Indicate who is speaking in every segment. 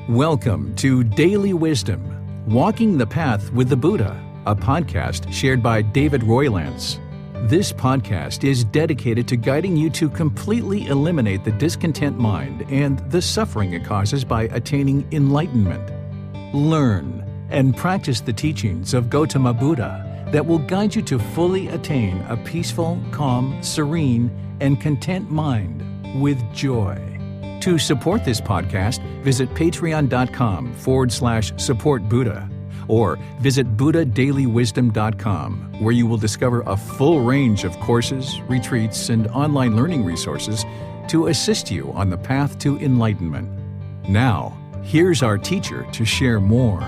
Speaker 1: Welcome to Daily Wisdom, Walking the Path with the Buddha, a podcast shared by David Roylance. This podcast is dedicated to guiding you to completely eliminate the discontent mind and the suffering it causes by attaining enlightenment. Learn and practice the teachings of Gautama Buddha that will guide you to fully attain a peaceful, calm, serene, and content mind with joy. To support this podcast, visit patreon.com/support Buddha or visit buddhadailywisdom.com, where you will discover a full range of courses, retreats, and online learning resources to assist you on the path to enlightenment. Now, here's our teacher to share more.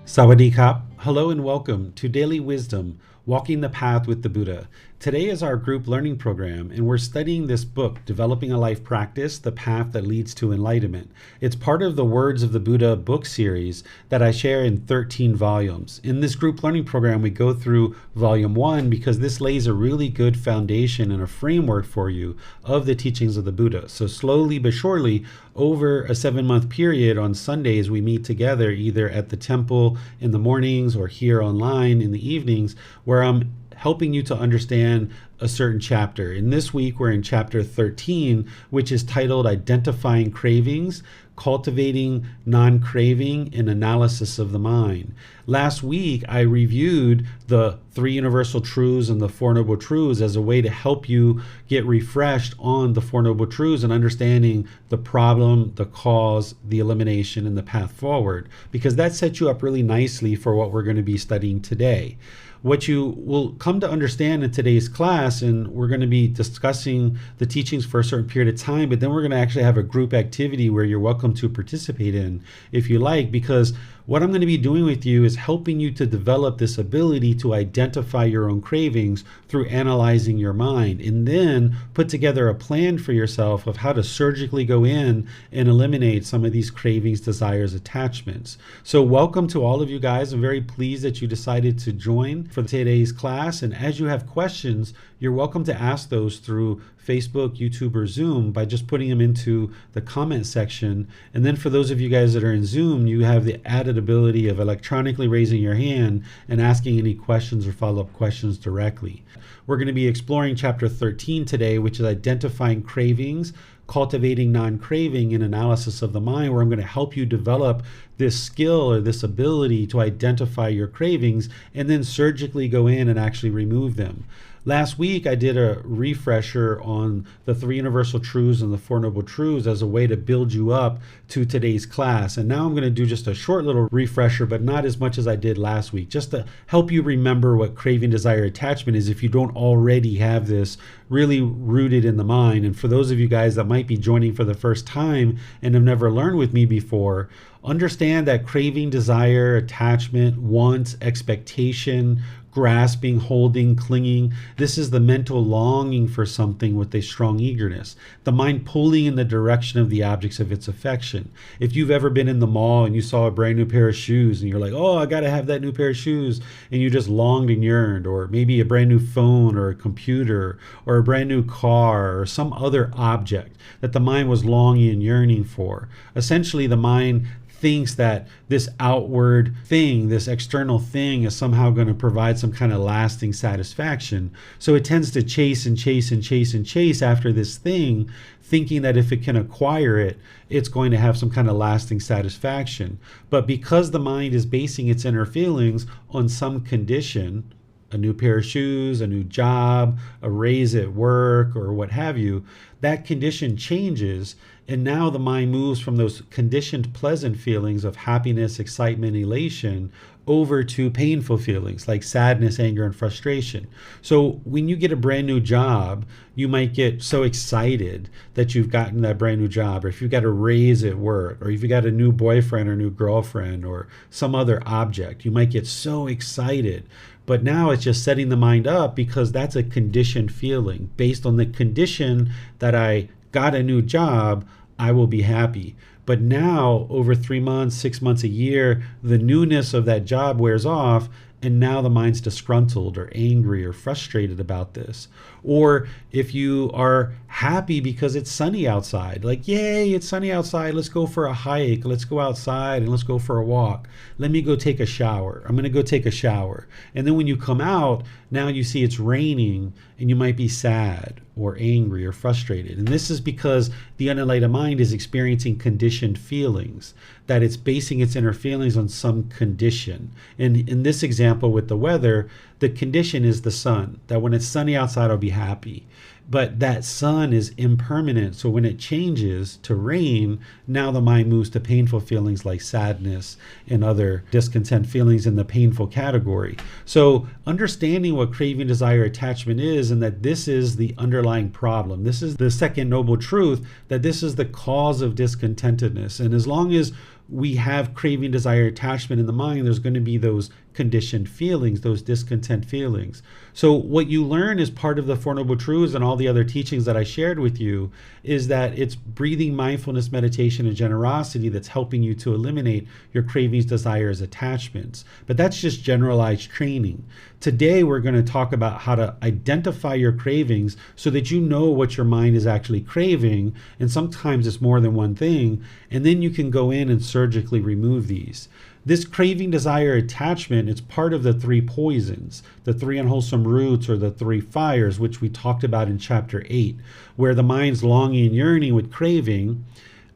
Speaker 2: Sawadee Kap. Hello and welcome to Daily Wisdom, Walking the Path with the Buddha. Today is our group learning program, and we're studying this book, Developing a Life Practice, The Path That Leads to Enlightenment. It's part of the Words of the Buddha book series that I share in 13 volumes. In this group learning program, we go through volume 1 because this lays a really good foundation and a framework for you of the teachings of the Buddha. So slowly but surely, over a 7-month period, on Sundays, we meet together either at the temple in the mornings or here online in the evenings, where I'm helping you to understand a certain chapter. In this week, we're in chapter 13, which is titled Identifying Cravings, Cultivating Non-Craving, and Analysis of the Mind. Last week, I reviewed the 3 Universal Truths and the 4 Noble Truths as a way to help you get refreshed on the 4 Noble Truths and understanding the problem, the cause, the elimination, and the path forward, because that sets you up really nicely for what we're going to be studying today. What you will come to understand in today's class, and we're going to be discussing the teachings for a certain period of time, but then we're going to actually have a group activity where you're welcome to participate in if you like, because what I'm going to be doing with you is helping you to develop this ability to identify your own cravings through analyzing your mind, and then put together a plan for yourself of how to surgically go in and eliminate some of these cravings, desires, attachments. So welcome to all of you guys. I'm very pleased that you decided to join for today's class. And as you have questions, you're welcome to ask those through Facebook, YouTube, or Zoom by just putting them into the comment section. And then for those of you guys that are in Zoom, you have the added ability of electronically raising your hand and asking any questions or follow-up questions directly. We're going to be exploring chapter 13 today, which is Identifying Cravings, Cultivating Non-Craving, and Analysis of the Mind, where I'm going to help you develop this skill or this ability to identify your cravings and then surgically go in and actually remove them. Last week, I did a refresher on the 3 Universal Truths and the 4 Noble Truths as a way to build you up to today's class. And now I'm going to do just a short little refresher, but not as much as I did last week, just to help you remember what craving, desire, attachment is if you don't already have this really rooted in the mind. And for those of you guys that might be joining for the first time and have never learned with me before, understand that craving, desire, attachment, wants, expectation, grasping, holding, clinging, this is the mental longing for something with a strong eagerness. The mind pulling in the direction of the objects of its affection. If you've ever been in the mall and you saw a brand new pair of shoes and you're like, oh, I gotta have that new pair of shoes, and you just longed and yearned, or maybe a brand new phone or a computer or a brand new car or some other object that the mind was longing and yearning for. Essentially, the mind thinks that this outward thing, this external thing, is somehow going to provide some kind of lasting satisfaction. So it tends to chase and chase and chase and chase after this thing, thinking that if it can acquire it, it's going to have some kind of lasting satisfaction. But because the mind is basing its inner feelings on some condition, a new pair of shoes, a new job, a raise at work, or what have you, that condition changes. And now the mind moves from those conditioned pleasant feelings of happiness, excitement, elation over to painful feelings like sadness, anger, and frustration. So when you get a brand new job, you might get so excited that you've gotten that brand new job, or if you've got a raise at work, or if you got a new boyfriend or new girlfriend or some other object, you might get so excited. But now it's just setting the mind up because that's a conditioned feeling. Based on the condition that I got a new job, I will be happy. But now over 3 months, 6 months, a year, the newness of that job wears off and now the mind's disgruntled or angry or frustrated about this. Or if you are happy because it's sunny outside, like, yay, it's sunny outside, let's go for a hike, let's go outside and let's go for a walk. Let me go take a shower. I'm going to go take a shower. And then when you come out, now you see it's raining and you might be sad or angry or frustrated. And this is because the unenlightened mind is experiencing conditioned feelings, that it's basing its inner feelings on some condition. And in this example with the weather, the condition is the sun, that when it's sunny outside, I'll be happy. But that sun is impermanent. So when it changes to rain, now the mind moves to painful feelings like sadness and other discontent feelings in the painful category. So understanding what craving, desire, attachment is, and that this is the underlying problem. This is the second noble truth, that this is the cause of discontentedness. And as long as we have craving, desire, attachment in the mind, there's going to be those conditioned feelings, those discontent feelings. So what you learn as part of the Four Noble Truths and all the other teachings that I shared with you is that it's breathing, mindfulness, meditation, and generosity that's helping you to eliminate your cravings, desires, attachments. But that's just generalized training. Today, we're going to talk about how to identify your cravings so that you know what your mind is actually craving. And sometimes it's more than one thing. And then you can go in and surgically remove these. This craving, desire, attachment, it's part of the three poisons, the three unwholesome roots, or the three fires, which we talked about in chapter 8, where the mind's longing and yearning with craving.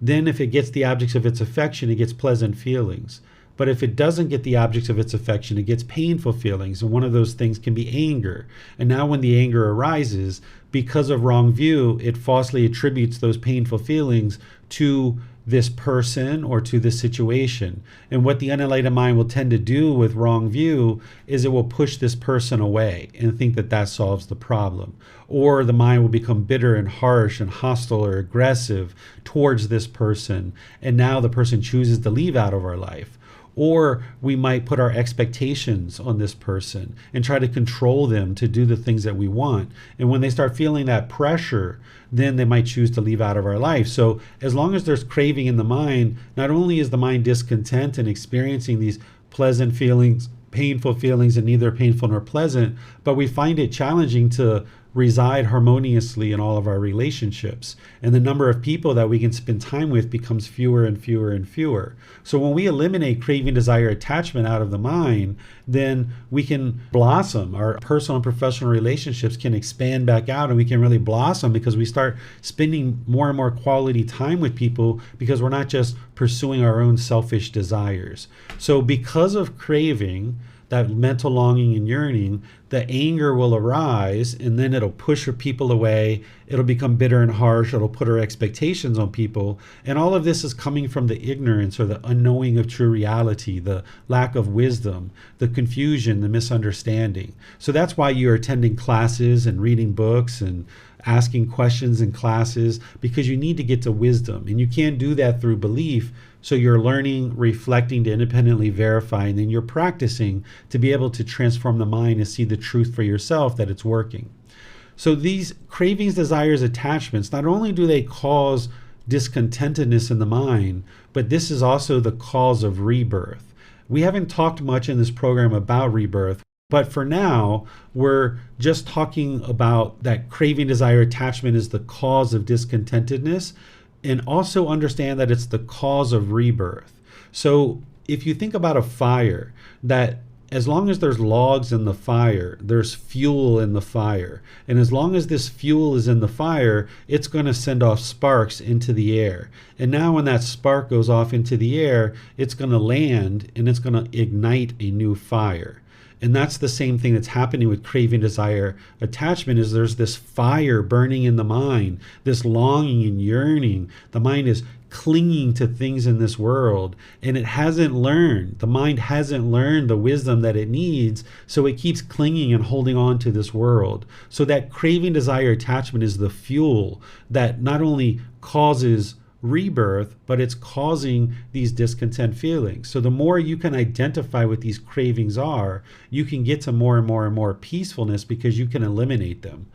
Speaker 2: Then if it gets the objects of its affection, it gets pleasant feelings. But if it doesn't get the objects of its affection, it gets painful feelings. And one of those things can be anger. And now when the anger arises, because of wrong view, it falsely attributes those painful feelings to this person or to this situation. And what the unenlightened mind will tend to do with wrong view is it will push this person away and think that that solves the problem. Or the mind will become bitter and harsh and hostile or aggressive towards this person. And now the person chooses to leave out of our life. Or we might put our expectations on this person and try to control them to do the things that we want. And when they start feeling that pressure, then they might choose to leave out of our life. So as long as there's craving in the mind, not only is the mind discontent and experiencing these pleasant feelings, painful feelings, and neither painful nor pleasant, but we find it challenging to reside harmoniously in all of our relationships. And the number of people that we can spend time with becomes fewer and fewer and fewer. So when we eliminate craving, desire, attachment out of the mind, then we can blossom. Our personal and professional relationships can expand back out, and we can really blossom because we start spending more and more quality time with people because we're not just pursuing our own selfish desires. So because of craving, that mental longing and yearning, the anger will arise, and then it'll push people away. It'll become bitter and harsh. It'll put our expectations on people. And all of this is coming from the ignorance or the unknowing of true reality, the lack of wisdom, the confusion, the misunderstanding. So that's why you're attending classes and reading books and asking questions in classes, because you need to get to wisdom. And you can't do that through belief. So you're learning, reflecting to independently verify, and then you're practicing to be able to transform the mind and see the truth for yourself that it's working. So these cravings, desires, attachments, not only do they cause discontentedness in the mind, but this is also the cause of rebirth. We haven't talked much in this program about rebirth, but for now, we're just talking about that craving, desire, attachment is the cause of discontentedness. And also understand that it's the cause of rebirth. So if you think about a fire, that as long as there's logs in the fire, there's fuel in the fire. And as long as this fuel is in the fire, it's going to send off sparks into the air. And now when that spark goes off into the air, it's going to land and it's going to ignite a new fire. And that's the same thing that's happening with craving, desire, attachment, is there's this fire burning in the mind, this longing and yearning. The mind is clinging to things in this world, and the mind hasn't learned the wisdom that it needs, so it keeps clinging and holding on to this world. So that craving, desire, attachment is the fuel that not only causes rebirth, but it's causing these discontent feelings. So the more you can identify what these cravings are, you can get to more and more and more peacefulness because you can eliminate them.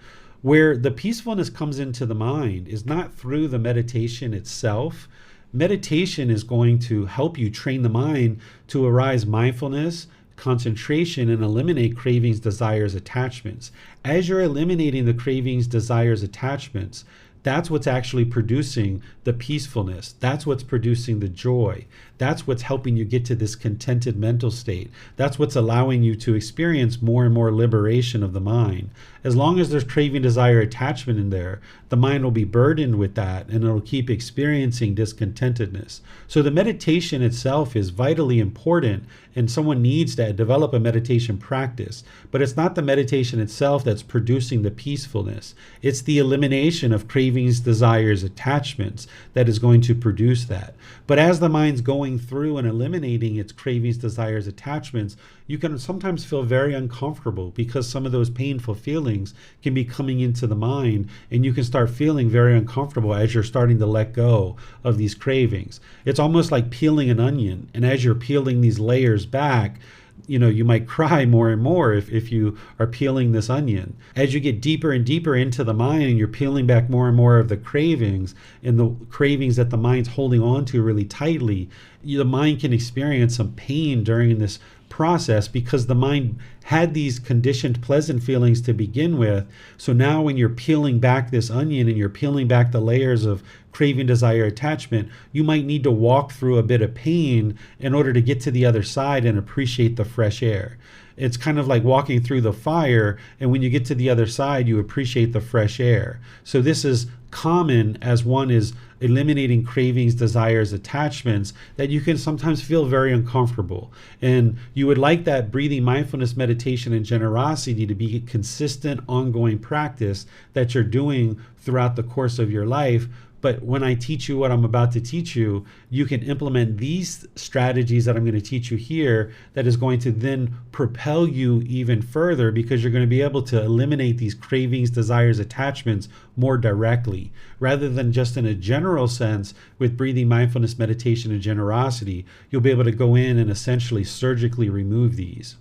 Speaker 2: Where the peacefulness comes into the mind is not through the meditation itself. Meditation is going to help you train the mind to arise mindfulness, concentration and eliminate cravings, desires, attachments. As you're eliminating the cravings, desires, attachments, that's what's actually producing the peacefulness. That's what's producing the joy. That's what's helping you get to this contented mental state. That's what's allowing you to experience more and more liberation of the mind. As long as there's craving, desire, attachment in there, the mind will be burdened with that and it'll keep experiencing discontentedness. So the meditation itself is vitally important, and someone needs to develop a meditation practice. But it's not the meditation itself that's producing the peacefulness. It's the elimination of cravings, desires, attachments that is going to produce that. But as the mind's going through and eliminating its cravings, desires, attachments, you can sometimes feel very uncomfortable because some of those painful feelings can be coming into the mind, and you can start feeling very uncomfortable as you're starting to let go of these cravings. It's almost like peeling an onion, and as you're peeling these layers back, you might cry more and more if you are peeling this onion. As you get deeper and deeper into the mind and you're peeling back more and more of the cravings, and the cravings that the mind's holding on to really tightly, the mind can experience some pain during this process because the mind had these conditioned pleasant feelings to begin with. So now when you're peeling back this onion and you're peeling back the layers of craving, desire, attachment, you might need to walk through a bit of pain in order to get to the other side and appreciate the fresh air. It's kind of like walking through the fire, and when you get to the other side, you appreciate the fresh air. So this is common as one is eliminating cravings, desires, attachments, that you can sometimes feel very uncomfortable. And you would like that breathing, mindfulness, meditation, and generosity to be a consistent, ongoing practice that you're doing throughout the course of your life. But when I teach you what I'm about to teach you, you can implement these strategies that I'm going to teach you here that is going to then propel you even further, because you're going to be able to eliminate these cravings, desires, attachments more directly, rather than just in a general sense with breathing, mindfulness, meditation, and generosity. You'll be able to go in and essentially surgically remove these.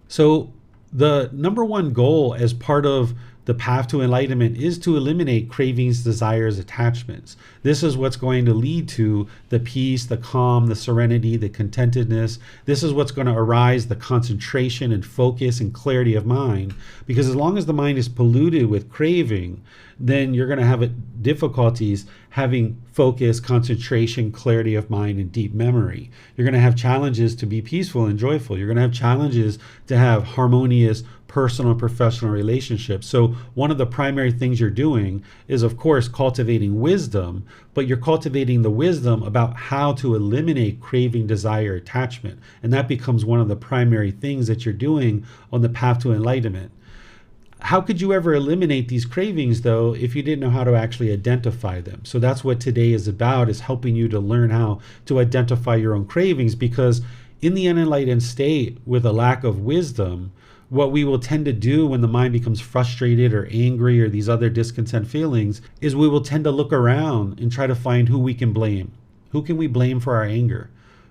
Speaker 2: So the number one goal as part of the path to enlightenment is to eliminate cravings, desires, attachments. This is what's going to lead to the peace, the calm, the serenity, the contentedness. This is what's going to arise the concentration and focus and clarity of mind. Because as long as the mind is polluted with craving, then you're going to have difficulties having focus, concentration, clarity of mind, and deep memory. You're going to have challenges to be peaceful and joyful. You're going to have challenges to have harmonious personal and professional relationships. So one of the primary things you're doing is, of course, cultivating wisdom, but you're cultivating the wisdom about how to eliminate craving, desire, attachment. And that becomes one of the primary things that you're doing on the path to enlightenment. How could you ever eliminate these cravings, though, if you didn't know how to actually identify them? So that's what today is about, is helping you to learn how to identify your own cravings, because in the unenlightened state with a lack of wisdom, what we will tend to do when the mind becomes frustrated or angry or these other discontent feelings is we will tend to look around and try to find who we can blame. Who can we blame for our anger?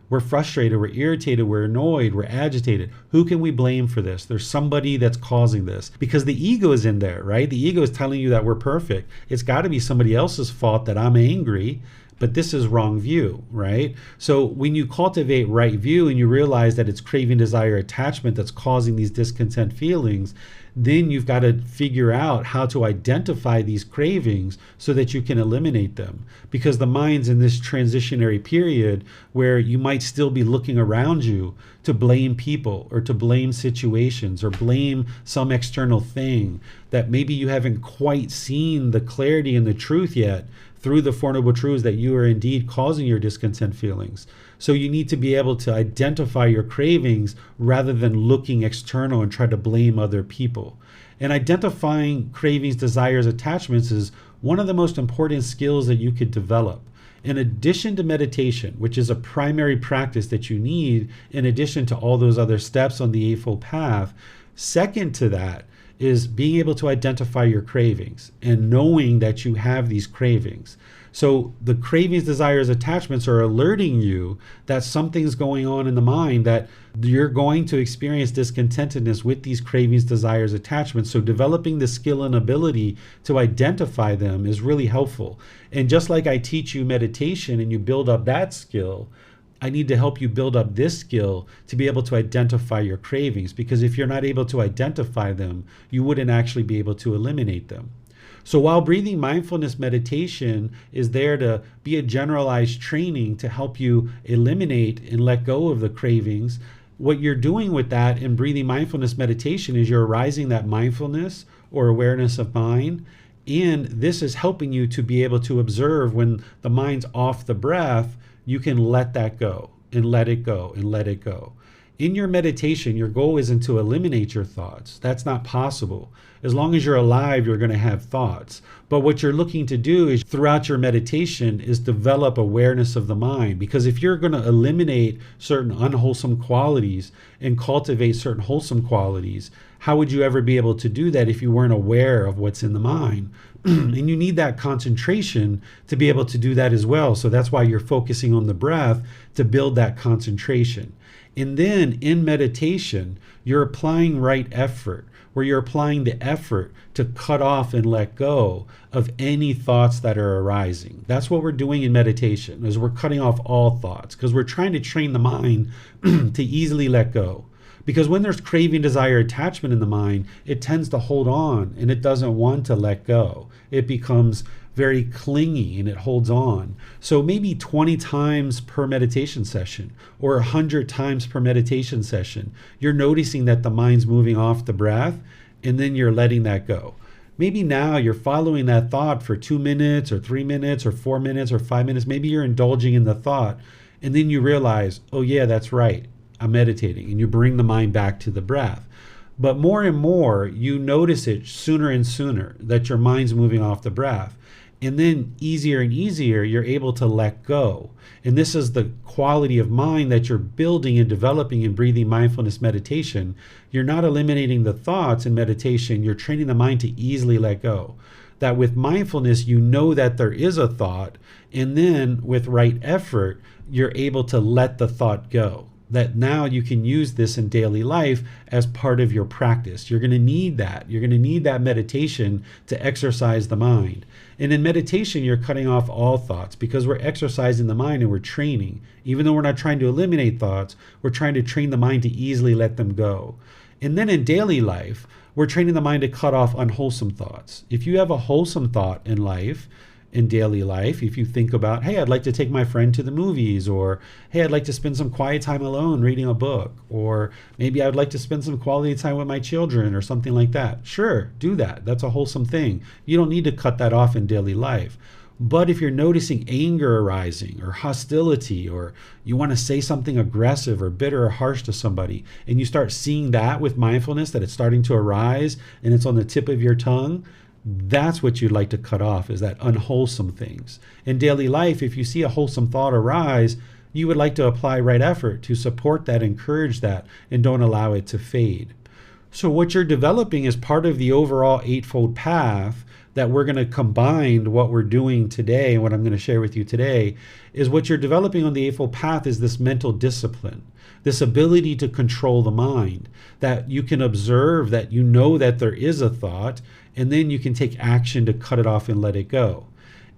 Speaker 2: We're frustrated, we're irritated, we're annoyed, we're agitated. Who can we blame for this? There's somebody that's causing this, because the ego is in there, right? The ego is telling you that we're perfect. It's got to be somebody else's fault that I'm angry, but this is wrong view, right? So when you cultivate right view and you realize that it's craving, desire, attachment that's causing these discontent feelings, then you've got to figure out how to identify these cravings so that you can eliminate them. Because the mind's in this transitionary period where you might still be looking around you to blame people or to blame situations or blame some external thing that maybe you haven't quite seen the clarity and the truth yet through the Four Noble Truths that you are indeed causing your discontent feelings. So you need to be able to identify your cravings rather than looking external and try to blame other people. And identifying cravings, desires, attachments is one of the most important skills that you could develop. In addition to meditation, which is a primary practice that you need in addition to all those other steps on the Eightfold Path, second to that is being able to identify your cravings and knowing that you have these cravings. So the cravings, desires, attachments are alerting you that something's going on in the mind, that you're going to experience discontentedness with these cravings, desires, attachments. So developing the skill and ability to identify them is really helpful. And just like I teach you meditation and you build up that skill, I need to help you build up this skill to be able to identify your cravings, because if you're not able to identify them, you wouldn't actually be able to eliminate them. So while breathing mindfulness meditation is there to be a generalized training to help you eliminate and let go of the cravings, what you're doing with that in breathing mindfulness meditation is you're arising that mindfulness or awareness of mind. And this is helping you to be able to observe when the mind's off the breath, you can let that go and let it go and let it go. In your meditation, your goal isn't to eliminate your thoughts. That's not possible. As long as you're alive, you're going to have thoughts. But what you're looking to do is throughout your meditation is develop awareness of the mind. Because if you're going to eliminate certain unwholesome qualities and cultivate certain wholesome qualities, how would you ever be able to do that if you weren't aware of what's in the mind? And you need that concentration to be able to do that as well. So that's why you're focusing on the breath to build that concentration. And then in meditation, you're applying right effort, where you're applying the effort to cut off and let go of any thoughts that are arising. That's what we're doing in meditation, is we're cutting off all thoughts, because we're trying to train the mind to easily let go. Because when there's craving, desire, attachment in the mind, it tends to hold on and it doesn't want to let go. It becomes very clingy and it holds on. So maybe 20 times per meditation session or 100 times per meditation session, you're noticing that the mind's moving off the breath, and then you're letting that go. Maybe now you're following that thought for 2 minutes or 3 minutes or 4 minutes or 5 minutes. Maybe you're indulging in the thought, and then you realize, oh yeah, that's right, I'm meditating, and you bring the mind back to the breath. But more and more, you notice it sooner and sooner that your mind's moving off the breath. And then easier and easier, you're able to let go. And this is the quality of mind that you're building and developing in breathing mindfulness meditation. You're not eliminating the thoughts in meditation. You're training the mind to easily let go. That with mindfulness, you know that there is a thought. And then with right effort, you're able to let the thought go. That now you can use this in daily life as part of your practice. You're going to need that. You're going to need that meditation to exercise the mind. And in meditation, you're cutting off all thoughts, because we're exercising the mind and we're training. Even though we're not trying to eliminate thoughts, we're trying to train the mind to easily let them go. And then in daily life, we're training the mind to cut off unwholesome thoughts. If you have a wholesome thought in life, in daily life, if you think about, hey, I'd like to take my friend to the movies, or hey, I'd like to spend some quiet time alone reading a book, or maybe I would like to spend some quality time with my children or something like that. Sure, do that. That's a wholesome thing. You don't need to cut that off in daily life. But if you're noticing anger arising or hostility, or you want to say something aggressive or bitter or harsh to somebody, and you start seeing that with mindfulness, that it's starting to arise and it's on the tip of your tongue, that's what you'd like to cut off, is that unwholesome things. In daily life, if you see a wholesome thought arise, you would like to apply right effort to support that, encourage that, and don't allow it to fade. So what you're developing is part of the overall eightfold path that we're going to combine what we're doing today, and what I'm going to share with you today is what you're developing on the eightfold path is this mental discipline, this ability to control the mind, that you can observe, that you know that there is a thought, and then you can take action to cut it off and let it go.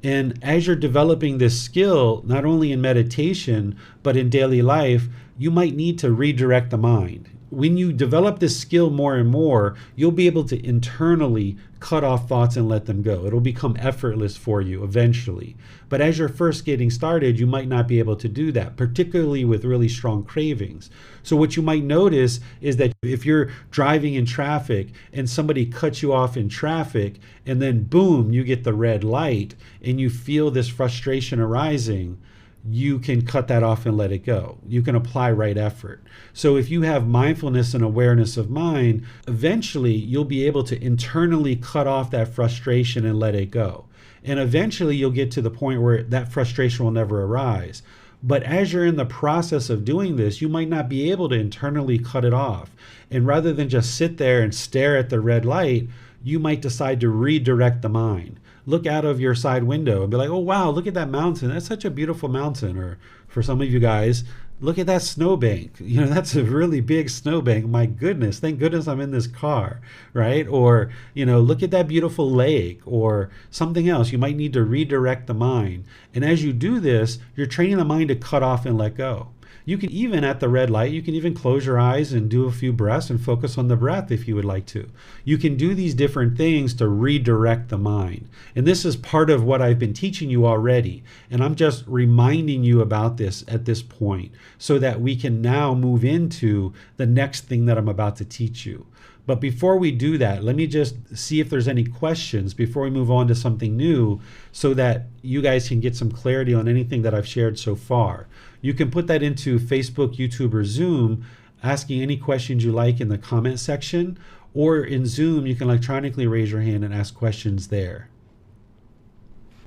Speaker 2: And as you're developing this skill, not only in meditation, but in daily life, you might need to redirect the mind. When you develop this skill more and more, you'll be able to internally cut off thoughts and let them go. It'll become effortless for you eventually. But as you're first getting started, you might not be able to do that, particularly with really strong cravings. So what you might notice is that if you're driving in traffic and somebody cuts you off in traffic, and then boom, you get the red light and you feel this frustration arising, you can cut that off and let it go. You can apply right effort. So if you have mindfulness and awareness of mind, eventually you'll be able to internally cut off that frustration and let it go. And eventually you'll get to the point where that frustration will never arise. But as you're in the process of doing this, you might not be able to internally cut it off. And rather than just sit there and stare at the red light, you might decide to redirect the mind. Look out of your side window and be like, oh, wow, look at that mountain. That's such a beautiful mountain. Or for some of you guys, look at that snowbank. That's a really big snowbank. My goodness, thank goodness I'm in this car, right? Or, look at that beautiful lake or something else. You might need to redirect the mind. And as you do this, you're training the mind to cut off and let go. You can even, at the red light, you can even close your eyes and do a few breaths and focus on the breath if you would like to. You can do these different things to redirect the mind. And this is part of what I've been teaching you already. And I'm just reminding you about this at this point so that we can now move into the next thing that I'm about to teach you. But before we do that, let me just see if there's any questions before we move on to something new so that you guys can get some clarity on anything that I've shared so far. You can put that into Facebook, YouTube, or Zoom, asking any questions you like in the comment section, or in Zoom, you can electronically raise your hand and ask questions there.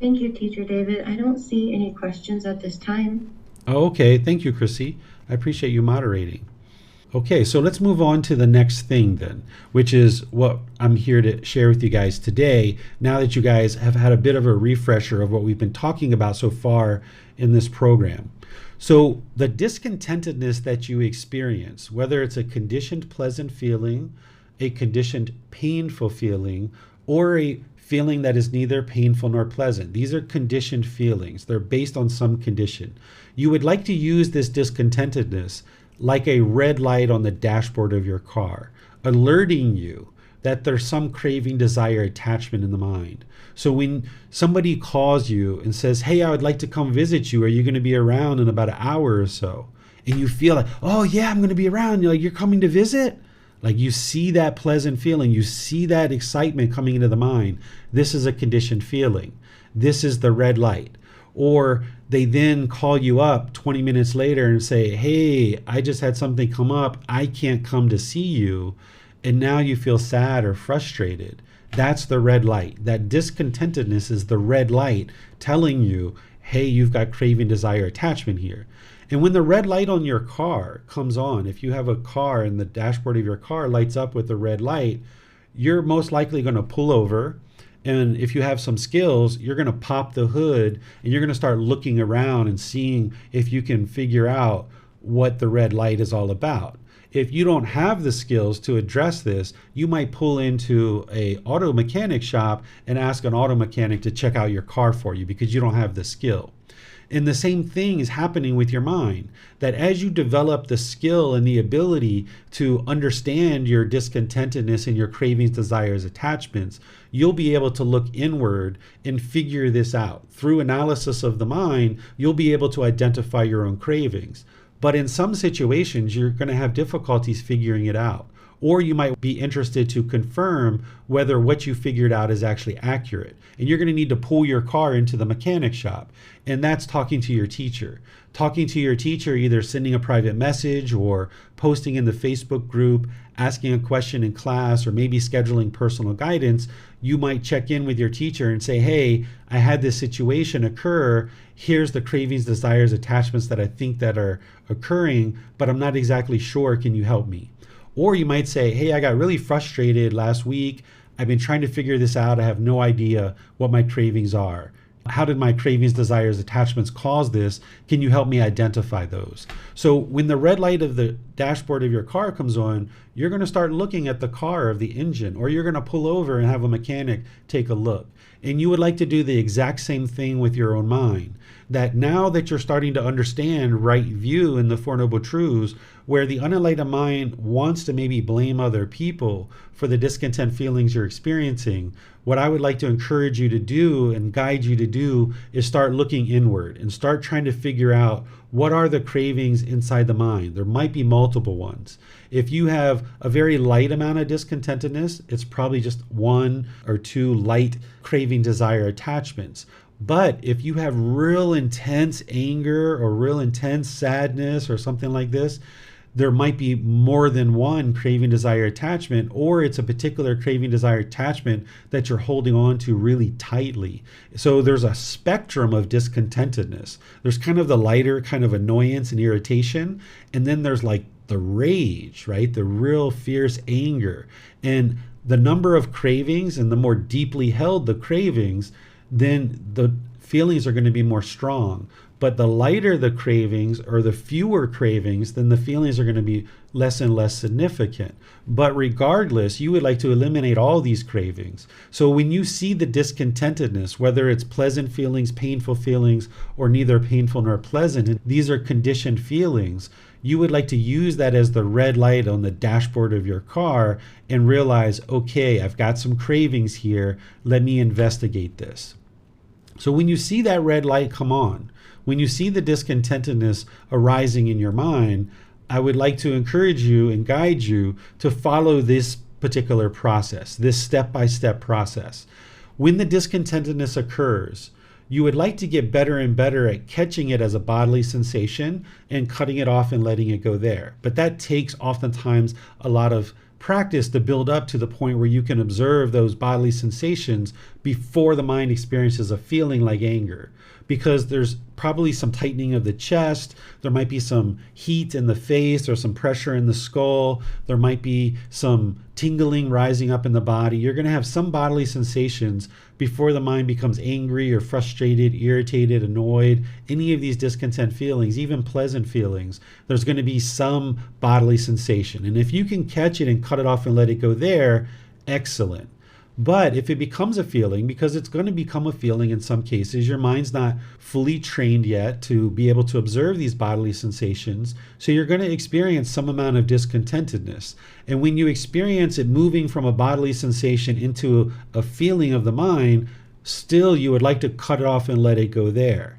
Speaker 3: Thank you, Teacher David. I don't see any questions at this time.
Speaker 2: Oh, okay. Thank you, Chrissy. I appreciate you moderating. Okay, so let's move on to the next thing then, which is what I'm here to share with you guys today, now that you guys have had a bit of a refresher of what we've been talking about so far in this program. So the discontentedness that you experience, whether it's a conditioned pleasant feeling, a conditioned painful feeling, or a feeling that is neither painful nor pleasant. These are conditioned feelings. They're based on some condition. You would like to use this discontentedness like a red light on the dashboard of your car, alerting you that there's some craving, desire, attachment in the mind. So when somebody calls you and says, hey, I would like to come visit you, are you going to be around in about an hour or so? And you feel like, oh yeah, I'm going to be around. You're like, you're coming to visit? Like you see that pleasant feeling, you see that excitement coming into the mind. This is a conditioned feeling. This is the red light. Or they then call you up 20 minutes later and say, hey, I just had something come up. I can't come to see you. And now you feel sad or frustrated. That's the red light. That discontentedness is the red light telling you, hey, you've got craving, desire, attachment here. And when the red light on your car comes on, if you have a car and the dashboard of your car lights up with the red light, you're most likely going to pull over. And if you have some skills, you're going to pop the hood and you're going to start looking around and seeing if you can figure out what the red light is all about. If you don't have the skills to address this, you might pull into a auto mechanic shop and ask an auto mechanic to check out your car for you because you don't have the skill. And the same thing is happening with your mind, that as you develop the skill and the ability to understand your discontentedness and your cravings, desires, attachments, you'll be able to look inward and figure this out. Through analysis of the mind, you'll be able to identify your own cravings. But in some situations, you're going to have difficulties figuring it out. Or you might be interested to confirm whether what you figured out is actually accurate. And you're going to need to pull your car into the mechanic shop. And that's talking to your teacher. Talking to your teacher, either sending a private message or posting in the Facebook group, asking a question in class, or maybe scheduling personal guidance. You might check in with your teacher and say, hey, I had this situation occur. Here's the cravings, desires, attachments that I think that are occurring, but I'm not exactly sure. Can you help me? Or you might say, hey, I got really frustrated last week. I've been trying to figure this out. I have no idea what my cravings are. How did my cravings, desires, attachments cause this? Can you help me identify those? So when the red light of the dashboard of your car comes on, you're going to start looking at the car of the engine, or you're going to pull over and have a mechanic take a look. And you would like to do the exact same thing with your own mind. That now that you're starting to understand right view in the Four Noble Truths, where the unenlightened mind wants to maybe blame other people for the discontent feelings you're experiencing, what I would like to encourage you to do and guide you to do is start looking inward and start trying to figure out what are the cravings inside the mind. There might be multiple ones. If you have a very light amount of discontentedness, it's probably just one or two light craving, desire, attachments. But if you have real intense anger or real intense sadness or something like this, there might be more than one craving, desire, attachment, or it's a particular craving, desire, attachment that you're holding on to really tightly. So there's a spectrum of discontentedness. There's kind of the lighter kind of annoyance and irritation, and then there's like the rage, right? The real fierce anger. And the number of cravings and the more deeply held the cravings, then the feelings are going to be more strong. But the lighter the cravings or the fewer cravings, then the feelings are going to be less and less significant. But regardless, you would like to eliminate all these cravings. So when you see the discontentedness, whether it's pleasant feelings, painful feelings, or neither painful nor pleasant, and these are conditioned feelings, you would like to use that as the red light on the dashboard of your car and realize, okay, I've got some cravings here. Let me investigate this. So when you see that red light come on, when you see the discontentedness arising in your mind, I would like to encourage you and guide you to follow this particular process, this step-by-step process. When the discontentedness occurs, you would like to get better and better at catching it as a bodily sensation and cutting it off and letting it go there. But that takes oftentimes a lot of practice to build up to the point where you can observe those bodily sensations before the mind experiences a feeling like anger. Because there's probably some tightening of the chest, there might be some heat in the face, or some pressure in the skull, there might be some tingling rising up in the body. You're going to have some bodily sensations before the mind becomes angry or frustrated, irritated, annoyed, any of these discontent feelings, even pleasant feelings. There's going to be some bodily sensation. And if you can catch it and cut it off and let it go there, excellent. But if it becomes a feeling, because it's going to become a feeling in some cases, your mind's not fully trained yet to be able to observe these bodily sensations. So you're going to experience some amount of discontentedness. And when you experience it moving from a bodily sensation into a feeling of the mind, still you would like to cut it off and let it go there.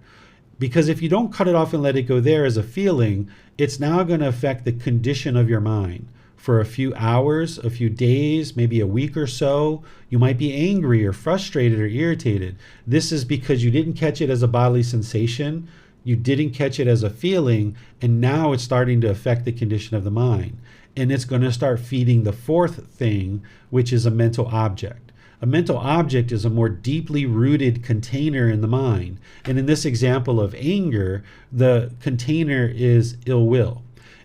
Speaker 2: Because if you don't cut it off and let it go there as a feeling, it's now going to affect the condition of your mind. For a few hours, a few days, maybe a week or so, you might be angry or frustrated or irritated. This is because you didn't catch it as a bodily sensation, you didn't catch it as a feeling, and now it's starting to affect the condition of the mind. And it's going to start feeding the fourth thing, which is a mental object. A mental object is a more deeply rooted container in the mind. And in this example of anger, the container is ill will.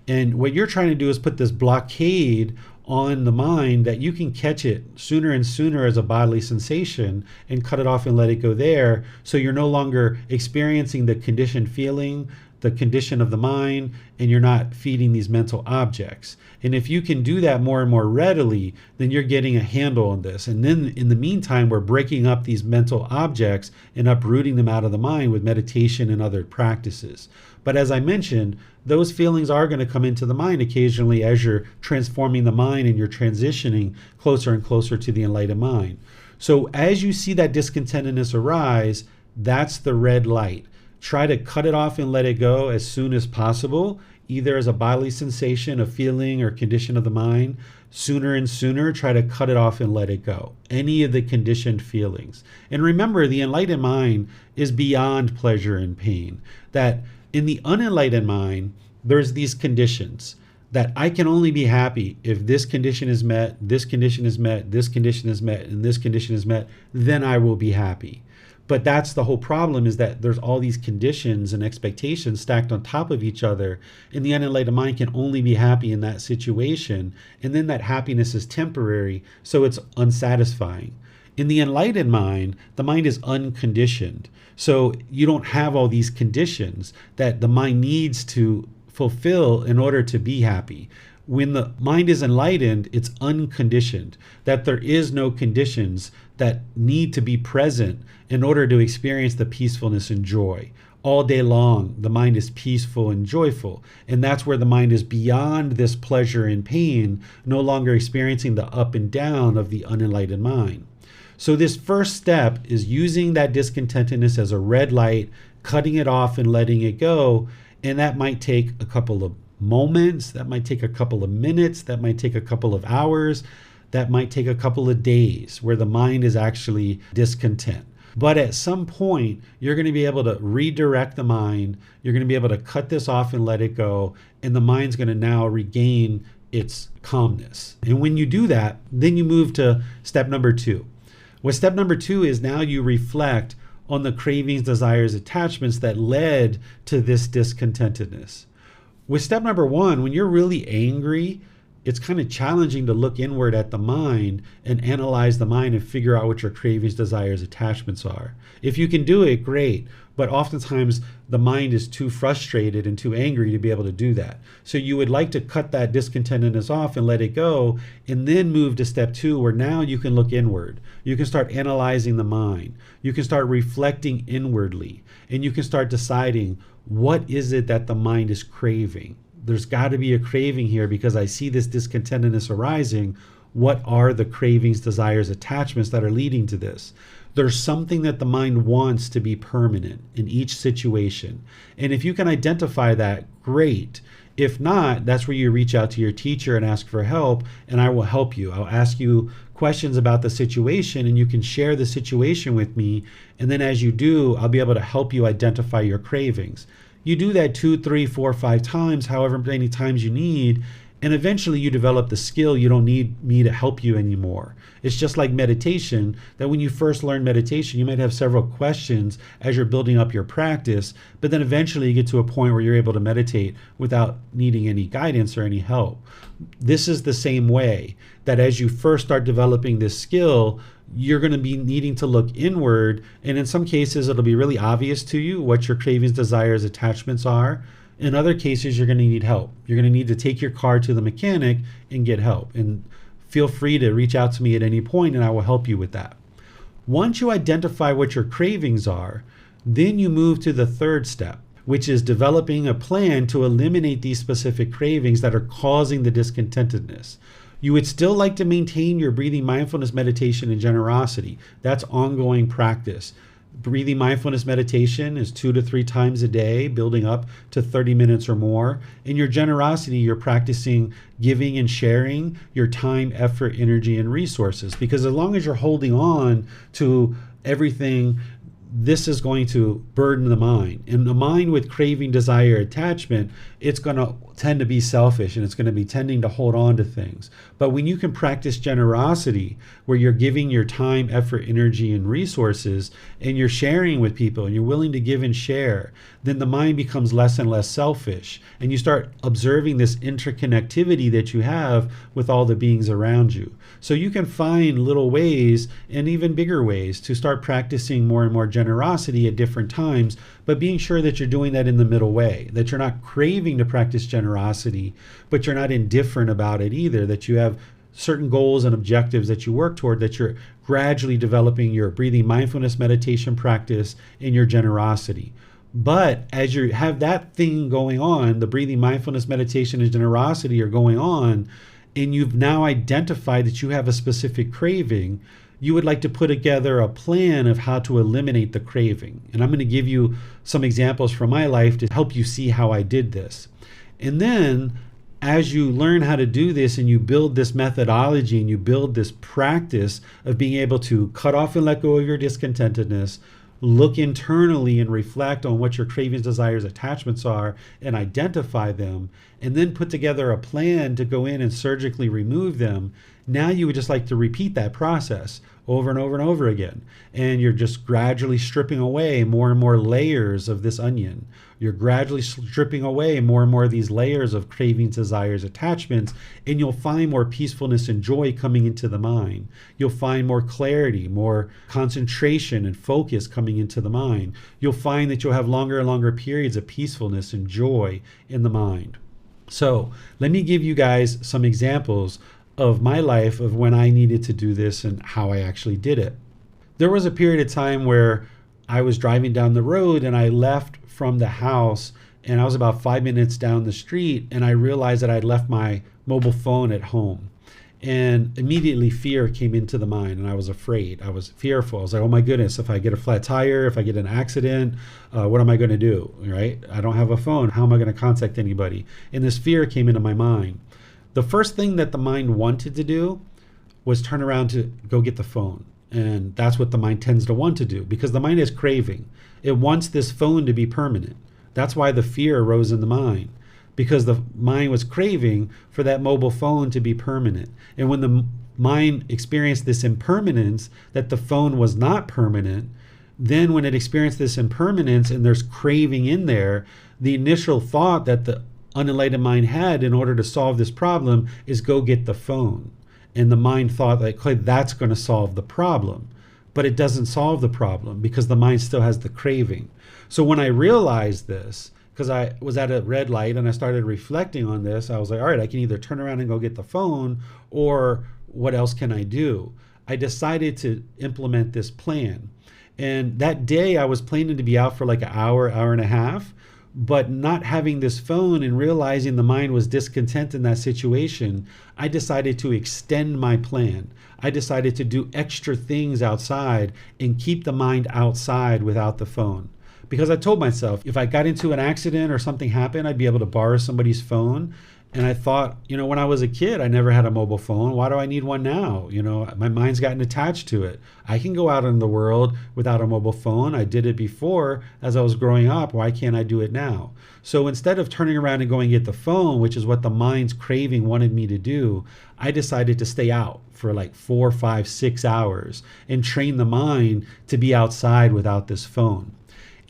Speaker 2: And what you're trying to do is put this blockade on the mind that you can catch it sooner and sooner as a bodily sensation and cut it off and let it go there. So you're no longer experiencing the conditioned feeling, the condition of the mind, and you're not feeding these mental objects. And if you can do that more and more readily, then you're getting a handle on this. And then in the meantime, we're breaking up these mental objects and uprooting them out of the mind with meditation and other practices. But as I mentioned, those feelings are going to come into the mind occasionally as you're transforming the mind and you're transitioning closer and closer to the enlightened mind. So as you see that discontentedness arise, that's the red light. Try to cut it off and let it go as soon as possible, either as a bodily sensation, a feeling, or condition of the mind. Sooner and sooner, try to cut it off and let it go. Any of the conditioned feelings. And remember, the enlightened mind is beyond pleasure and pain. That in the unenlightened mind, there's these conditions that I can only be happy if this condition is met, this condition is met, this condition is met, and this condition is met, then I will be happy. But that's the whole problem, is that there's all these conditions and expectations stacked on top of each other, and the unenlightened mind can only be happy in that situation, and then that happiness is temporary, so it's unsatisfying. In the enlightened mind, the mind is unconditioned. So you don't have all these conditions that the mind needs to fulfill in order to be happy. When the mind is enlightened, it's unconditioned, that there is no conditions that need to be present in order to experience the peacefulness and joy. All day long, the mind is peaceful and joyful. And that's where the mind is beyond this pleasure and pain, no longer experiencing the up and down of the unenlightened mind. So this first step is using that discontentedness as a red light, cutting it off and letting it go. And that might take a couple of moments, that might take a couple of minutes, that might take a couple of hours, that might take a couple of days where the mind is actually discontent. But at some point, you're going to be able to redirect the mind. You're going to be able to cut this off and let it go. And the mind's going to now regain its calmness. And when you do that, then you move to step number 2. Well, step number 2 is now you reflect on the cravings, desires, attachments that led to this discontentedness. With step number 1, when you're really angry, it's kind of challenging to look inward at the mind and analyze the mind and figure out what your cravings, desires, attachments are. If you can do it, great. But oftentimes the mind is too frustrated and too angry to be able to do that. So you would like to cut that discontentedness off and let it go, and then move to step 2, where now you can look inward. You can start analyzing the mind. You can start reflecting inwardly, and you can start deciding, what is it that the mind is craving? There's got to be a craving here because I see this discontentedness arising. What are the cravings, desires, attachments that are leading to this? There's something that the mind wants to be permanent in each situation. And if you can identify that, great. If not, that's where you reach out to your teacher and ask for help, and I will help you. I'll ask you questions about the situation, and you can share the situation with me. And then as you do, I'll be able to help you identify your cravings. You do that 2, 3, 4, 5 times, however many times you need, and eventually you develop the skill. You don't need me to help you anymore. It's just like meditation, that when you first learn meditation, you might have several questions as you're building up your practice, but then eventually you get to a point where you're able to meditate without needing any guidance or any help. This is the same way, that as you first start developing this skill, you're going to be needing to look inward, and in some cases it'll be really obvious to you what your cravings, desires, attachments are. In other cases, you're going to need help. You're going to need to take your car to the mechanic and get help. And feel free to reach out to me at any point, and I will help you with that. Once you identify what your cravings are, then you move to the 3rd step, which is developing a plan to eliminate these specific cravings that are causing the discontentedness. You would still like to maintain your breathing mindfulness, meditation, and generosity. That's ongoing practice. Breathing mindfulness meditation is 2 to 3 times a day, building up to 30 minutes or more. In your generosity, you're practicing giving and sharing your time, effort, energy, and resources. Because as long as you're holding on to everything, this is going to burden the mind. And the mind with craving, desire, attachment, it's going to tend to be selfish, and it's going to be tending to hold on to things. But when you can practice generosity, where you're giving your time, effort, energy, and resources, and you're sharing with people, and you're willing to give and share, then the mind becomes less and less selfish. And you start observing this interconnectivity that you have with all the beings around you. So you can find little ways and even bigger ways to start practicing more and more generosity at different times, but being sure that you're doing that in the middle way, that you're not craving to practice generosity, but you're not indifferent about it either, that you have certain goals and objectives that you work toward, that you're gradually developing your breathing mindfulness meditation practice and your generosity. But as you have that thing going on, the breathing mindfulness meditation and generosity are going on, and you've now identified that you have a specific craving, you would like to put together a plan of how to eliminate the craving. And I'm going to give you some examples from my life to help you see how I did this. And then as you learn how to do this, and you build this methodology, and you build this practice of being able to cut off and let go of your discontentedness, look internally and reflect on what your cravings, desires, attachments are, and identify them, and then put together a plan to go in and surgically remove them. Now you would just like to repeat that process over and over and over again. And you're just gradually stripping away more and more layers of this onion. You're gradually stripping away more and more of these layers of cravings, desires, attachments, and you'll find more peacefulness and joy coming into the mind. You'll find more clarity, more concentration and focus coming into the mind. You'll find that you'll have longer and longer periods of peacefulness and joy in the mind. So let me give you guys some examples of my life of when I needed to do this and how I actually did it. There was a period of time where I was driving down the road, and I left from the house, and I was about 5 minutes down the street, and I realized that I'd left my mobile phone at home. And immediately fear came into the mind, and I was afraid. I was fearful. I was like, oh my goodness, if I get a flat tire, if I get an accident, what am I going to do, right? I don't have a phone. How am I going to contact anybody? And this fear came into my mind. The first thing that the mind wanted to do was turn around to go get the phone. And that's what the mind tends to want to do, because the mind is craving. It wants this phone to be permanent. That's why the fear arose in the mind, because the mind was craving for that mobile phone to be permanent. And when the mind experienced this impermanence, that the phone was not permanent, then when it experienced this impermanence and there's craving in there, the initial thought that the unenlightened mind had in order to solve this problem is go get the phone. And the mind thought like, hey, that's going to solve the problem. But it doesn't solve the problem because the mind still has the craving. So when I realized this, because I was at a red light and I started reflecting on this, I was like, all right, I can either turn around and go get the phone, or what else can I do? I decided to implement this plan. And that day I was planning to be out for like an hour and a half, but not having this phone and realizing the mind was discontent in that situation, I decided to extend my plan. I decided to do extra things outside and keep the mind outside without the phone. Because I told myself if I got into an accident or something happened, I'd be able to borrow somebody's phone. And I thought, when I was a kid, I never had a mobile phone. Why do I need one now? My mind's gotten attached to it. I can go out in the world without a mobile phone. I did it before as I was growing up. Why can't I do it now? So instead of turning around and going get the phone, which is what the mind's craving wanted me to do, I decided to stay out for like 4, 5, 6 hours and train the mind to be outside without this phone.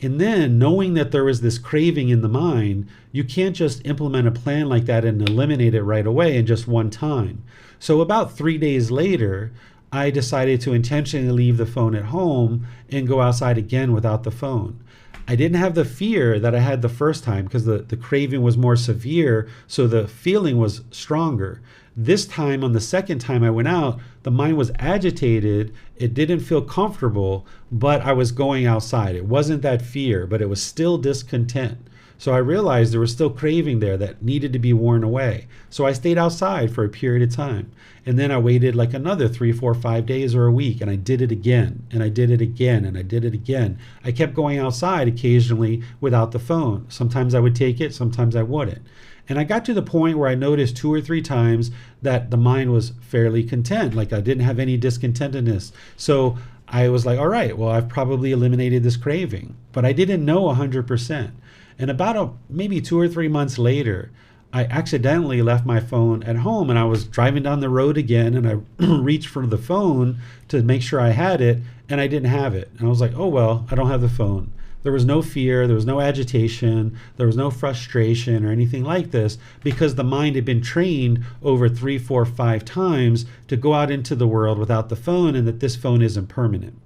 Speaker 2: And then knowing that there was this craving in the mind, you can't just implement a plan like that and eliminate it right away in just one time. So about 3 days later, I decided to intentionally leave the phone at home and go outside again without the phone. I didn't have the fear that I had the first time because the craving was more severe, so the feeling was stronger. This time, on the second time I went out, the mind was agitated. It didn't feel comfortable, but I was going outside. It wasn't that fear, but it was still discontent. So I realized there was still craving there that needed to be worn away. So I stayed outside for a period of time. And then I waited like another 3, 4, 5 days or a week, and I did it again, and I did it again, and I did it again. I kept going outside occasionally without the phone. Sometimes I would take it, sometimes I wouldn't. And I got to the point where I noticed 2 or 3 times that the mind was fairly content, like I didn't have any discontentedness. So I was like, all right, well, I've probably eliminated this craving, but I didn't know 100%. And about maybe 2 or 3 months later, I accidentally left my phone at home, and I was driving down the road again, and I reached for the phone to make sure I had it, and I didn't have it. And I was like, oh, well, I don't have the phone. There was no fear, there was no agitation, there was no frustration or anything like this, because the mind had been trained over 3, 4, 5 times to go out into the world without the phone, and that this phone isn't permanent.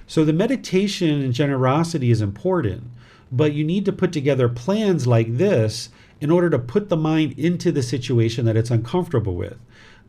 Speaker 2: So the meditation and generosity is important, but you need to put together plans like this in order to put the mind into the situation that it's uncomfortable with.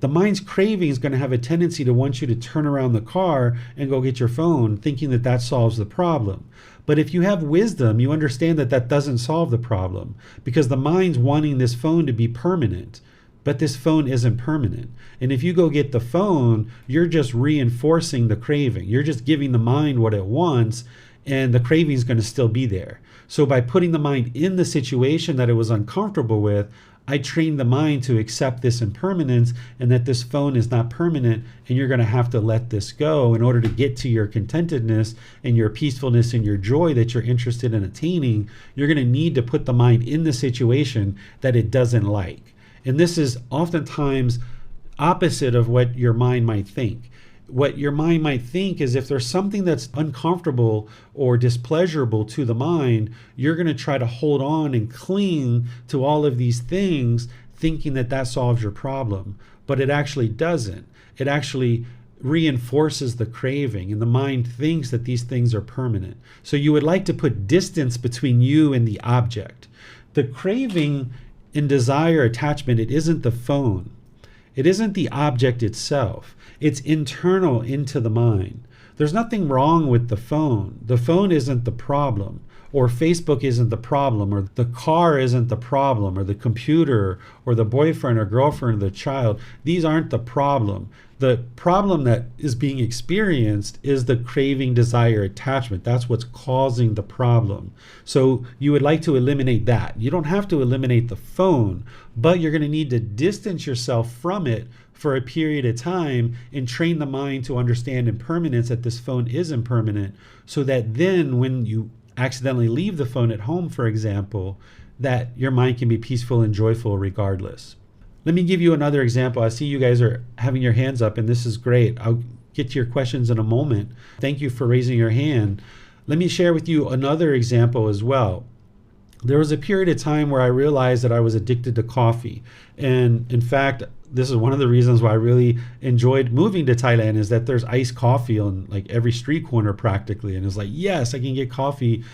Speaker 2: The mind's craving is going to have a tendency to want you to turn around the car and go get your phone, thinking that that solves the problem. But if you have wisdom, you understand that that doesn't solve the problem, because the mind's wanting this phone to be permanent, but this phone isn't permanent. And if you go get the phone, you're just reinforcing the craving. You're just giving the mind what it wants, and the craving is going to still be there. So by putting the mind in the situation that it was uncomfortable with, I trained the mind to accept this impermanence, and that this phone is not permanent, and you're going to have to let this go in order to get to your contentedness and your peacefulness and your joy that you're interested in attaining. You're going to need to put the mind in the situation that it doesn't like. And this is oftentimes opposite of what your mind might think. What your mind might think is if there's something that's uncomfortable or displeasurable to the mind, you're going to try to hold on and cling to all of these things, thinking that that solves your problem. But it actually doesn't. It actually reinforces the craving, and the mind thinks that these things are permanent. So you would like to put distance between you and the object. The craving and desire attachment, it isn't the phone. It isn't the object itself. It's internal into the mind. There's nothing wrong with the phone. The phone isn't the problem, or Facebook isn't the problem, or the car isn't the problem, or the computer, or the boyfriend or girlfriend or the child. These aren't the problem. The problem that is being experienced is the craving, desire, attachment. That's what's causing the problem. So you would like to eliminate that. You don't have to eliminate the phone, but you're going to need to distance yourself from it for a period of time and train the mind to understand impermanence, that this phone is impermanent, so that then when you accidentally leave the phone at home, for example, that your mind can be peaceful and joyful regardless. Let me give you another example. I see you guys are having your hands up, and this is great. I'll get to your questions in a moment. Thank you for raising your hand. Let me share with you another example as well. there was a period of time where I realized that I was addicted to coffee. And in fact, this is one of the reasons why I really enjoyed moving to Thailand, is that there's iced coffee on like every street corner practically. And it's like, yes, I can get coffee,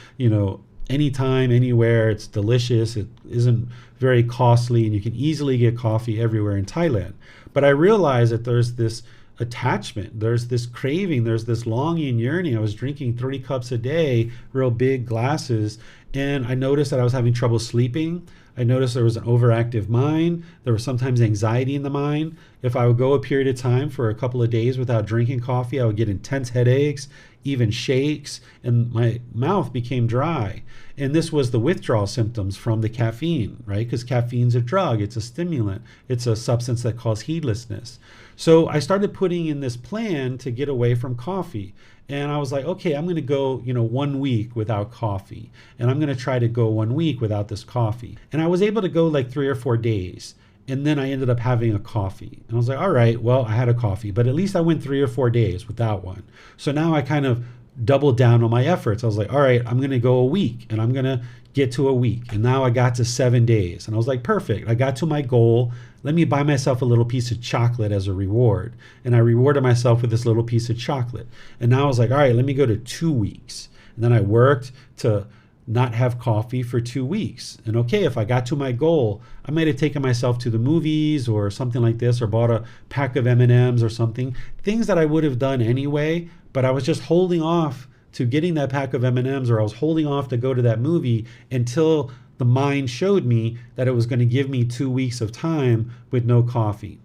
Speaker 2: anytime, anywhere. It's delicious. It isn't very costly, and you can easily get coffee everywhere in Thailand. But I realized that there's this attachment, there's this craving, there's this longing, yearning. I was drinking 3 cups a day, real big glasses, and I noticed that I was having trouble sleeping. I noticed there was an overactive mind. There was sometimes anxiety in the mind. If I would go a period of time for a couple of days without drinking coffee, I would get intense headaches, even shakes, and my mouth became dry. And this was the withdrawal symptoms from the caffeine, right? Because caffeine's a drug, it's a stimulant, it's a substance that causes heedlessness. So I started putting in this plan to get away from coffee. And I was like, okay, I'm going to go, 1 week without coffee. And I'm going to try to go 1 week without this coffee. And I was able to go like 3 or 4 days. And then I ended up having a coffee. And I was like, all right, well, I had a coffee, but at least I went 3 or 4 days without one. So now I kind of doubled down on my efforts. I was like, all right, I'm going to go a week, and I'm going to get to a week. And now I got to 7 days. And I was like, perfect. I got to my goal. Let me buy myself a little piece of chocolate as a reward. And I rewarded myself with this little piece of chocolate. And now I was like, all right, let me go to 2 weeks. And then I worked to not have coffee for 2 weeks. And okay, if I got to my goal, I might have taken myself to the movies or something like this, or bought a pack of M&Ms or something, things that I would have done anyway, but I was just holding off to getting that pack of M&Ms, or I was holding off to go to that movie until the mind showed me that it was going to give me 2 weeks of time with no coffee.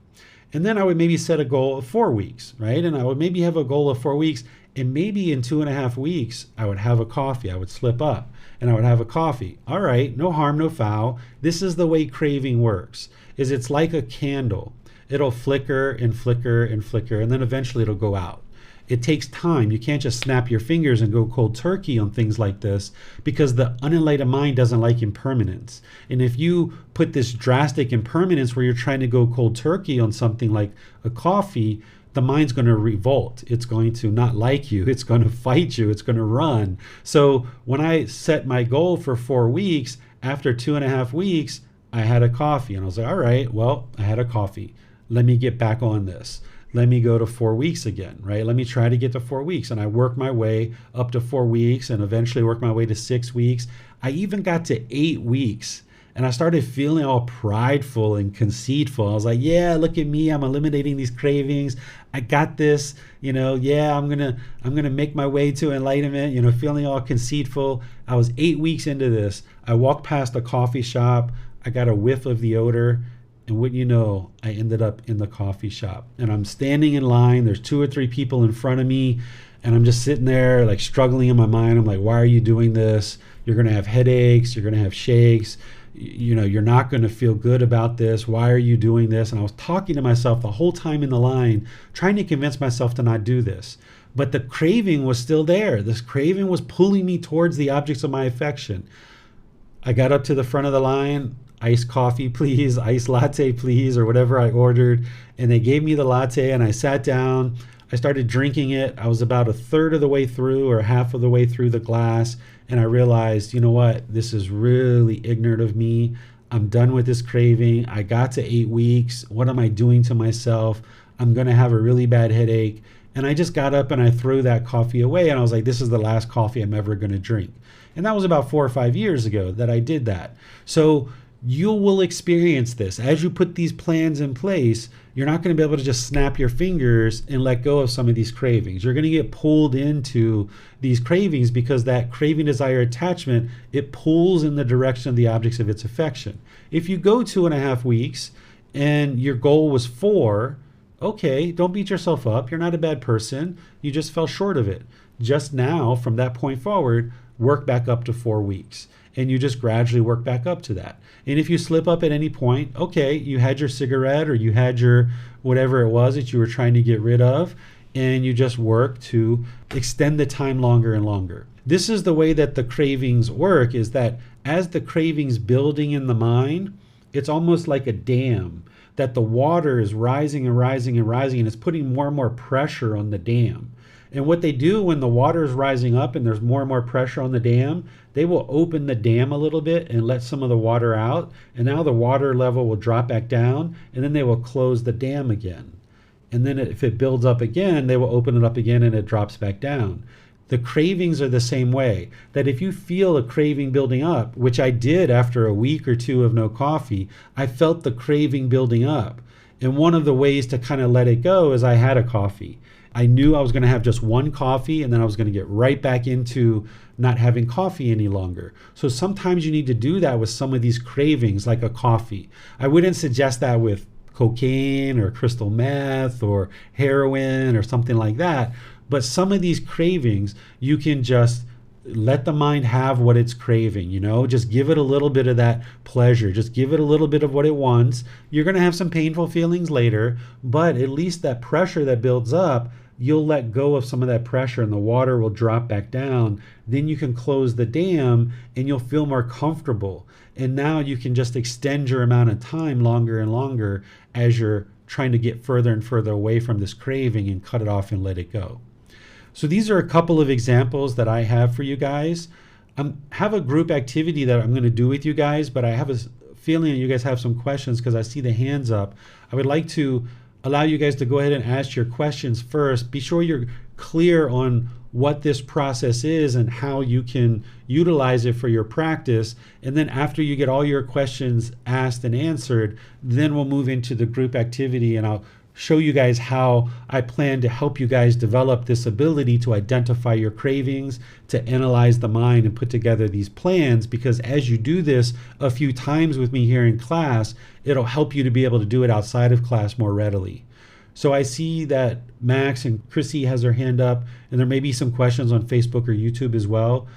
Speaker 2: And then I would maybe set a goal of 4 weeks, right? And I would maybe have a goal of 4 weeks, and maybe in 2.5 weeks, I would have a coffee. I would slip up and I would have a coffee. All right, no harm, no foul. This is the way craving works, is it's like a candle. It'll flicker and flicker and flicker, and then eventually it'll go out. It takes time. You can't just snap your fingers and go cold turkey on things like this, because the unenlightened mind doesn't like impermanence. And if you put this drastic impermanence where you're trying to go cold turkey on something like a coffee, the mind's going to revolt. It's going to not like you. It's going to fight you. It's going to run. So when I set my goal for 4 weeks, after 2.5 weeks, I had a coffee. And I was like, all right, well, I had a coffee. Let me get back on this. Let me go to 4 weeks again, right? Let me try to get to 4 weeks. And I worked my way up to 4 weeks, and eventually worked my way to 6 weeks. I even got to 8 weeks, and I started feeling all prideful and conceitful. I was like, yeah, look at me. I'm eliminating these cravings. I got this, yeah, I'm gonna make my way to enlightenment, feeling all conceitful. I was 8 weeks into this. I walked past a coffee shop. I got a whiff of the odor. And wouldn't you know, I ended up in the coffee shop, and I'm standing in line. There's 2 or 3 people in front of me, and I'm just sitting there like struggling in my mind. I'm like, why are you doing this? You're going to have headaches. You're going to have shakes. You're not going to feel good about this. Why are you doing this? And I was talking to myself the whole time in the line, trying to convince myself to not do this. But the craving was still there. This craving was pulling me towards the objects of my affection. I got up to the front of the line. Iced coffee, please, iced latte, please, or whatever I ordered. And they gave me the latte, and I sat down. I started drinking it. I was about a third of the way through, or half of the way through the glass. And I realized, you know what? This is really ignorant of me. I'm done with this craving. I got to 8 weeks. What am I doing to myself? I'm going to have a really bad headache. And I just got up and I threw that coffee away. And I was like, this is the last coffee I'm ever going to drink. And that was about 4 or 5 years ago that I did that. So you will experience this. As you put these plans in place, you're not going to be able to just snap your fingers and let go of some of these cravings. You're going to get pulled into these cravings, because that craving, desire, attachment, it pulls in the direction of the objects of its affection. If you go 2.5 weeks and your goal was 4, okay, don't beat yourself up. You're not a bad person. You just fell short of it. Just now, from that point forward, work back up to 4 weeks. And you just gradually work back up to that. And if you slip up at any point, okay, you had your cigarette, or you had your whatever it was that you were trying to get rid of, and you just work to extend the time longer and longer. This is the way that the cravings work, is that as the cravings building in the mind, it's almost like a dam, that the water is rising and rising and rising, and it's putting more and more pressure on the dam. And what they do when the water is rising up and there's more and more pressure on the dam, they will open the dam a little bit and let some of the water out. And now the water level will drop back down, and then they will close the dam again. And then if it builds up again, they will open it up again and it drops back down. The cravings are the same way, that if you feel a craving building up, which I did after a week or two of no coffee, I felt the craving building up. And one of the ways to kind of let it go is I had a coffee. I knew I was going to have just one coffee, and then I was going to get right back into not having coffee any longer. So sometimes you need to do that with some of these cravings, like a coffee. I wouldn't suggest that with cocaine or crystal meth or heroin or something like that. But some of these cravings, you can just let the mind have what it's craving, just give it a little bit of that pleasure. Just give it a little bit of what it wants. You're going to have some painful feelings later, but at least that pressure that builds up, you'll let go of some of that pressure and the water will drop back down. Then you can close the dam and you'll feel more comfortable. And now you can just extend your amount of time longer and longer as you're trying to get further and further away from this craving and cut it off and let it go. So these are a couple of examples that I have for you guys. Have a group activity that I'm going to do with you guys, but I have a feeling that you guys have some questions because I see the hands up. I would like to allow you guys to go ahead and ask your questions first. Be sure you're clear on what this process is and how you can utilize it for your practice. And then after you get all your questions asked and answered, then we'll move into the group activity, and I'll show you guys how I plan to help you guys develop this ability to identify your cravings, to analyze the mind and put together these plans, because as you do this a few times with me here in class, it'll help you to be able to do it outside of class more readily. So I see that Max and Chrissy has their hand up, and there may be some questions on Facebook or YouTube as well.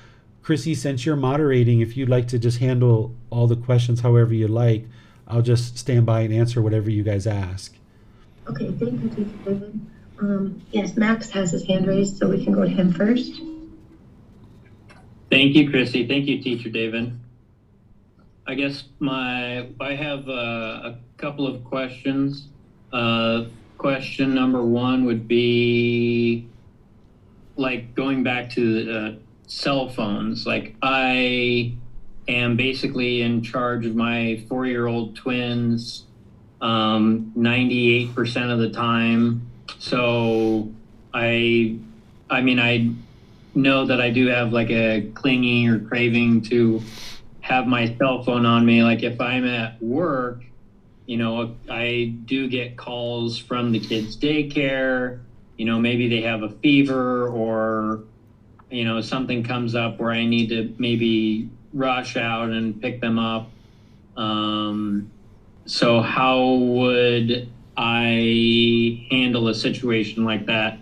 Speaker 2: Chrissy, since you're moderating, if you'd like to just handle all the questions however you like, I'll just stand by and answer whatever you guys ask.
Speaker 3: Okay, thank you, Teacher David. Yes, Max has his hand raised, so we can go to him first.
Speaker 4: Thank you, Chrissy. Thank you, Teacher David. I guess I have a couple of questions. Question number one would be like going back to cell phones. Like I am basically in charge of my 4-year-old twins 98% of the time. So I know that I do have like a clinging or craving to have my cell phone on me. Like if I'm at work, I do get calls from the kids' daycare, maybe they have a fever or, something comes up where I need to maybe rush out and pick them up. So how would I handle a situation like that?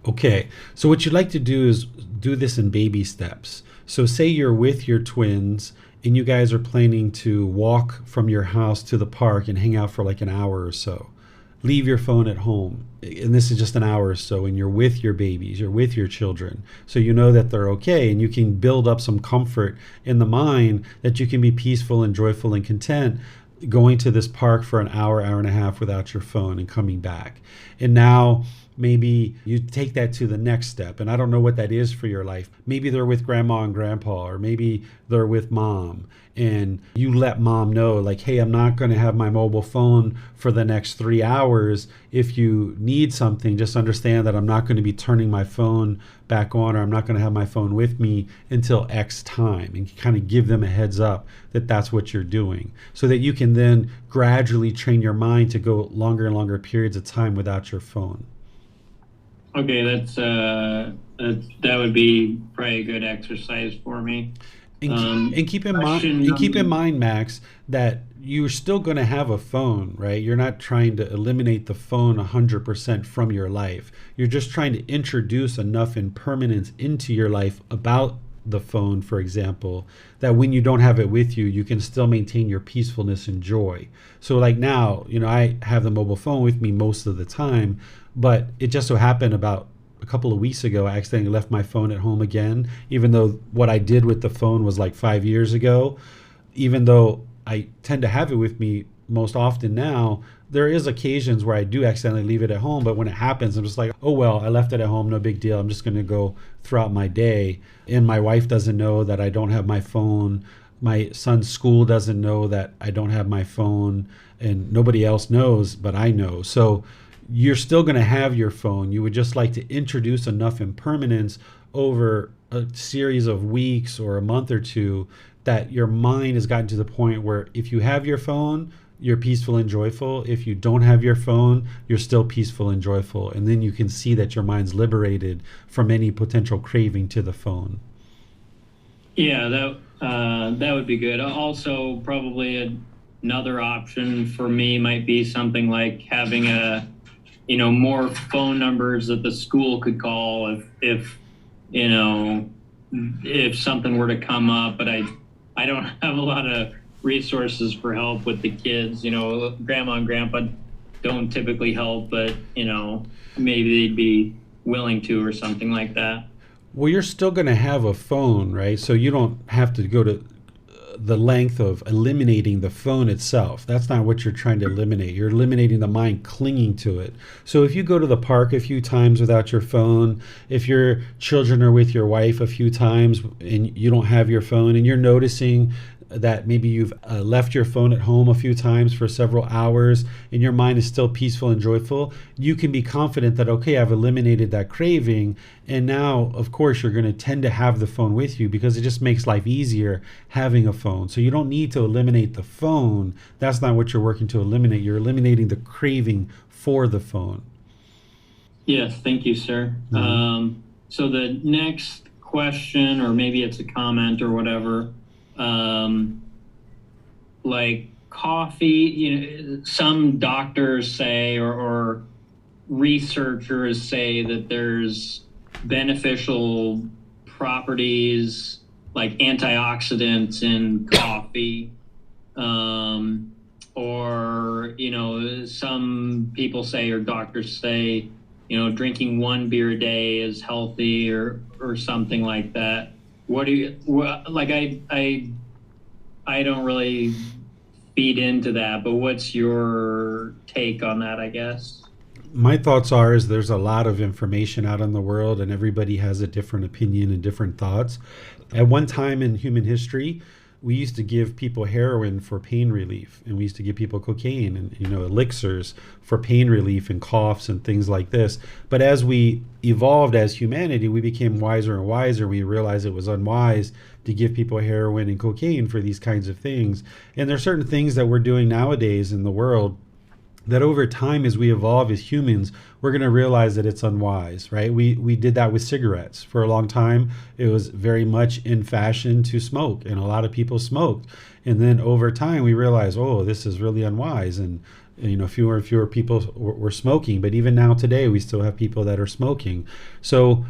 Speaker 2: Okay, so what you'd like to do is do this in baby steps. So say you're with your twins and you guys are planning to walk from your house to the park and hang out for like an hour or so. Leave your phone at home. And this is just an hour or so, and you're with your babies, you're with your children. So you know that they're okay, and you can build up some comfort in the mind that you can be peaceful and joyful and content going to this park for an hour, hour and a half without your phone and coming back. And now maybe you take that to the next step. And I don't know what that is for your life. Maybe they're with grandma and grandpa, or maybe they're with mom. And you let mom know, like, hey, I'm not going to have my mobile phone for the next 3 hours. If you need something, just understand that I'm not going to be turning my phone back on, or I'm not going to have my phone with me until X time, and kind of give them a heads up that that's what you're doing, so that you can then gradually train your mind to go longer and longer periods of time without your phone.
Speaker 4: Okay, that would be probably a good exercise for me.
Speaker 2: And keep in mind, Max, that you're still going to have a phone, right? You're not trying to eliminate the phone 100% from your life. You're just trying to introduce enough impermanence into your life about the phone, for example, that when you don't have it with you, you can still maintain your peacefulness and joy. So like now, I have the mobile phone with me most of the time, but it just so happened about a couple of weeks ago, I accidentally left my phone at home again, even though what I did with the phone was like 5 years ago. Even though I tend to have it with me most often now. There is occasions where I do accidentally leave it at home, but when it happens, I'm just like, oh, well, I left it at home, no big deal. I'm just going to go throughout my day. And my wife doesn't know that I don't have my phone. My son's school doesn't know that I don't have my phone, and nobody else knows, but I know. So you're still going to have your phone. You would just like to introduce enough impermanence over a series of weeks or a month or two that your mind has gotten to the point where if you have your phone, you're peaceful and joyful. If you don't have your phone, you're still peaceful and joyful. And then you can see that your mind's liberated from any potential craving to the phone.
Speaker 4: Yeah, that would be good. Also, probably another option for me might be something like having more phone numbers that the school could call if something were to come up. But I don't have a lot of resources for help with the kids. Grandma and grandpa don't typically help, but maybe they'd be willing to or something like that.
Speaker 2: Well, you're still going to have a phone, right? So you don't have to go to the length of eliminating the phone itself. That's not what you're trying to eliminate. You're eliminating the mind clinging to it. So if you go to the park a few times without your phone, if your children are with your wife a few times and you don't have your phone, and you're noticing that maybe you've left your phone at home a few times for several hours and your mind is still peaceful and joyful, you can be confident that, okay, I've eliminated that craving. And now, of course, you're going to tend to have the phone with you because it just makes life easier having a phone. So you don't need to eliminate the phone. That's not what you're working to eliminate. You're eliminating the craving for the phone.
Speaker 4: Yes, thank you, sir.
Speaker 2: Mm-hmm.
Speaker 4: So the next question, or maybe it's a comment or whatever, like coffee, some doctors say or researchers say that there's beneficial properties like antioxidants in coffee, or some people say, or doctors say, drinking one beer a day is healthy or something like that. I don't really feed into that, but what's your take on that, I guess?
Speaker 2: My thoughts is there's a lot of information out in the world and everybody has a different opinion and different thoughts. At one time in human history, we used to give people heroin for pain relief, and we used to give people cocaine and elixirs for pain relief and coughs and things like this. But as we evolved as humanity, we became wiser and wiser. We realized it was unwise to give people heroin and cocaine for these kinds of things. And there are certain things that we're doing nowadays in the world that over time, as we evolve as humans, we're going to realize that it's unwise, right? We did that with cigarettes. For a long time, it was very much in fashion to smoke, and a lot of people smoked. And then over time, we realized, oh, this is really unwise. And fewer and fewer people were smoking. But even now today, we still have people that are smoking. So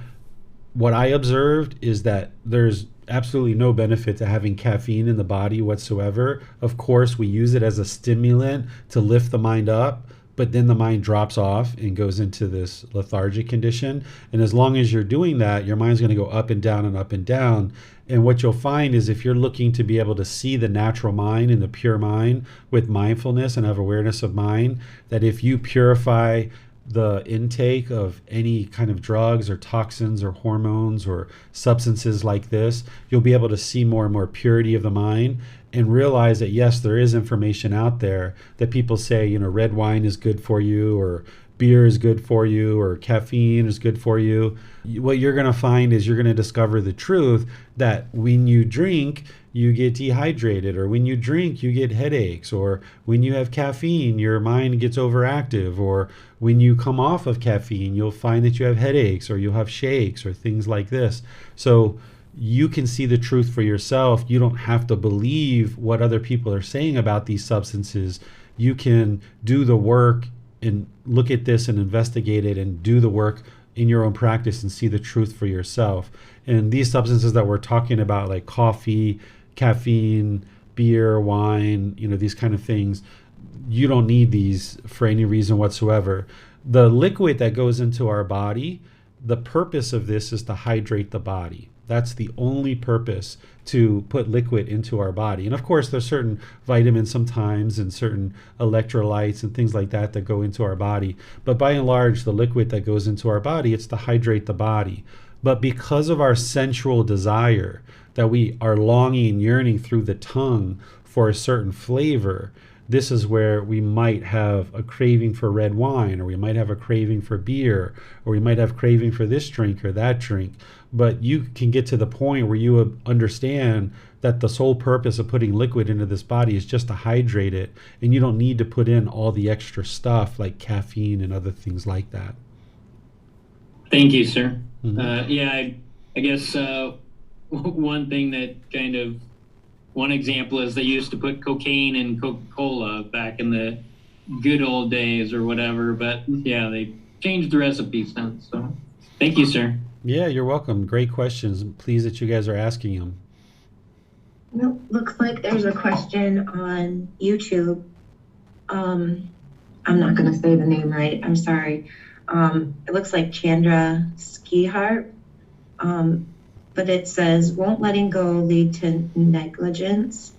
Speaker 2: what I observed is that there's absolutely no benefit to having caffeine in the body whatsoever. Of course, we use it as a stimulant to lift the mind up, but then the mind drops off and goes into this lethargic condition. And as long as you're doing that, your mind's going to go up and down and up and down. And what you'll find is if you're looking to be able to see the natural mind and the pure mind with mindfulness and have awareness of mind, that if you purify the intake of any kind of drugs or toxins or hormones or substances like this, you'll be able to see more and more purity of the mind and realize that, yes, there is information out there that people say, red wine is good for you, or beer is good for you, or caffeine is good for you. What you're going to find is you're going to discover the truth that when you drink, you get dehydrated, or when you drink, you get headaches, or when you have caffeine, your mind gets overactive, or when you come off of caffeine, you'll find that you have headaches, or you'll have shakes, or things like this. So you can see the truth for yourself. You don't have to believe what other people are saying about these substances. You can do the work and look at this and investigate it and do the work in your own practice and see the truth for yourself. And these substances that we're talking about, like coffee, caffeine, beer, wine, these kind of things, you don't need these for any reason whatsoever. The liquid that goes into our body, the purpose of this is to hydrate the body. That's the only purpose to put liquid into our body. And of course, there's certain vitamins sometimes and certain electrolytes and things like that that go into our body. But by and large, the liquid that goes into our body, it's to hydrate the body. But because of our sensual desire, that we are longing and yearning through the tongue for a certain flavor, this is where we might have a craving for red wine, or we might have a craving for beer, or we might have craving for this drink or that drink. But you can get to the point where you understand that the sole purpose of putting liquid into this body is just to hydrate it, and you don't need to put in all the extra stuff like caffeine and other things like that.
Speaker 4: Thank you, sir.
Speaker 2: Mm-hmm.
Speaker 4: I guess one thing that one example is they used to put cocaine in Coca-Cola back in the good old days or whatever, but yeah, they changed the recipe since. So thank you, sir.
Speaker 2: Yeah, you're welcome. Great questions. I'm pleased that you guys are asking them.
Speaker 3: No, looks like there's a question on YouTube. I'm not going to say the name right. I'm sorry. It looks like Chandra Skihart. But it says, won't letting go lead to negligence?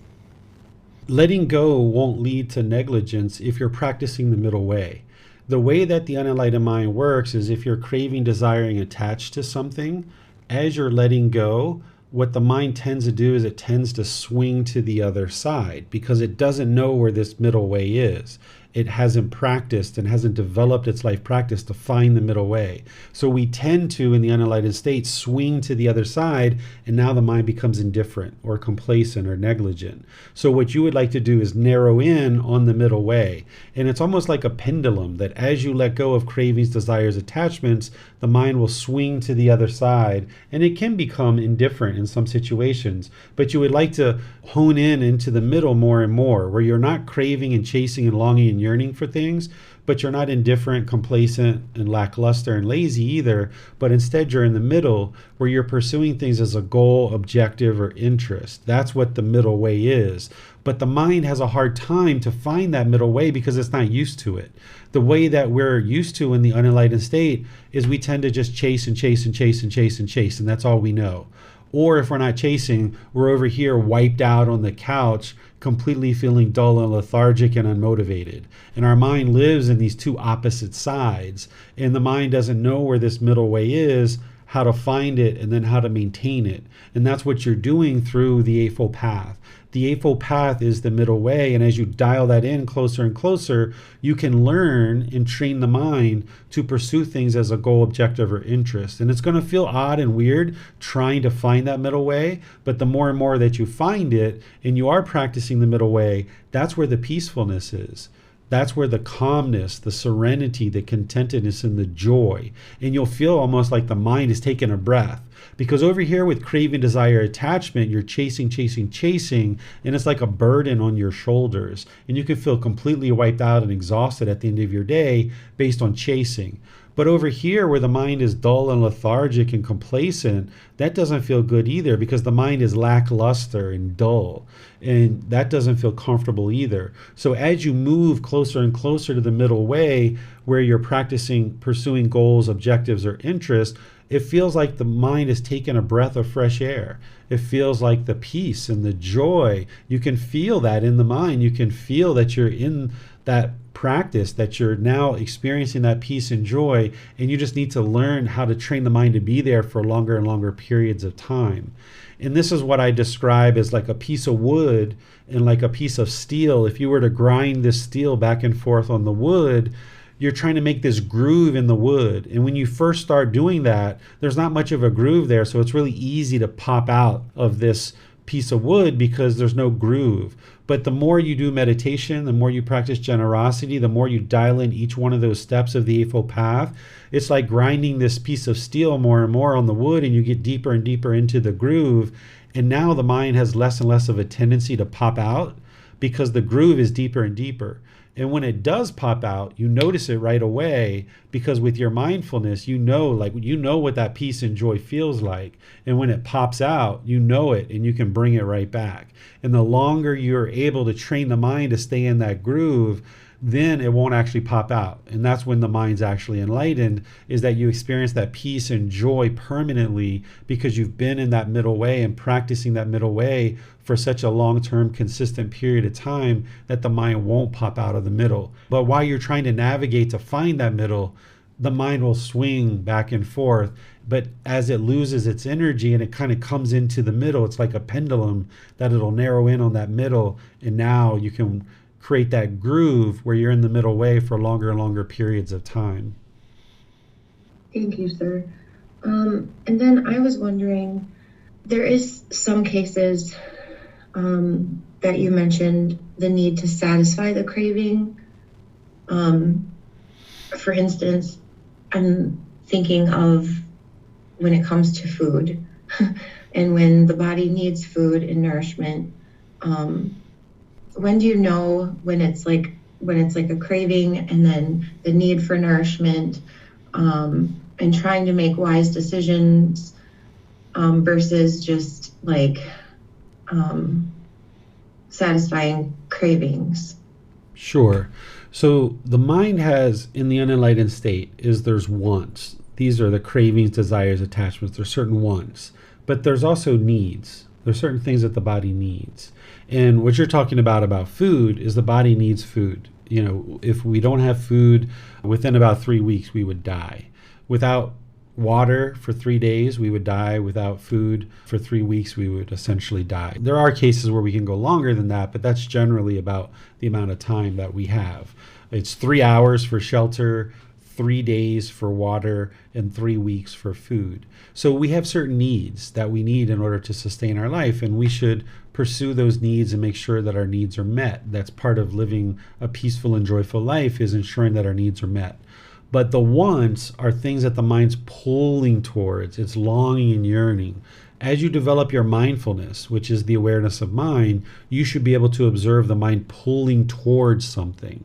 Speaker 2: Letting go won't lead to negligence if you're practicing the middle way. The way that the unenlightened mind works is if you're craving, desiring, attached to something, as you're letting go, what the mind tends to do is it tends to swing to the other side because it doesn't know where this middle way is. It hasn't practiced and hasn't developed its life practice to find the middle way. So we tend to, in the unenlightened state, swing to the other side, and now the mind becomes indifferent or complacent or negligent. So what you would like to do is narrow in on the middle way. And it's almost like a pendulum that as you let go of cravings, desires, attachments, the mind will swing to the other side, and it can become indifferent in some situations. But you would like to hone in into the middle more and more, where you're not craving and chasing and longing and yearning for things, but you're not indifferent, complacent, and lackluster and lazy either, but instead you're in the middle where you're pursuing things as a goal, objective, or interest. That's what the middle way is. But the mind has a hard time to find that middle way because it's not used to it. The way that we're used to in the unenlightened state is we tend to just chase and chase and chase and chase and chase, and that's all we know. Or if we're not chasing, we're over here wiped out on the couch, completely feeling dull and lethargic and unmotivated. And our mind lives in these two opposite sides. And the mind doesn't know where this middle way is, how to find it, and then how to maintain it. And that's what you're doing through the Eightfold Path. The Eightfold Path is the middle way, and as you dial that in closer and closer, you can learn and train the mind to pursue things as a goal, objective, or interest. And it's going to feel odd and weird trying to find that middle way, but the more and more that you find it, and you are practicing the middle way, that's where the peacefulness is. That's where the calmness, the serenity, the contentedness, and the joy. And you'll feel almost like the mind is taking a breath. Because over here with craving, desire, attachment, you're chasing, chasing, chasing, and it's like a burden on your shoulders. And you can feel completely wiped out and exhausted at the end of your day based on chasing. But over here where the mind is dull and lethargic and complacent, that doesn't feel good either because the mind is lackluster and dull. And that doesn't feel comfortable either. So as you move closer and closer to the middle way where you're practicing, pursuing goals, objectives, or interests, it feels like the mind is taking a breath of fresh air. It feels like the peace and the joy. You can feel that in the mind. You can feel that you're in that practice, that you're now experiencing that peace and joy, and you just need to learn how to train the mind to be there for longer and longer periods of time. And this is what I describe as like a piece of wood and like a piece of steel. If you were to grind this steel back and forth on the wood, you're trying to make this groove in the wood. And when you first start doing that, there's not much of a groove there. So it's really easy to pop out of this piece of wood because there's no groove. But the more you do meditation, the more you practice generosity, the more you dial in each one of those steps of the Eightfold Path, it's like grinding this piece of steel more and more on the wood, and you get deeper and deeper into the groove. And now the mind has less and less of a tendency to pop out because the groove is deeper and deeper. And when it does pop out, you notice it right away because with your mindfulness, you know what that peace and joy feels like. And when it pops out, you know it and you can bring it right back. And the longer you're able to train the mind to stay in that groove, then it won't actually pop out. And that's when the mind's actually enlightened, is that you experience that peace and joy permanently because you've been in that middle way and practicing that middle way for such a long-term consistent period of time that the mind won't pop out of the middle. But while you're trying to navigate to find that middle, the mind will swing back and forth. But as it loses its energy and it kind of comes into the middle, it's like a pendulum that it'll narrow in on that middle. And now you can create that groove where you're in the middle way for longer and longer periods of time.
Speaker 3: Thank you, sir. And then I was wondering, there is some cases that you mentioned the need to satisfy the craving. For instance, I'm thinking of when it comes to food and when the body needs food and nourishment. When do you know when it's like a craving and then the need for nourishment, and trying to make wise decisions versus just like satisfying cravings?
Speaker 2: Sure. So the mind has, in the unenlightened state, there's wants. These are the cravings, desires, attachments. There's certain wants, but there's also needs. There's certain things that the body needs. And what you're talking about food is the body needs food. You know, if we don't have food within about 3 weeks, we would die. Without water for 3 days, we would die. Without food for 3 weeks, we would essentially die. There are cases where we can go longer than that, but that's generally about the amount of time that we have. It's 3 hours for shelter, 3 days for water, and 3 weeks for food. So we have certain needs that we need in order to sustain our life, and we should pursue those needs and make sure that our needs are met. That's part of living a peaceful and joyful life, is ensuring that our needs are met. But the wants are things that the mind's pulling towards. It's longing and yearning. As you develop your mindfulness, which is the awareness of mind, you should be able to observe the mind pulling towards something.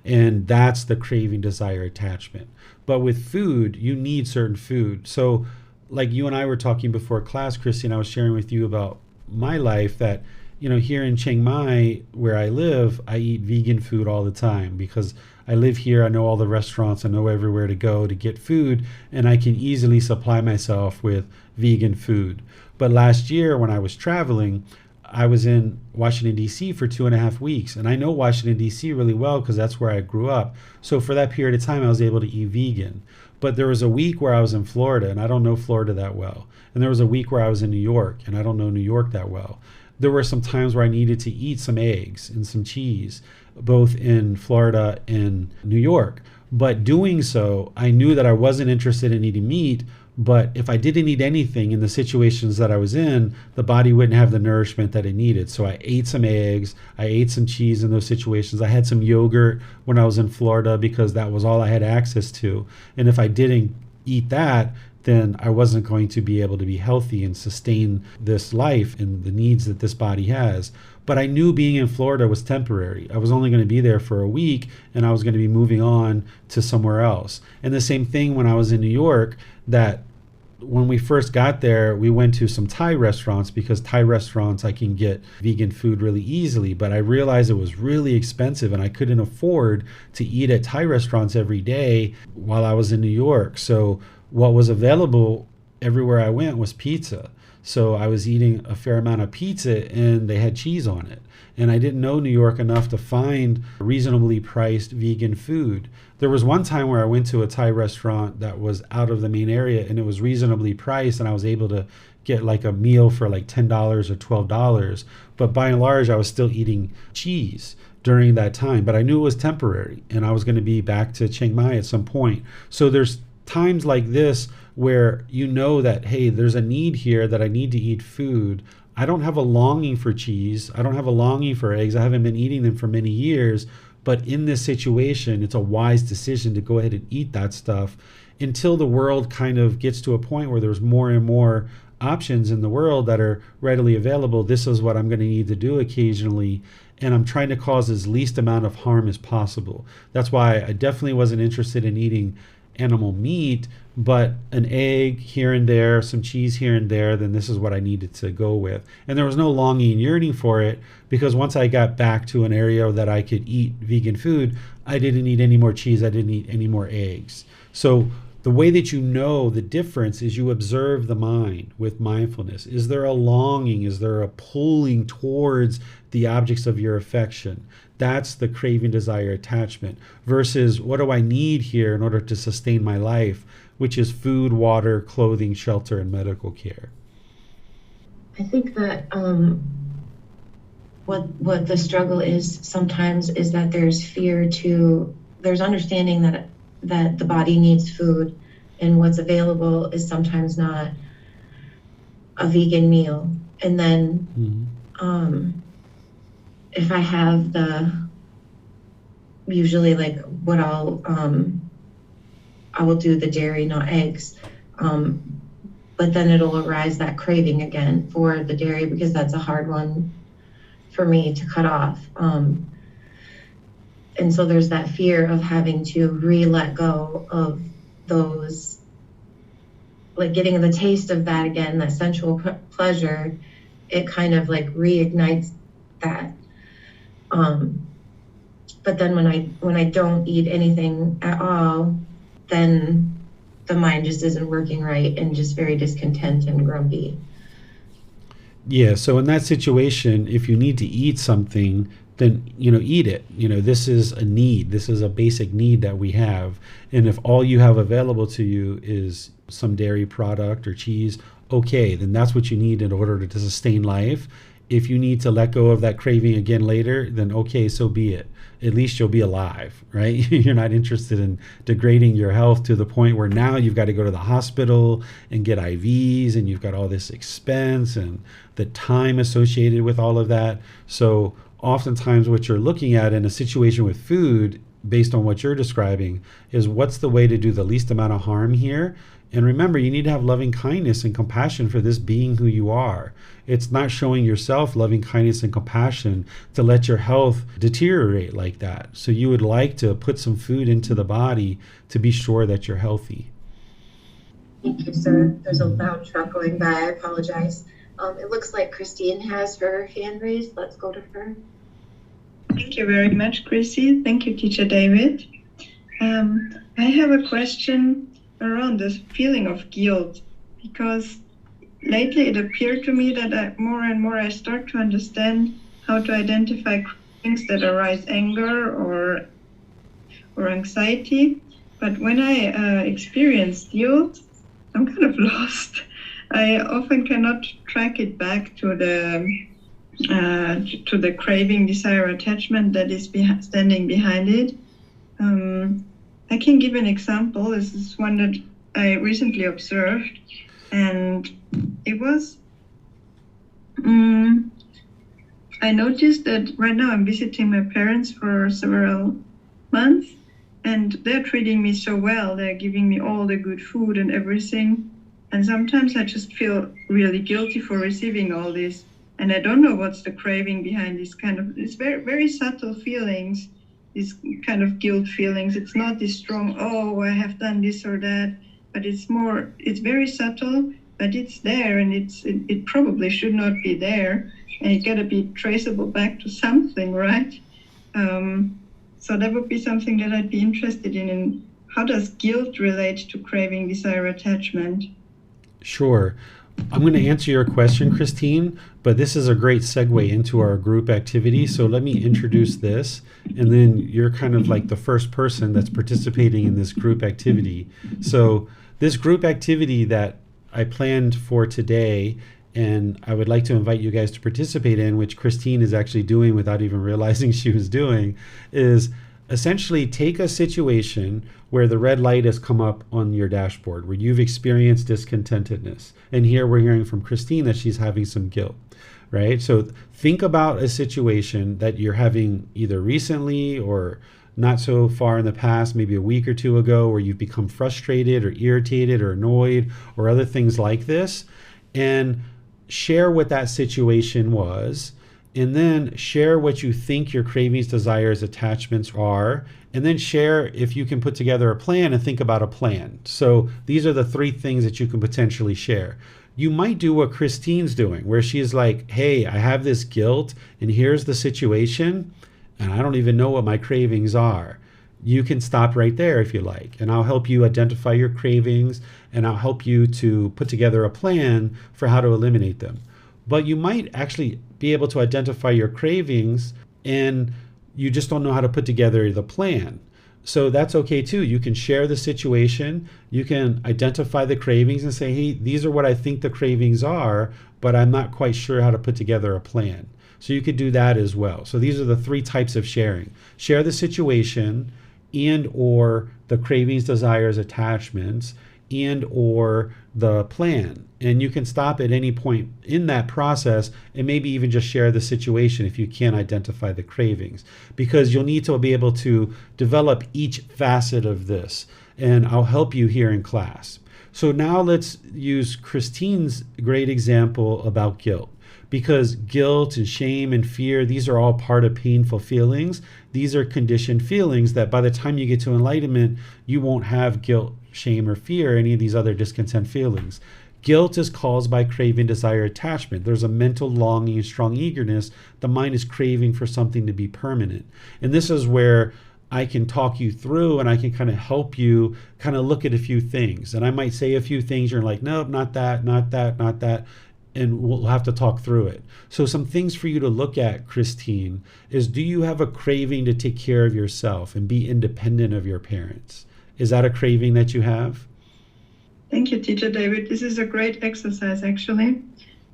Speaker 2: And that's the craving, desire, attachment. But with food, you need certain food. So like you and I were talking before class, Christy, and I was sharing with you about my life that, you know, here in Chiang Mai, where I live, I eat vegan food all the time because I live here. I know all the restaurants. I know everywhere to go to get food, and I can easily supply myself with vegan food. But last year when I was traveling, I was in Washington, D.C. for 2.5 weeks. And I know Washington, D.C. really well because that's where I grew up. So for that period of time, I was able to eat vegan. But there was a week where I was in Florida, and I don't know Florida that well. And there was a week where I was in New York, and I don't know New York that well. There were some times where I needed to eat some eggs and some cheese, both in Florida and New York. But doing so, I knew that I wasn't interested in eating meat. But if I didn't eat anything in the situations that I was in, the body wouldn't have the nourishment that it needed. So I ate some eggs, I ate some cheese in those situations. I had some yogurt when I was in Florida because that was all I had access to. And if I didn't eat that, then I wasn't going to be able to be healthy and sustain this life and the needs that this body has. But I knew being in Florida was temporary. I was only going to be there for a week, and I was going to be moving on to somewhere else. And the same thing when I was in New York, that when we first got there, we went to some Thai restaurants because Thai restaurants, I can get vegan food really easily. But I realized it was really expensive, and I couldn't afford to eat at Thai restaurants every day while I was in New York. So what was available everywhere I went was pizza. So I was eating a fair amount of pizza, and they had cheese on it. And I didn't know New York enough to find reasonably priced vegan food. There was one time where I went to a Thai restaurant that was out of the main area, and it was reasonably priced, and I was able to get like a meal for like $10 or $12. But by and large, I was still eating cheese during that time. But I knew it was temporary, and I was going to be back to Chiang Mai at some point. So there's times like this where you know that, hey, there's a need here that I need to eat food. I don't have a longing for cheese. I don't have a longing for eggs. I haven't been eating them for many years. But in this situation, it's a wise decision to go ahead and eat that stuff until the world kind of gets to a point where there's more and more options in the world that are readily available. This is what I'm going to need to do occasionally. And I'm trying to cause as least amount of harm as possible. That's why I definitely wasn't interested in eating animal meat, but an egg here and there, some cheese here and there, then this is what I needed to go with. And there was no longing, yearning for it, because once I got back to an area that I could eat vegan food, I didn't eat any more cheese, I didn't eat any more eggs. So the way that you know the difference is you observe the mind with mindfulness. Is there a longing? Is there a pulling towards the objects of your affection? That's the craving, desire, attachment, versus what do I need here in order to sustain my life, which is food, water, clothing, shelter, and medical care.
Speaker 3: I think that what the struggle is sometimes is that there's understanding that the body needs food, and what's available is sometimes not a vegan meal. And then if I have usually like what I will do the dairy, not eggs. But then it'll arise that craving again for the dairy, because that's a hard one for me to cut off. And so there's that fear of having to let go of those, like getting the taste of that again, that sensual pleasure. It kind of like reignites that. But then when I don't eat anything at all, then the mind just isn't working right and just very discontent and grumpy.
Speaker 2: Yeah, so in that situation, if you need to eat something, then eat it. This is a need. This is a basic need that we have. And if all you have available to you is some dairy product or cheese, okay, then that's what you need in order to sustain life. If you need to let go of that craving again later, then okay, so be it. At least you'll be alive, right? You're not interested in degrading your health to the point where now you've got to go to the hospital and get IVs, and you've got all this expense and the time associated with all of that. So oftentimes what you're looking at in a situation with food, based on what you're describing, is what's the way to do the least amount of harm here. And remember, you need to have loving kindness and compassion for this being who you are. It's not showing yourself loving kindness and compassion to let your health deteriorate like that. So you would like to put some food into the body to be sure that you're healthy.
Speaker 3: Thank you, sir. There's a loud truck going by. I apologize. It looks like Christine has her hand raised. Let's go to her.
Speaker 5: Thank you very much, Chrissy. Thank you, Teacher David. I have a question around this feeling of guilt, because lately it appeared to me that more and more I start to understand how to identify cravings that arise anger or anxiety. But when I experience guilt, I'm kind of lost. I often cannot track it back to the craving, desire, attachment that is standing behind it. I can give an example. This is one that I recently observed, and it was, I noticed that right now I'm visiting my parents for several months, and they're treating me so well. They're giving me all the good food and everything. And sometimes I just feel really guilty for receiving all this. And I don't know what's the craving behind this kind of, it's very, very subtle feelings, these kind of guilt feelings. It's not this strong, oh, I have done this or that, but it's very subtle, but it's there, and it probably should not be there. And it gotta be traceable back to something, right? So that would be something that I'd be interested in how does guilt relate to craving, desire, attachment?
Speaker 2: Sure. I'm going to answer your question, Christine, but this is a great segue into our group activity. So let me introduce this, and then you're kind of like the first person that's participating in this group activity. So this group activity that I planned for today, and I would like to invite you guys to participate in, which Christine is actually doing without even realizing she was doing, is essentially take a situation where the red light has come up on your dashboard, where you've experienced discontentedness. And here we're hearing from Christine that she's having some guilt, right? So think about a situation that you're having either recently or not so far in the past, maybe a week or two ago, where you've become frustrated or irritated or annoyed or other things like this, and share what that situation was. and then share what you think your cravings, desires, attachments are, and then share if you can put together a plan and think about a plan. So these are the three things that you can potentially share. You might do what Christine's doing, where she's like, hey, I have this guilt, and here's the situation, and I don't even know what my cravings are. You can stop right there if you like, and I'll help you identify your cravings, and I'll help you to put together a plan for how to eliminate them. But you might actually be able to identify your cravings, and you just don't know how to put together the plan. So that's okay too. You can share the situation, you can identify the cravings and say, hey, these are what I think the cravings are, but I'm not quite sure how to put together a plan. So you could do that as well. So these are the three types of sharing. Share the situation and or the cravings, desires, attachments, and or the plan. And you can stop at any point in that process and maybe even just share the situation if you can't identify the cravings, because you'll need to be able to develop each facet of this. And I'll help you here in class. So now let's use Christine's great example about guilt, because guilt and shame and fear, these are all part of painful feelings. These are conditioned feelings that by the time you get to enlightenment, you won't have guilt, shame, or fear, any of these other discontent feelings. Guilt is caused by craving, desire, attachment. There's a mental longing and strong eagerness. The mind is craving for something to be permanent. And this is where I can talk you through and I can kind of help you kind of look at a few things. And I might say a few things, you're like, nope, not that, not that, not that. And we'll have to talk through it. So some things for you to look at, Christine, is do you have a craving to take care of yourself and be independent of your parents? Is that a craving that you have?
Speaker 5: Thank you, Teacher David. This is a great exercise, actually.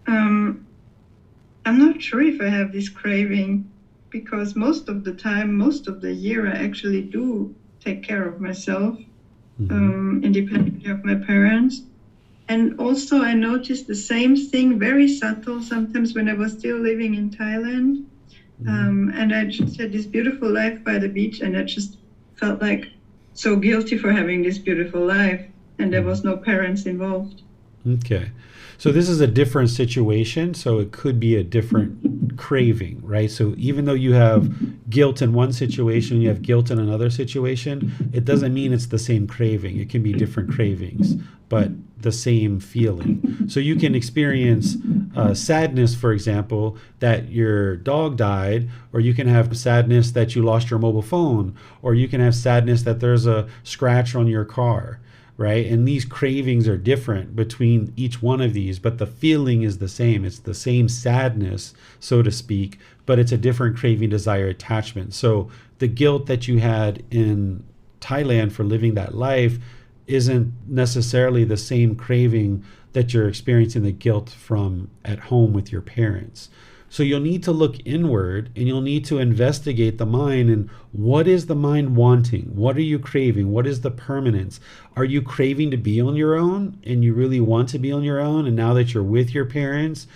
Speaker 5: I'm not sure if I have this craving, because most of the time, most of the year, I actually do take care of myself, independently of my parents. And also I noticed the same thing, very subtle, sometimes when I was still living in Thailand. And I just had this beautiful life by the beach, and I just felt like so guilty for having this beautiful life. And there was no parents involved.
Speaker 2: Okay. So this is a different situation. So it could be a different craving, right? So even though you have guilt in one situation, you have guilt in another situation, it doesn't mean it's the same craving. It can be different cravings, but the same feeling. So you can experience sadness, for example, that your dog died, or you can have sadness that you lost your mobile phone, or you can have sadness that there's a scratch on your car. Right? And these cravings are different between each one of these, but the feeling is the same. It's the same sadness, so to speak, but it's a different craving, desire, attachment. So the guilt that you had in Thailand for living that life isn't necessarily the same craving that you're experiencing the guilt from at home with your parents. So you'll need to look inward, and you'll need to investigate the mind and what is the mind wanting? What are you craving? What is the permanence? Are you craving to be on your own and you really want to be on your own? And now that you're with your parents,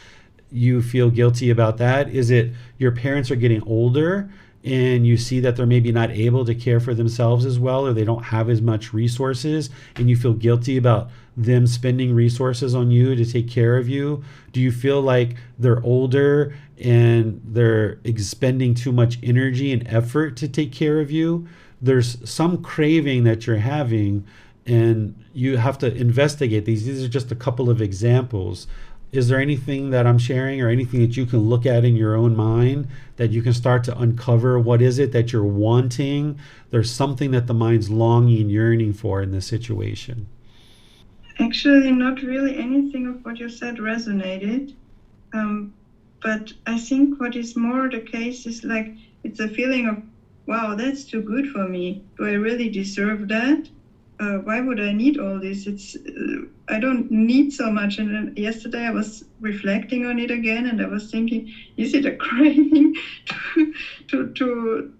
Speaker 2: you feel guilty about that? Is it your parents are getting older and you see that they're maybe not able to care for themselves as well, or they don't have as much resources, and you feel guilty about them spending resources on you to take care of you? Do you feel like they're older and they're expending too much energy and effort to take care of you? There's some craving that you're having, and you have to investigate these. These are just a couple of examples. Is there anything that I'm sharing or anything that you can look at in your own mind that you can start to uncover? What is it that you're wanting? There's something that the mind's longing, yearning for in this situation.
Speaker 5: Actually, not really anything of what you said resonated. But I think what is more the case is like, it's a feeling of, wow, that's too good for me. Do I really deserve that? Why would I need all this? I don't need so much. And then yesterday I was reflecting on it again, and I was thinking, is it a craving to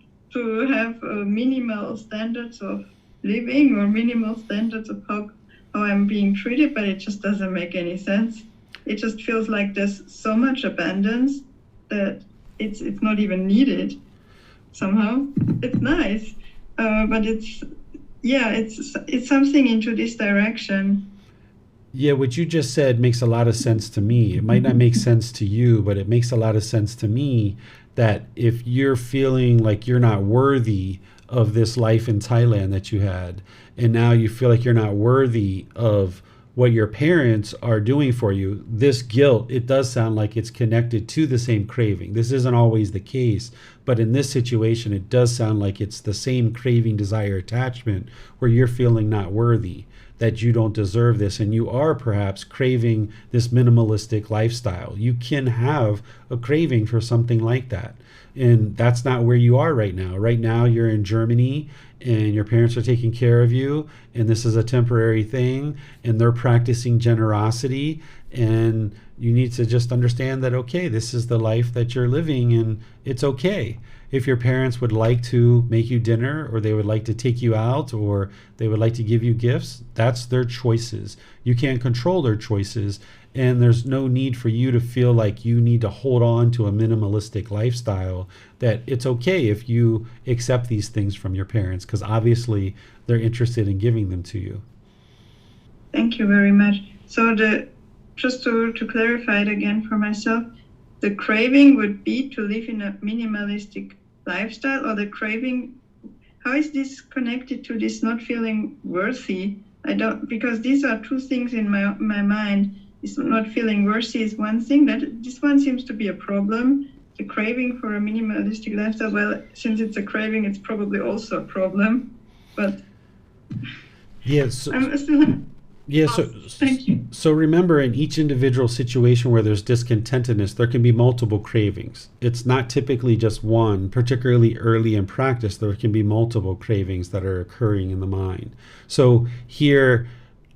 Speaker 5: have minimal standards of living or minimal standards of how I'm being treated? But it just doesn't make any sense. It just feels like there's so much abundance that it's not even needed somehow. It's nice, but it's something into this direction.
Speaker 2: Yeah, what you just said makes a lot of sense to me. It might not make sense to you, but it makes a lot of sense to me that if you're feeling like you're not worthy of this life in Thailand that you had, and now you feel like you're not worthy of what your parents are doing for you, this guilt, it does sound like it's connected to the same craving. This isn't always the case, but in this situation, it does sound like it's the same craving, desire, attachment where you're feeling not worthy, that you don't deserve this, and you are perhaps craving this minimalistic lifestyle. You can have a craving for something like that. And that's not where you are right now. Right now, you're in Germany and your parents are taking care of you, and this is a temporary thing, and they're practicing generosity. And you need to just understand that, okay, this is the life that you're living, and it's okay. If your parents would like to make you dinner, or they would like to take you out, or they would like to give you gifts, that's their choices. You can't control their choices, and there's no need for you to feel like you need to hold on to a minimalistic lifestyle. That it's okay if you accept these things from your parents, because obviously they're interested in giving them to you.
Speaker 5: Thank you very much. So just to clarify it again for myself, the craving would be to live in a minimalistic lifestyle, or the craving, how is this connected to this not feeling worthy? I don't, because these are two things in my mind. Is not feeling worthy is one thing, that this one seems to be a problem. The craving for a minimalistic lifestyle, well, since it's a craving, it's probably also a problem. But
Speaker 2: Yes.
Speaker 5: I'm still.
Speaker 2: Yeah,
Speaker 5: Thank you.
Speaker 2: So remember, in each individual situation where there's discontentedness, there can be multiple cravings. It's not typically just one, particularly early in practice, there can be multiple cravings that are occurring in the mind. So here,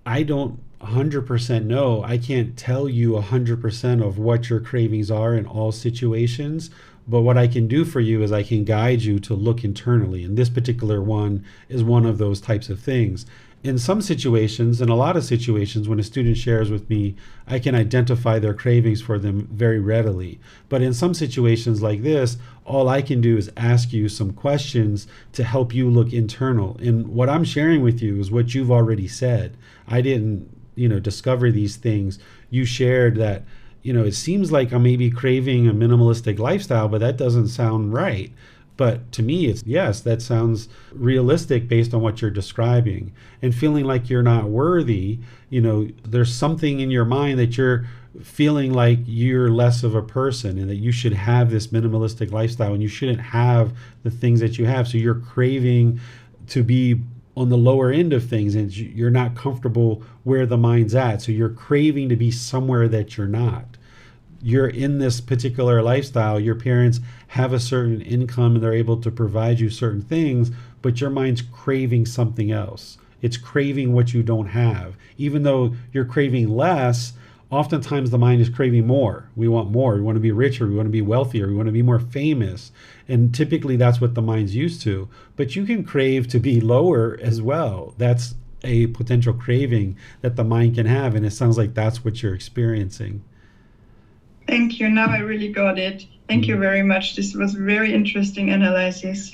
Speaker 2: I don't 100% know. I can't tell you 100% of what your cravings are in all situations. But what I can do for you is I can guide you to look internally. And this particular one is one of those types of things. In some situations, in a lot of situations, when a student shares with me, I can identify their cravings for them very readily. But in some situations like this, all I can do is ask you some questions to help you look internal. And what I'm sharing with you is what you've already said. I didn't, discover these things. You shared that, it seems like I'm maybe craving a minimalistic lifestyle, but that doesn't sound right. But to me, it's yes, that sounds realistic based on what you're describing. And feeling like you're not worthy, there's something in your mind that you're feeling like you're less of a person and that you should have this minimalistic lifestyle and you shouldn't have the things that you have. So you're craving to be on the lower end of things and you're not comfortable where the mind's at. So you're craving to be somewhere that you're not. You're in this particular lifestyle, your parents have a certain income and they're able to provide you certain things, but your mind's craving something else. It's craving what you don't have. Even though you're craving less, oftentimes the mind is craving more. We want more. We want to be richer. We want to be wealthier. We want to be more famous. And typically that's what the mind's used to. But you can crave to be lower as well. That's a potential craving that the mind can have. And it sounds like that's what you're experiencing.
Speaker 5: Thank you. Now I really got it. Thank you very much. This was very interesting analysis.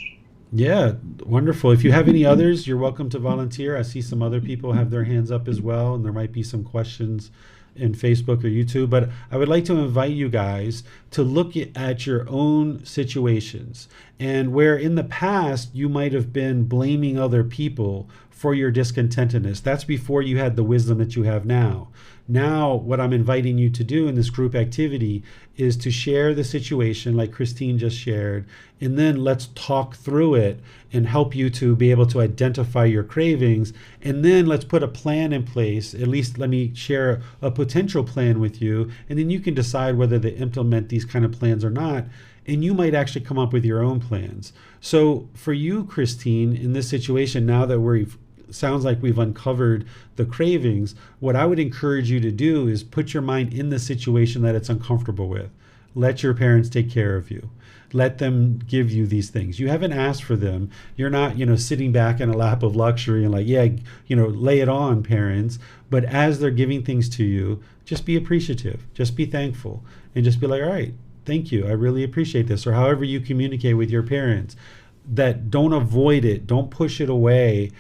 Speaker 2: Yeah, wonderful. If you have any others, you're welcome to volunteer. I see some other people have their hands up as well, and there might be some questions in Facebook or YouTube. But I would like to invite you guys to look at your own situations and where in the past you might have been blaming other people for your discontentedness. That's before you had the wisdom that you have now. Now, what I'm inviting you to do in this group activity is to share the situation like Christine just shared, and then let's talk through it and help you to be able to identify your cravings. And then let's put a plan in place. At least let me share a potential plan with you, and then you can decide whether to implement these kind of plans or not. And you might actually come up with your own plans. So for you, Christine, in this situation, now that sounds like we've uncovered the cravings, what I would encourage you to do is put your mind in the situation that it's uncomfortable with. Let your parents take care of you. Let them give you these things. You haven't asked for them. You're not, sitting back in a lap of luxury and like, yeah, lay it on, parents. But as they're giving things to you, just be appreciative. Just be thankful. And just be like, all right, thank you. I really appreciate this. Or however you communicate with your parents. that don't avoid it, don't push it away,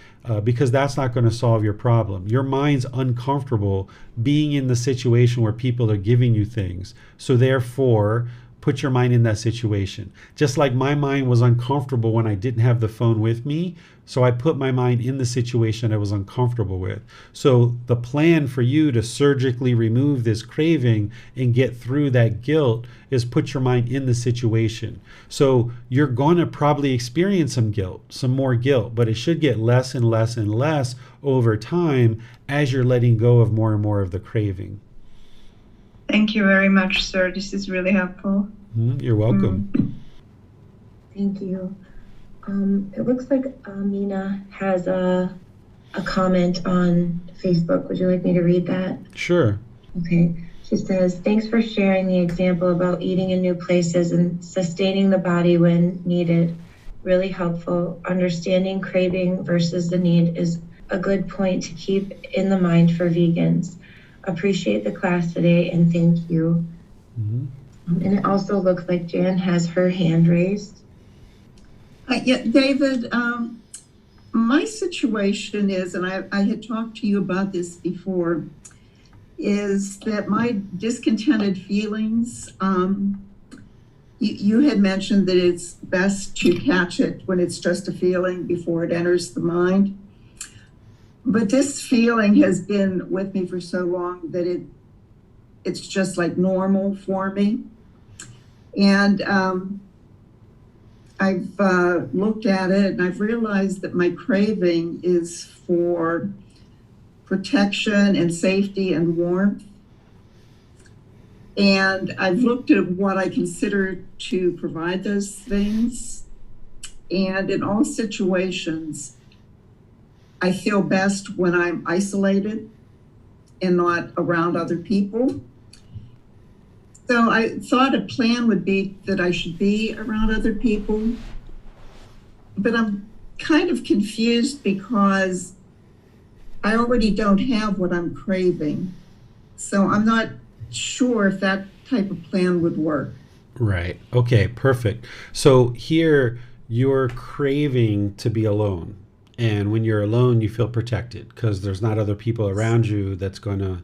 Speaker 2: because that's not going to solve your problem. Your mind's uncomfortable being in the situation where people are giving you things. So therefore, put your mind in that situation. Just like my mind was uncomfortable when I didn't have the phone with me, so I put my mind in the situation I was uncomfortable with. So the plan for you to surgically remove this craving and get through that guilt is put your mind in the situation. So you're going to probably experience some guilt, some more guilt, but it should get less and less and less over time as you're letting go of more and more of the craving.
Speaker 5: Thank you very much, sir. This is really helpful.
Speaker 2: You're welcome.
Speaker 3: Thank you. It looks like Mina has a comment on Facebook. Would you like me to read that?
Speaker 2: Sure.
Speaker 3: Okay. She says, thanks for sharing the example about eating in new places and sustaining the body when needed. Really helpful. Understanding craving versus the need is a good point to keep in the mind for vegans. Appreciate the class today and thank you. And it also looks like Jan has her hand raised.
Speaker 6: Yeah, David, my situation is, and I had talked to you about this before, is that my discontented feelings, you had mentioned that it's best to catch it when it's just a feeling before it enters the mind. But this feeling has been with me for so long that it's just like normal for me. And I've looked at it and I've realized that my craving is for protection and safety and warmth. And I've looked at what I consider to provide those things. And in all situations, I feel best when I'm isolated and not around other people. So I thought a plan would be that I should be around other people, but I'm kind of confused because I already don't have what I'm craving. So I'm not sure if that type of plan would work.
Speaker 2: Right. Okay, perfect. So here you're craving to be alone. And when you're alone, you feel protected because there's not other people around you that's going to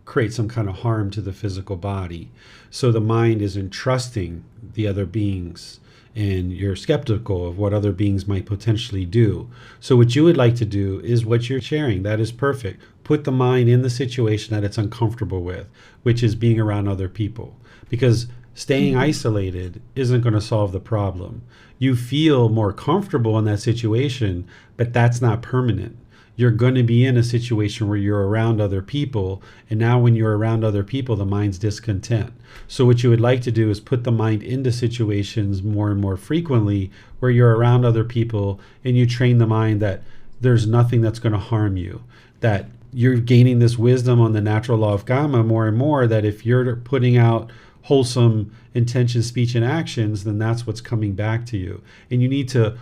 Speaker 2: create some kind of harm to the physical body. So the mind is entrusting the other beings, and you're skeptical of what other beings might potentially do. So what you would like to do is what you're sharing. That is perfect. Put the mind in the situation that it's uncomfortable with, which is being around other people. Because staying isolated isn't going to solve the problem. You feel more comfortable in that situation, but that's not permanent. You're going to be in a situation where you're around other people, and now when you're around other people, the mind's discontent. So what you would like to do is put the mind into situations more and more frequently where you're around other people and you train the mind that there's nothing that's going to harm you, that you're gaining this wisdom on the natural law of karma more and more, that if you're putting out wholesome intention, speech, and actions, then that's what's coming back to you. And you need to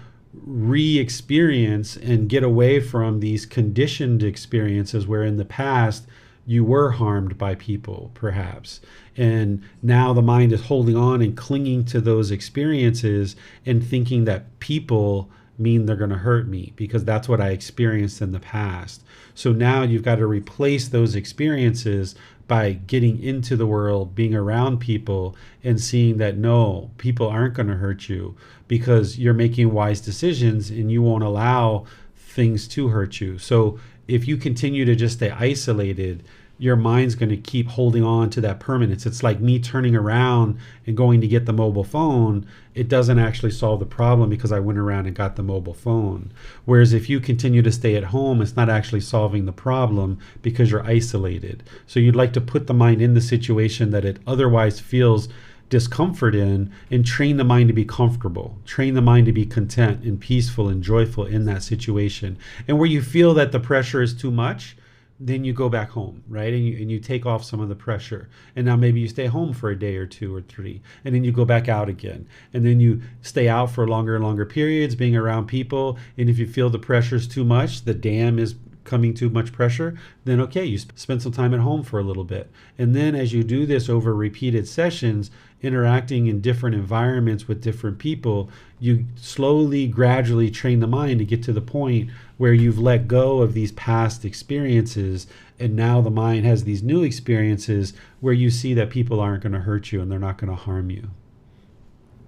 Speaker 2: re-experience and get away from these conditioned experiences where in the past you were harmed by people, perhaps. And now the mind is holding on and clinging to those experiences and thinking that people mean they're going to hurt me because that's what I experienced in the past. So now you've got to replace those experiences by getting into the world, being around people, and seeing that no, people aren't going to hurt you because you're making wise decisions and you won't allow things to hurt you. So if you continue to just stay isolated, your mind's going to keep holding on to that permanence. It's like me turning around and going to get the mobile phone. It doesn't actually solve the problem because I went around and got the mobile phone. Whereas if you continue to stay at home, it's not actually solving the problem because you're isolated. So you'd like to put the mind in the situation that it otherwise feels discomfort in and train the mind to be comfortable, train the mind to be content and peaceful and joyful in that situation. And where you feel that the pressure is too much, then you go back home, right? And you take off some of the pressure. And now maybe you stay home for a day or two or three, and then you go back out again. And then you stay out for longer and longer periods, being around people. And if you feel the pressure is too much, the dam is coming too much pressure, then okay, you spend some time at home for a little bit. And then as you do this over repeated sessions, interacting in different environments with different people, you slowly, gradually train the mind to get to the point where you've let go of these past experiences, and now the mind has these new experiences where you see that people aren't going to hurt you and they're not going to harm you.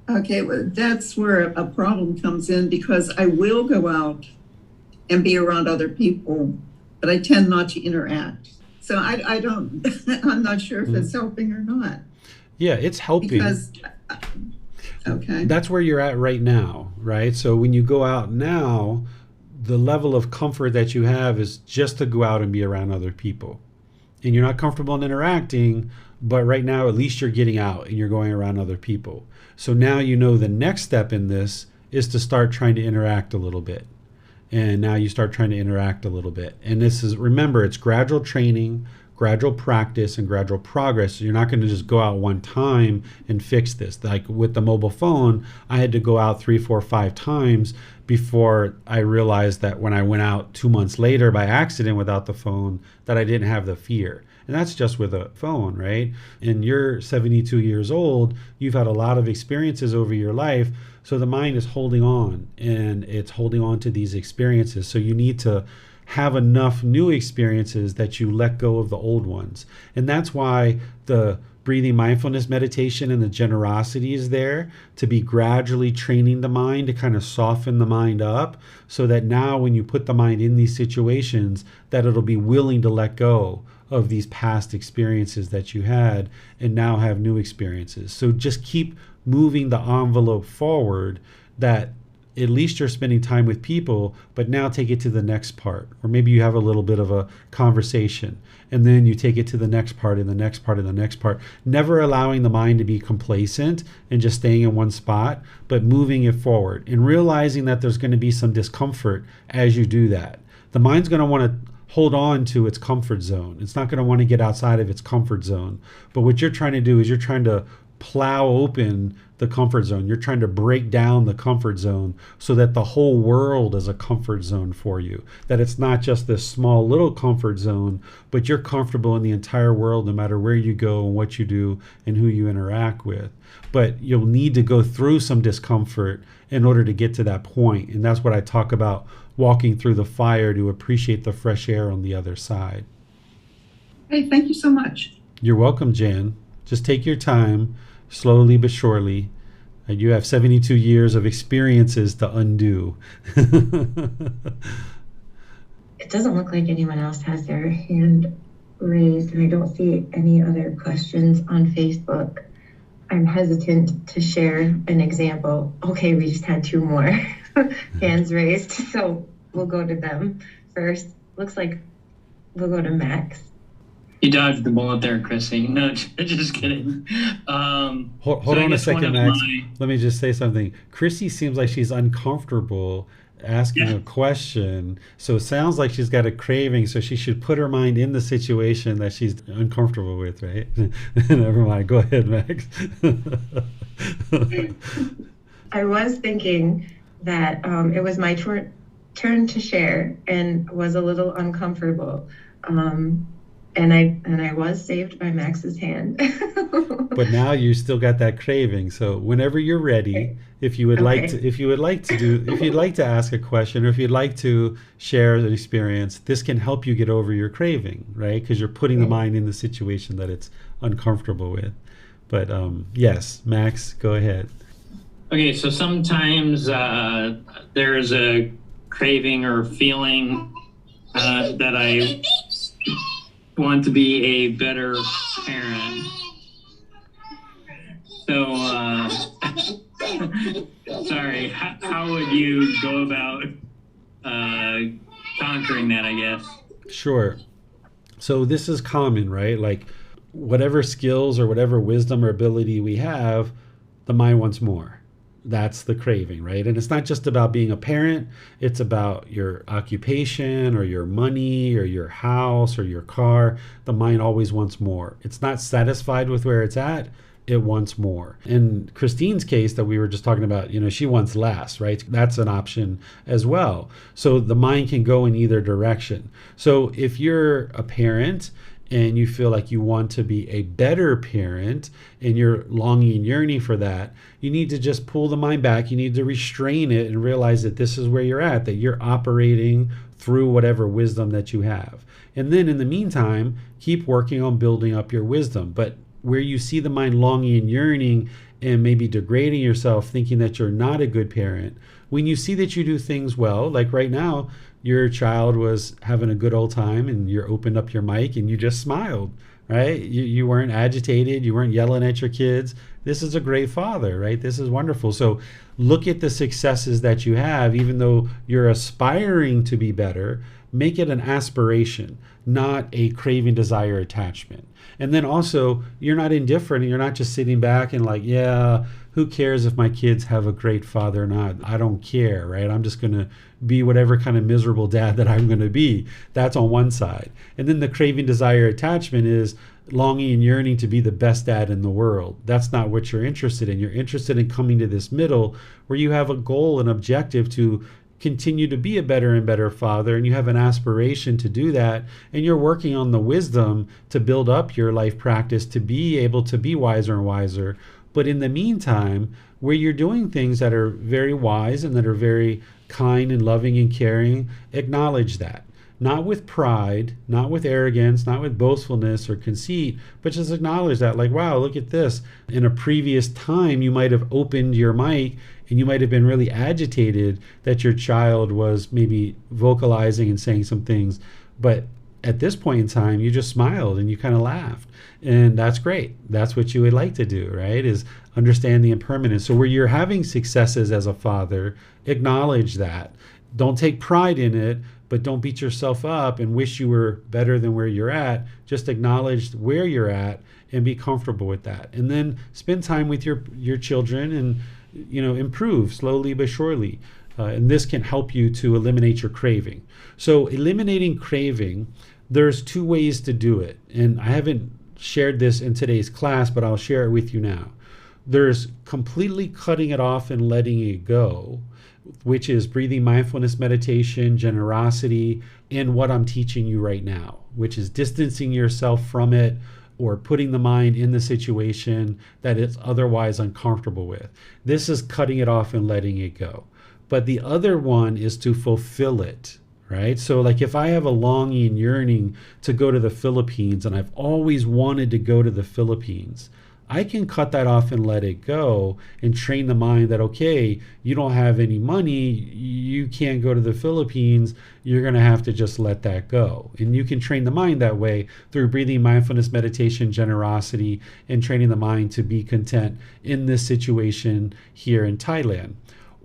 Speaker 6: Okay, well, that's where a problem comes in, because I will go out and be around other people, but I tend not to interact. So I don't, I'm not sure if it's helping or not.
Speaker 2: Yeah, it's helping.
Speaker 6: Because, okay.
Speaker 2: That's where you're at right now, right? So when you go out now, the level of comfort that you have is just to go out and be around other people. And you're not comfortable in interacting, but right now at least you're getting out and you're going around other people. So now you know the next step in this is to start trying to interact a little bit. And now you start trying to interact a little bit. And this is, remember, it's gradual training, gradual practice, and gradual progress. So you're not going to just go out one time and fix this. Like with the mobile phone, I had to go out 3, 4, 5 times before I realized that when I went out 2 months later by accident without the phone, that I didn't have the fear. And that's just with a phone, right? And you're 72 years old. You've had a lot of experiences over your life. So the mind is holding on, and it's holding on to these experiences. So you need to have enough new experiences that you let go of the old ones. And that's why the breathing mindfulness meditation and the generosity is there, to be gradually training the mind to kind of soften the mind up, so that now when you put the mind in these situations, that it'll be willing to let go of these past experiences that you had and now have new experiences. So just keep moving the envelope forward, that at least you're spending time with people, but now take it to the next part. Or maybe you have a little bit of a conversation, and then you take it to the next part and the next part and the next part, never allowing the mind to be complacent and just staying in one spot, but moving it forward and realizing that there's going to be some discomfort as you do that. The mind's going to want to hold on to its comfort zone. It's not going to want to get outside of its comfort zone. But what you're trying to do is you're trying to plow open the comfort zone. You're trying to break down the comfort zone so that the whole world is a comfort zone for you. That it's not just this small little comfort zone, but you're comfortable in the entire world no matter where you go and what you do and who you interact with. But you'll need to go through some discomfort in order to get to that point. And that's what I talk about, walking through the fire to appreciate the fresh air on the other side.
Speaker 6: Hey, thank you so much.
Speaker 2: You're welcome, Jan. Just take your time, slowly but surely. And you have 72 years of experiences to undo.
Speaker 3: It doesn't look like anyone else has their hand raised, and I don't see any other questions on Facebook. I'm hesitant to share an example. Okay, we just had 2 more hands raised, so we'll go to them first. Looks like we'll go to Max.
Speaker 4: You dodged the bullet there, Chrissy. No, just kidding.
Speaker 2: Hold on a second, Max. Let me just say something. Chrissy seems like she's uncomfortable asking a question. So it sounds like she's got a craving, so she should put her mind in the situation that she's uncomfortable with, right? Never mind. Go ahead, Max.
Speaker 3: I was thinking that it was my turn to share and was a little uncomfortable. And I was saved by Max's hand.
Speaker 2: But now you still got that craving. So whenever you're ready, if you'd like to ask a question, or if you'd like to share an experience, this can help you get over your craving, right? Because you're putting the mind in the situation that it's uncomfortable with. But yes, Max, go ahead.
Speaker 4: Okay, so sometimes there's a craving or feeling that I want to be a better parent. So, sorry, how would you go about conquering that, I guess?
Speaker 2: Sure. So this is common, right? Like whatever skills or whatever wisdom or ability we have, the mind wants more. That's the craving, right? And it's not just about being a parent. It's about your occupation or your money or your house or your car. The mind always wants more. It's not satisfied with where it's at. it wants more. In Christine's case that we were just talking about, she wants less, right? That's an option as well. So the mind can go in either direction. So if you're a parent and you feel like you want to be a better parent and you're longing and yearning for that, you need to just pull the mind back. You need to restrain it and realize that this is where you're at, that you're operating through whatever wisdom that you have. And then in the meantime, keep working on building up your wisdom. But where you see the mind longing and yearning and maybe degrading yourself, thinking that you're not a good parent, when you see that you do things well, like right now, your child was having a good old time and you opened up your mic and you just smiled, right? You weren't agitated. You weren't yelling at your kids. This is a great father, right? This is wonderful. So look at the successes that you have, even though you're aspiring to be better. Make it an aspiration, not a craving, desire, attachment. And then also, you're not indifferent and you're not just sitting back and like, yeah, who cares if my kids have a great father or not? I don't care, right? I'm just going to be whatever kind of miserable dad that I'm going to be. That's on one side. And then the craving, desire, attachment is longing and yearning to be the best dad in the world. That's not what you're interested in. You're interested in coming to this middle where you have a goal, an objective to continue to be a better and better father, and you have an aspiration to do that, and you're working on the wisdom to build up your life practice to be able to be wiser and wiser. But in the meantime, where you're doing things that are very wise and that are very kind and loving and caring, acknowledge that. Not with pride, not with arrogance, not with boastfulness or conceit, but just acknowledge that, like, wow, look at this. In a previous time, you might have opened your mic and you might have been really agitated that your child was maybe vocalizing and saying some things. But at this point in time, you just smiled and you kind of laughed. And that's great. That's what you would like to do, right? Is understand the impermanence. So where you're having successes as a father, acknowledge that. Don't take pride in it, but don't beat yourself up and wish you were better than where you're at. Just acknowledge where you're at and be comfortable with that. And then spend time with your children and, improve slowly but surely. And this can help you to eliminate your craving. So eliminating craving, there's two ways to do it. And I haven't shared this in today's class, but I'll share it with you now. There's completely cutting it off and letting it go, which is breathing mindfulness meditation, generosity, and what I'm teaching you right now, which is distancing yourself from it or putting the mind in the situation that it's otherwise uncomfortable with. This is cutting it off and letting it go. But the other one is to fulfill it, right? So like if I have a longing and yearning to go to the Philippines and I've always wanted to go to the Philippines, I can cut that off and let it go and train the mind that, okay, you don't have any money, you can't go to the Philippines, you're going to have to just let that go. And you can train the mind that way through breathing, mindfulness, meditation, generosity, and training the mind to be content in this situation here in Thailand.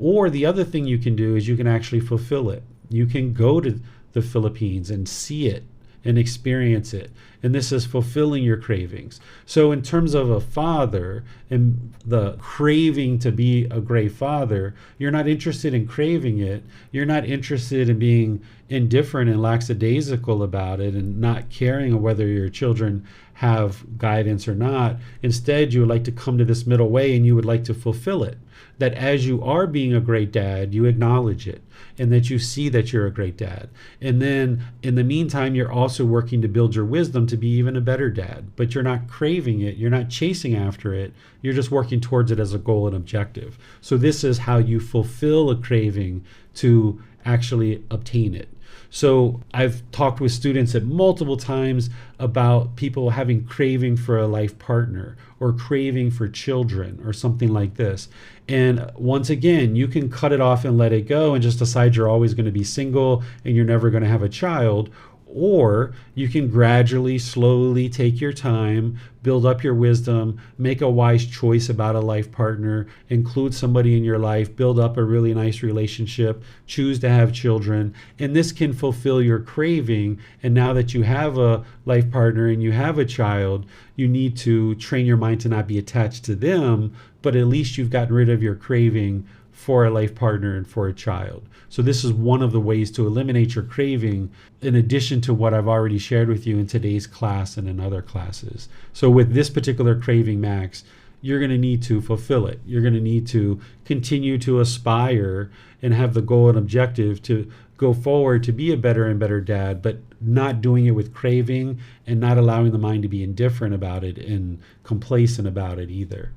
Speaker 2: Or the other thing you can do is you can actually fulfill it. You can go to the Philippines and see it and experience it. And this is fulfilling your cravings. So in terms of a father and the craving to be a great father, you're not interested in craving it. You're not interested in being indifferent and lackadaisical about it and not caring whether your children have guidance or not. Instead, you would like to come to this middle way and you would like to fulfill it. That as you are being a great dad, you acknowledge it and that you see that you're a great dad. And then in the meantime, you're also working to build your wisdom to be even a better dad, but you're not craving it. You're not chasing after it. You're just working towards it as a goal and objective. So this is how you fulfill a craving to actually obtain it. So I've talked with students at multiple times about people having craving for a life partner or craving for children or something like this. And once again, you can cut it off and let it go and just decide you're always going to be single and you're never going to have a child. Or you can gradually, slowly take your time, build up your wisdom, make a wise choice about a life partner, include somebody in your life, build up a really nice relationship, choose to have children, and this can fulfill your craving. And now that you have a life partner and you have a child, you need to train your mind to not be attached to them, but at least you've gotten rid of your craving for a life partner and for a child. So this is one of the ways to eliminate your craving, in addition to what I've already shared with you in today's class and in other classes. So with this particular craving, Max, you're going to need to fulfill it. You're going to need to continue to aspire and have the goal and objective to go forward to be a better and better dad, but not doing it with craving and not allowing the mind to be indifferent about it and complacent about it either.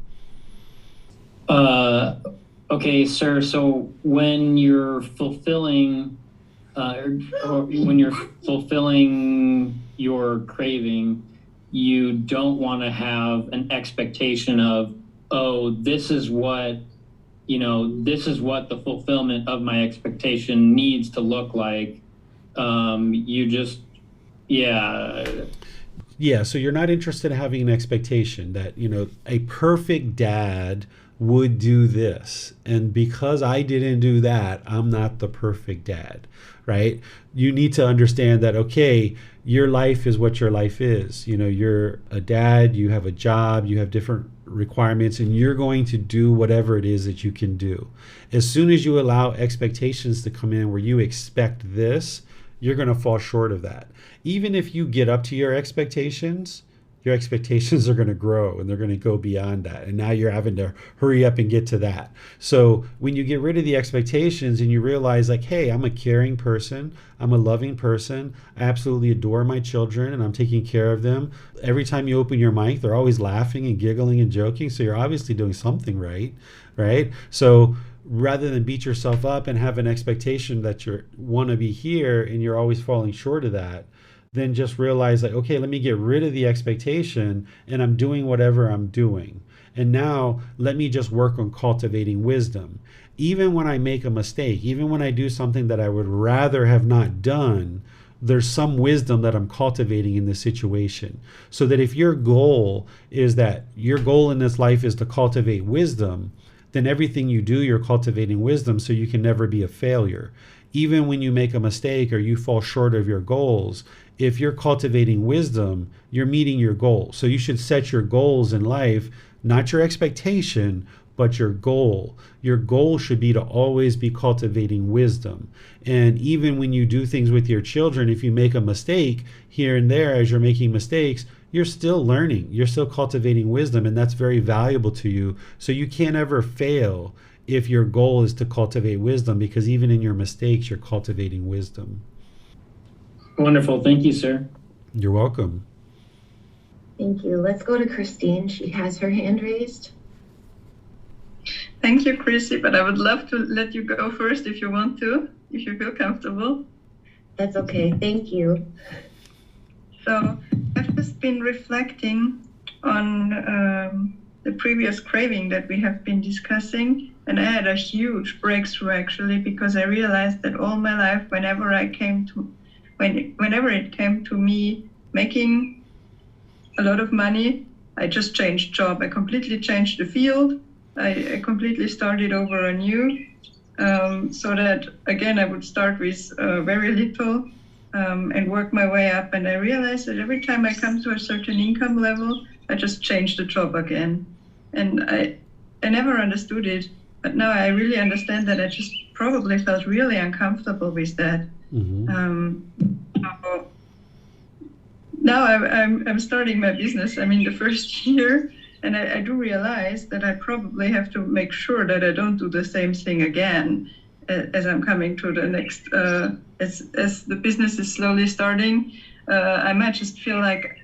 Speaker 4: Okay, sir. So when you're fulfilling, or when you're fulfilling your craving, you don't want to have an expectation of, oh, this is what the fulfillment of my expectation needs to look like.
Speaker 2: Yeah, so you're not interested in having an expectation that, a perfect dad would do this. And because I didn't do that, I'm not the perfect dad, right? You need to understand that, okay, your life is what your life is. You're a dad, you have a job, you have different requirements, and you're going to do whatever it is that you can do. As soon as you allow expectations to come in where you expect this, you're going to fall short of that. Even if you get up to your expectations are going to grow and they're going to go beyond that. And now you're having to hurry up and get to that. So when you get rid of the expectations and you realize like, hey, I'm a caring person, I'm a loving person, I absolutely adore my children and I'm taking care of them. Every time you open your mic, they're always laughing and giggling and joking. So you're obviously doing something right? So rather than beat yourself up and have an expectation that you want to be here and you're always falling short of that, then just realize like, okay, let me get rid of the expectation and I'm doing whatever I'm doing. And now let me just work on cultivating wisdom. Even when I make a mistake, even when I do something that I would rather have not done, there's some wisdom that I'm cultivating in this situation. So that if your goal in this life is to cultivate wisdom, then everything you do, you're cultivating wisdom so you can never be a failure. Even when you make a mistake or you fall short of your goals, if you're cultivating wisdom, you're meeting your goal. So you should set your goals in life, not your expectation, but your goal. Your goal should be to always be cultivating wisdom. And even when you do things with your children, if you make a mistake here and there as you're making mistakes, you're still learning. You're still cultivating wisdom, and that's very valuable to you. So you can't ever fail if your goal is to cultivate wisdom, because even in your mistakes, you're cultivating wisdom.
Speaker 4: Wonderful. Thank you, sir.
Speaker 2: You're welcome.
Speaker 3: Thank you. Let's go to Christine. She has her hand raised.
Speaker 5: Thank you, Chrissy, but I would love to let you go first if you want to, if you feel comfortable.
Speaker 3: That's okay. Thank you.
Speaker 5: So I've just been reflecting on the previous craving that we have been discussing, and I had a huge breakthrough actually, because I realized that all my life, whenever it came to me making a lot of money, I just changed job. I completely changed the field. I completely started over anew, so that again I would start with very little and work my way up. And I realized that every time I come to a certain income level, I just change the job again. And I never understood it, but now I really understand that I just probably felt really uncomfortable with that. So now I'm starting my business. I'm in the first year, and I do realize that I probably have to make sure that I don't do the same thing again as I'm coming to the next, as the business is slowly starting. I might just feel like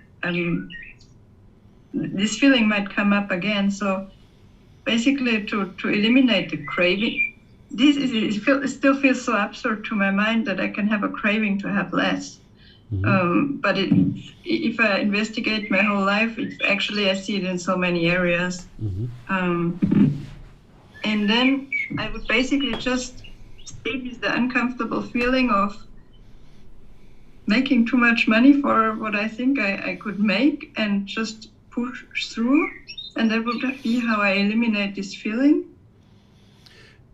Speaker 5: this feeling might come up again. So basically to eliminate the craving, it still feels so absurd to my mind that I can have a craving to have less. But if I investigate my whole life, I see it in so many areas. And then I would basically just stay with the uncomfortable feeling of making too much money for what I think I could make, and just push through. And that would be how I eliminate this feeling.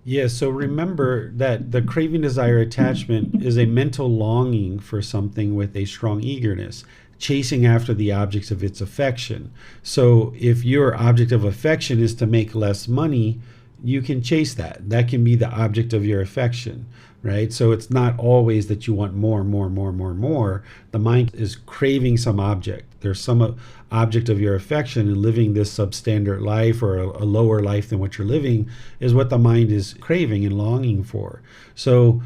Speaker 2: Yeah, so remember that the craving, desire, attachment is a mental longing for something with a strong eagerness, chasing after the objects of its affection. So if your object of affection is to make less money, you can chase that. That can be the object of your affection, right? So it's not always that you want more, more, more, more, more. The mind is craving some object. There's some object of your affection, and living this substandard life or a lower life than what you're living is what the mind is craving and longing for. So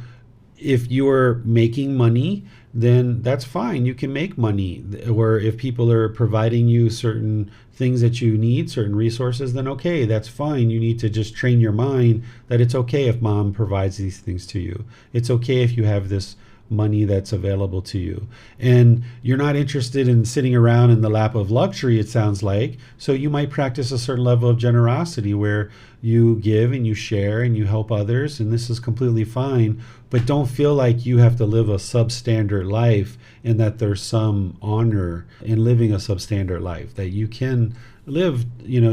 Speaker 2: if you're making money, then that's fine. You can make money. Or if people are providing you certain things that you need, certain resources, then okay, that's fine. You need to just train your mind that it's okay if mom provides these things to you. It's okay if you have this money that's available to you. And you're not interested in sitting around in the lap of luxury, it sounds like. So you might practice a certain level of generosity where you give and you share and you help others, and this is completely fine. But don't feel like you have to live a substandard life and that there's some honor in living a substandard life, that you can live,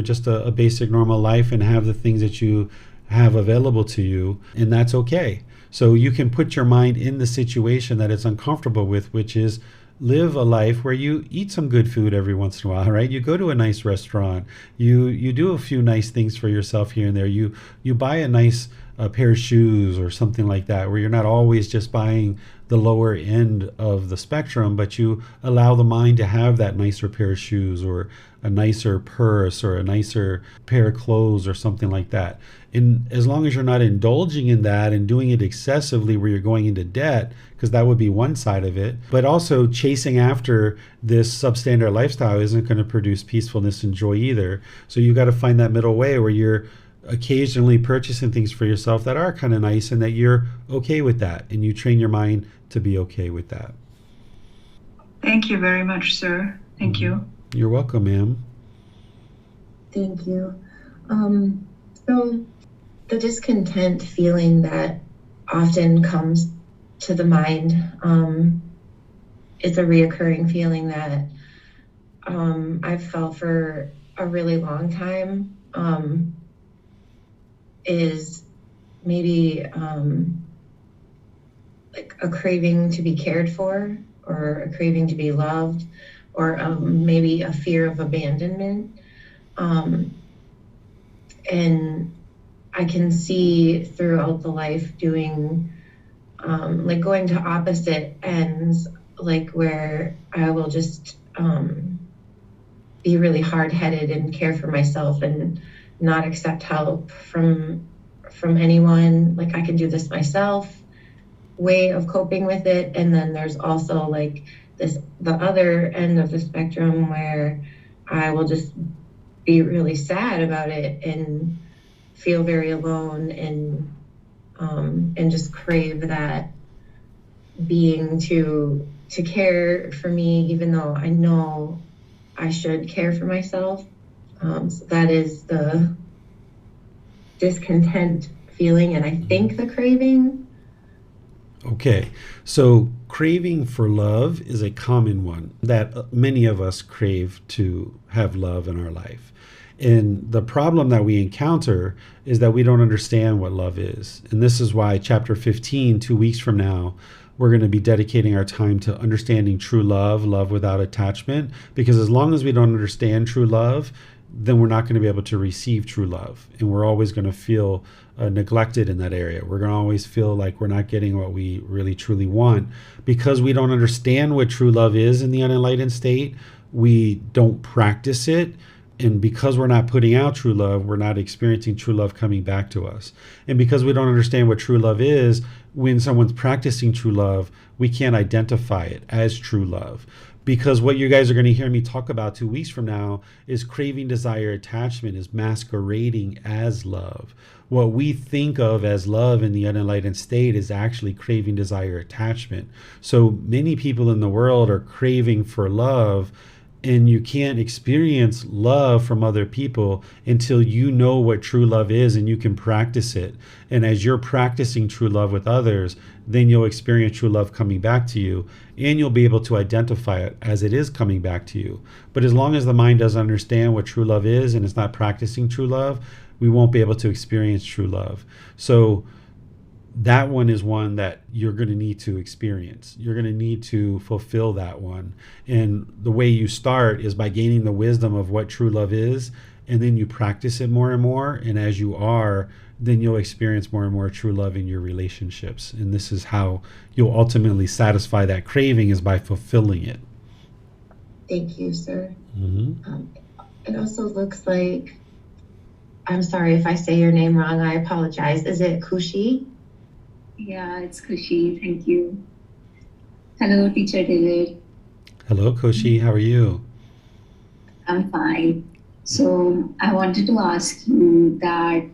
Speaker 2: just a basic normal life and have the things that you have available to you, and that's okay. So you can put your mind in the situation that it's uncomfortable with, which is live a life where you eat some good food every once in a while, right? You go to a nice restaurant, you do a few nice things for yourself here and there. You buy a nice pair of shoes or something like that, where you're not always just buying the lower end of the spectrum, but you allow the mind to have that nicer pair of shoes or a nicer purse or a nicer pair of clothes or something like that. And as long as you're not indulging in that and doing it excessively where you're going into debt, because that would be one side of it, but also chasing after this substandard lifestyle isn't going to produce peacefulness and joy either. So you got to find that middle way where you're occasionally purchasing things for yourself that are kind of nice and that you're okay with that, and you train your mind to be okay with that.
Speaker 5: Thank you very much, sir. Thank you.
Speaker 2: You're welcome, ma'am.
Speaker 3: Thank you. So the discontent feeling that often comes to the mind is a reoccurring feeling that I've felt for a really long time. Is maybe like a craving to be cared for, or a craving to be loved, or maybe a fear of abandonment. And I can see throughout the life doing, like going to opposite ends, like where I will just be really hard-headed and care for myself and not accept help from anyone. Like, I can do this myself way of coping with it. And then there's also like the other end of the spectrum where I will just be really sad about it and feel very alone and just crave that being to care for me, even though I know I should care for myself. So that is the discontent feeling, and I think the craving.
Speaker 2: Okay, so craving for love is a common one that many of us crave to have love in our life. And the problem that we encounter is that we don't understand what love is. And this is why chapter 15, 2 weeks from now, we're going to be dedicating our time to understanding true love, love without attachment. Because as long as we don't understand true love, then we're not going to be able to receive true love. And we're always going to feel neglected in that area. We're going to always feel like we're not getting what we really truly want. Because we don't understand what true love is in the unenlightened state, we don't practice it. And because we're not putting out true love, we're not experiencing true love coming back to us. And because we don't understand what true love is, when someone's practicing true love, we can't identify it as true love. Because what you guys are going to hear me talk about 2 weeks from now is craving, desire, attachment is masquerading as love. What we think of as love in the unenlightened state is actually craving, desire, attachment. So many people in the world are craving for love, and you can't experience love from other people until you know what true love is and you can practice it. And as you're practicing true love with others, then you'll experience true love coming back to you, and you'll be able to identify it as it is coming back to you. But as long as the mind doesn't understand what true love is and it's not practicing true love, we won't be able to experience true love. So that one is one that you're going to need to experience. You're going to need to fulfill that one. And the way you start is by gaining the wisdom of what true love is and then you practice it more and more. And as you are, then you'll experience more and more true love in your relationships. And this is how you'll ultimately satisfy that craving, is by fulfilling it.
Speaker 3: Thank you, sir.
Speaker 2: Mm-hmm.
Speaker 3: It also looks like, I'm sorry if I say your name wrong, I apologize. Is it Kushi?
Speaker 7: Yeah, it's Kushi. Thank you. Hello, Teacher David.
Speaker 2: Hello, Koshi. How are you?
Speaker 7: I'm fine. So I wanted to ask you that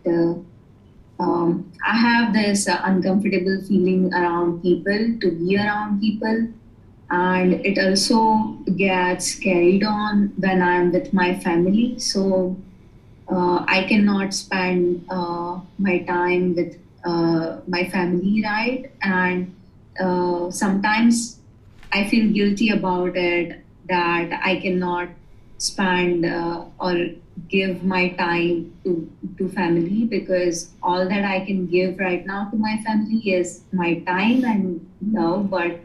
Speaker 7: I have this uncomfortable feeling around people, to be around people, and it also gets carried on when I'm with my family. So I cannot spend my time with my family, right? And sometimes I feel guilty about it, that I cannot spend or give my time to family, because all that I can give right now to my family is my time and love. But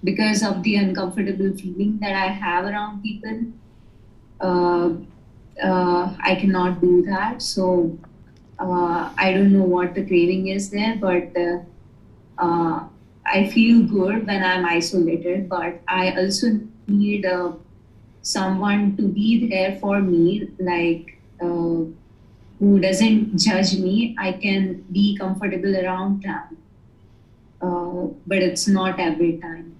Speaker 7: because of the uncomfortable feeling that I have around people, I cannot do that. So I don't know what the craving is there, but I feel good when I'm isolated, but I also need someone to be there for me, like who doesn't judge me. I can be comfortable around them, but it's not every time.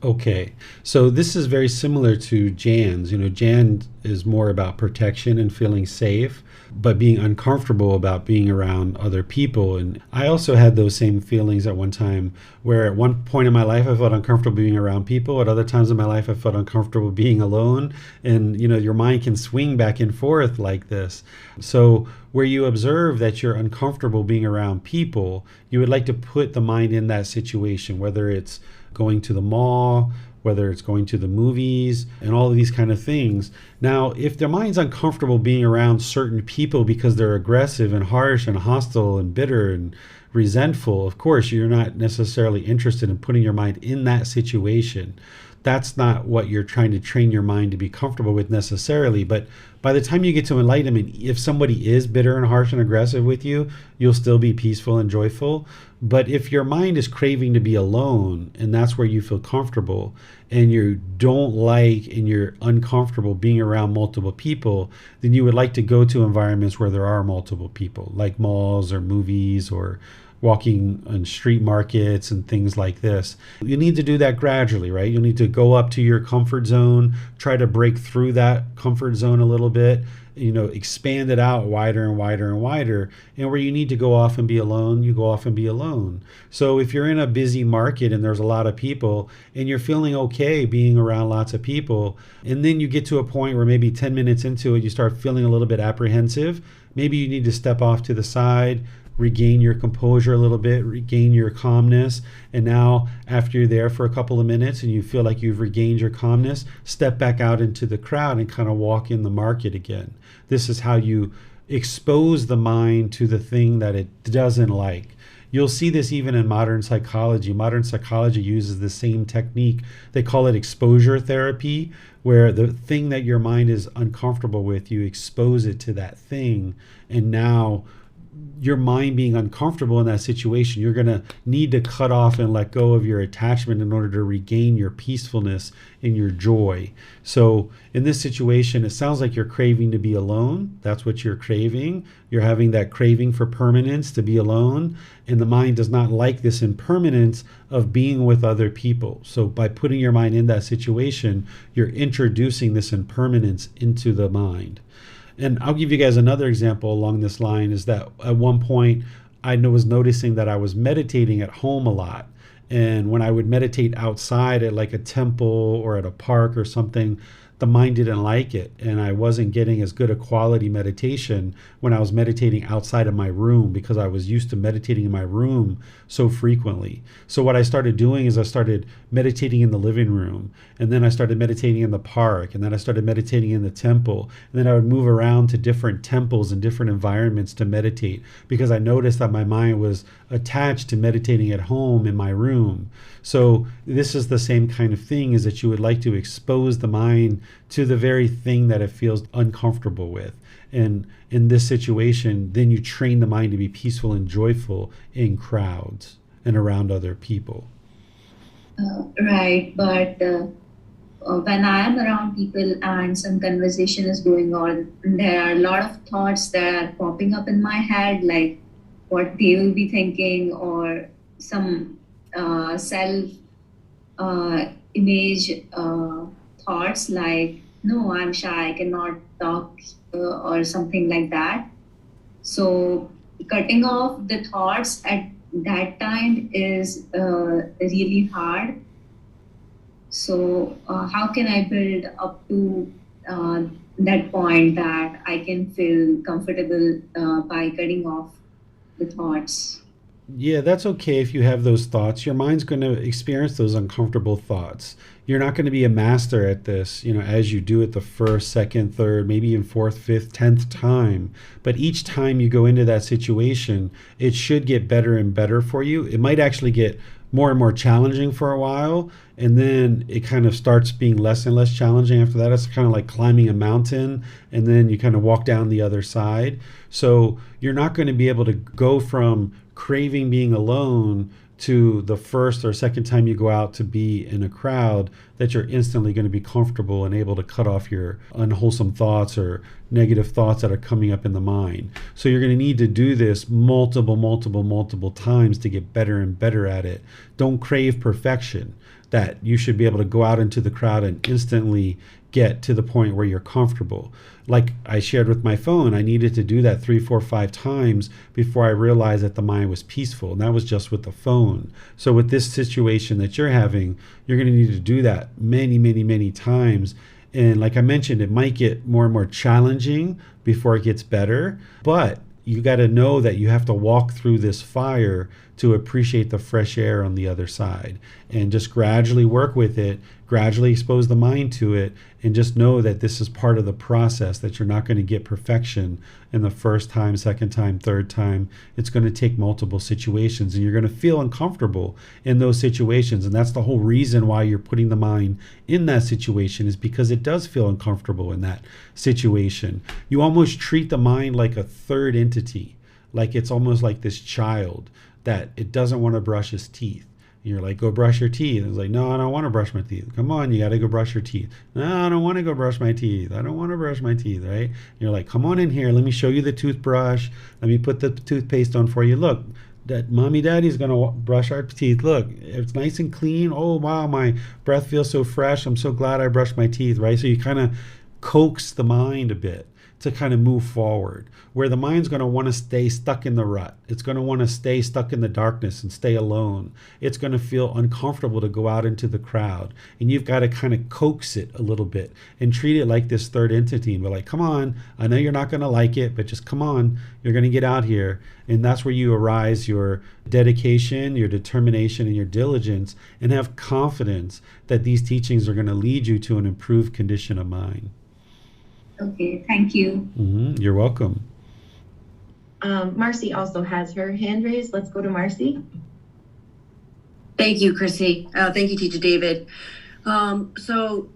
Speaker 2: Okay, so this is very similar to Jan's. Jan is more about protection and feeling safe, but being uncomfortable about being around other people. And I also had those same feelings at one time, where at one point in my life I felt uncomfortable being around people. At other times in my life I felt uncomfortable being alone. And your mind can swing back and forth like this. So where you observe that you're uncomfortable being around people, you would like to put the mind in that situation, whether it's going to the mall, whether it's going to the movies, and all of these kind of things. Now, if their mind's uncomfortable being around certain people because they're aggressive and harsh and hostile and bitter and resentful, of course, you're not necessarily interested in putting your mind in that situation. That's not what you're trying to train your mind to be comfortable with necessarily. But by the time you get to enlightenment, if somebody is bitter and harsh and aggressive with you, you'll still be peaceful and joyful. But if your mind is craving to be alone, and that's where you feel comfortable, and you don't like and you're uncomfortable being around multiple people, then you would like to go to environments where there are multiple people, like malls or movies or walking on street markets and things like this. You need to do that gradually, right? You'll need to go up to your comfort zone, try to break through that comfort zone a little bit, expand it out wider and wider and wider. And where you need to go off and be alone, you go off and be alone. So if you're in a busy market and there's a lot of people and you're feeling okay being around lots of people, and then you get to a point where maybe 10 minutes into it, you start feeling a little bit apprehensive, maybe you need to step off to the side, regain your composure a little bit, regain your calmness. And now after you're there for a couple of minutes and you feel like you've regained your calmness, step back out into the crowd and kind of walk in the market again. This is how you expose the mind to the thing that it doesn't like. You'll see this even in modern psychology. Modern psychology uses the same technique. They call it exposure therapy, where the thing that your mind is uncomfortable with, you expose it to that thing. And now your mind being uncomfortable in that situation, you're going to need to cut off and let go of your attachment in order to regain your peacefulness and your joy. So in this situation, it sounds like you're craving to be alone. That's what you're craving. You're having that craving for permanence, to be alone. And the mind does not like this impermanence of being with other people. So by putting your mind in that situation, you're introducing this impermanence into the mind. And I'll give you guys another example along this line, is that at one point I was noticing that I was meditating at home a lot. And when I would meditate outside at like a temple or at a park or something, the mind didn't like it. And I wasn't getting as good a quality meditation when I was meditating outside of my room, because I was used to meditating in my room so frequently. So what I started doing is I started meditating in the living room, and then I started meditating in the park, and then I started meditating in the temple. And then I would move around to different temples and different environments to meditate, because I noticed that my mind was attached to meditating at home in my room. So this is the same kind of thing, is that you would like to expose the mind to the very thing that it feels uncomfortable with. And in this situation, then you train the mind to be peaceful and joyful in crowds and around other people.
Speaker 7: Right, but when I am around people and some conversation is going on, there are a lot of thoughts that are popping up in my head, like what they will be thinking, or some self image thoughts like, no, I'm shy, I cannot talk, or something like that. So cutting off the thoughts at that time is really hard. So how can I build up to that point that I can feel comfortable by cutting off the thoughts?
Speaker 2: Yeah, that's okay if you have those thoughts. Your mind's going to experience those uncomfortable thoughts. You're not going to be a master at this, as you do it the first, second, third, maybe even fourth, fifth, 10th time. But each time you go into that situation, it should get better and better for you. It might actually get more and more challenging for a while, and then it kind of starts being less and less challenging after that. It's kind of like climbing a mountain, and then you kind of walk down the other side. So you're not going to be able to go from craving being alone to the first or second time you go out to be in a crowd that you're instantly going to be comfortable and able to cut off your unwholesome thoughts or negative thoughts that are coming up in the mind. So you're going to need to do this multiple times to get better and better at it. Don't crave perfection, that you should be able to go out into the crowd and instantly get to the point where you're comfortable. Like I shared with my phone, I needed to do that 3, 4, 5 times before I realized that the mind was peaceful. And that was just with the phone. So with this situation that you're having, you're going to need to do that many times. And like I mentioned, it might get more and more challenging before it gets better. But you got to know that you have to walk through this fire to appreciate the fresh air on the other side, and just gradually work with it, gradually expose the mind to it, and just know that this is part of the process, that you're not going to get perfection in the first time, second time, third time. It's going to take multiple situations, and you're going to feel uncomfortable in those situations. And that's the whole reason why you're putting the mind in that situation, is because it does feel uncomfortable in that situation. You almost treat the mind like a third entity, like it's almost like this child that it doesn't want to brush his teeth. And you're like, go brush your teeth. And it's like, no, I don't want to brush my teeth. Come on, you got to go brush your teeth. No, I don't want to go brush my teeth. I don't want to brush my teeth, right? And you're like, come on in here. Let me show you the toothbrush. Let me put the toothpaste on for you. Look, that mommy, daddy's going to brush our teeth. Look, it's nice and clean. Oh, wow, my breath feels so fresh. I'm so glad I brushed my teeth, right? So you kind of coax the mind a bit to kind of move forward, where the mind's going to want to stay stuck in the rut. It's going to want to stay stuck in the darkness and stay alone. It's going to feel uncomfortable to go out into the crowd. And you've got to kind of coax it a little bit and treat it like this third entity. And be like, come on, I know you're not going to like it, but just come on, you're going to get out here. And that's where you arise your dedication, your determination, and your diligence, and have confidence that these teachings are going to lead you to an improved condition of mind.
Speaker 7: Okay, thank you.
Speaker 2: You're welcome.
Speaker 3: Marcy also has her hand raised. Let's go to Marcy.
Speaker 8: Thank you, Chrissy. Thank you, Teacher David. So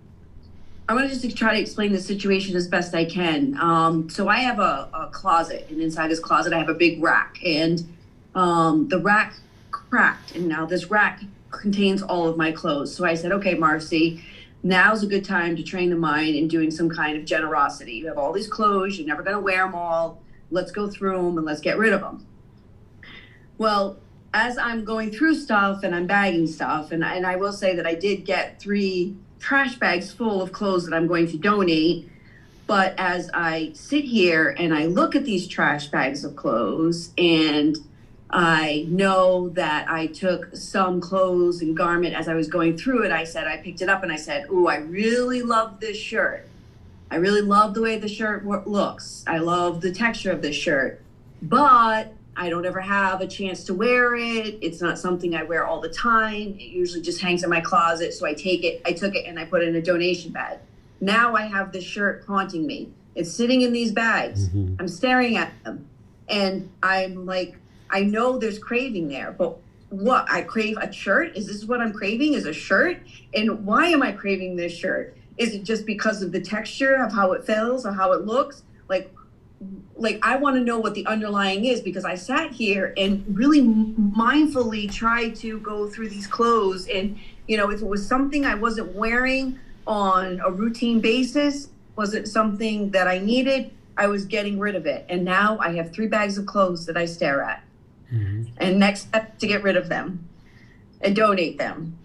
Speaker 8: I want to just try to explain the situation as best I can. So I have a closet, and inside this closet I have a big rack, and the rack cracked, and now this rack contains all of my clothes. So I said, okay, Marcy, now's a good time to train the mind in doing some kind of generosity. You have all these clothes, you're never going to wear them all. Let's go through them and let's get rid of them. Well, as I'm going through stuff and I'm bagging stuff, and I will say that I did get 3 trash bags full of clothes that I'm going to donate. But as I sit here and I look at these trash bags of clothes, and I know that I took some clothes and garment as I was going through it, I picked it up and I said, ooh, I really love this shirt. I really love the way the shirt looks. I love the texture of this shirt, but I don't ever have a chance to wear it. It's not something I wear all the time. It usually just hangs in my closet. So I took it and I put it in a donation bag. Now I have this shirt haunting me. It's sitting in these bags. I'm staring at them, and I'm like, I know there's craving there, but what? I crave a shirt? Is this what I'm craving, is a shirt? And why am I craving this shirt? Is it just because of the texture of how it feels or how it looks? Like I want to know what the underlying is, because I sat here and really mindfully tried to go through these clothes, and if it was something I wasn't wearing on a routine basis, was it something that I needed, I was getting rid of it. And now I have 3 bags of clothes that I stare at. Mm-hmm. And next step, to get rid of them and donate them.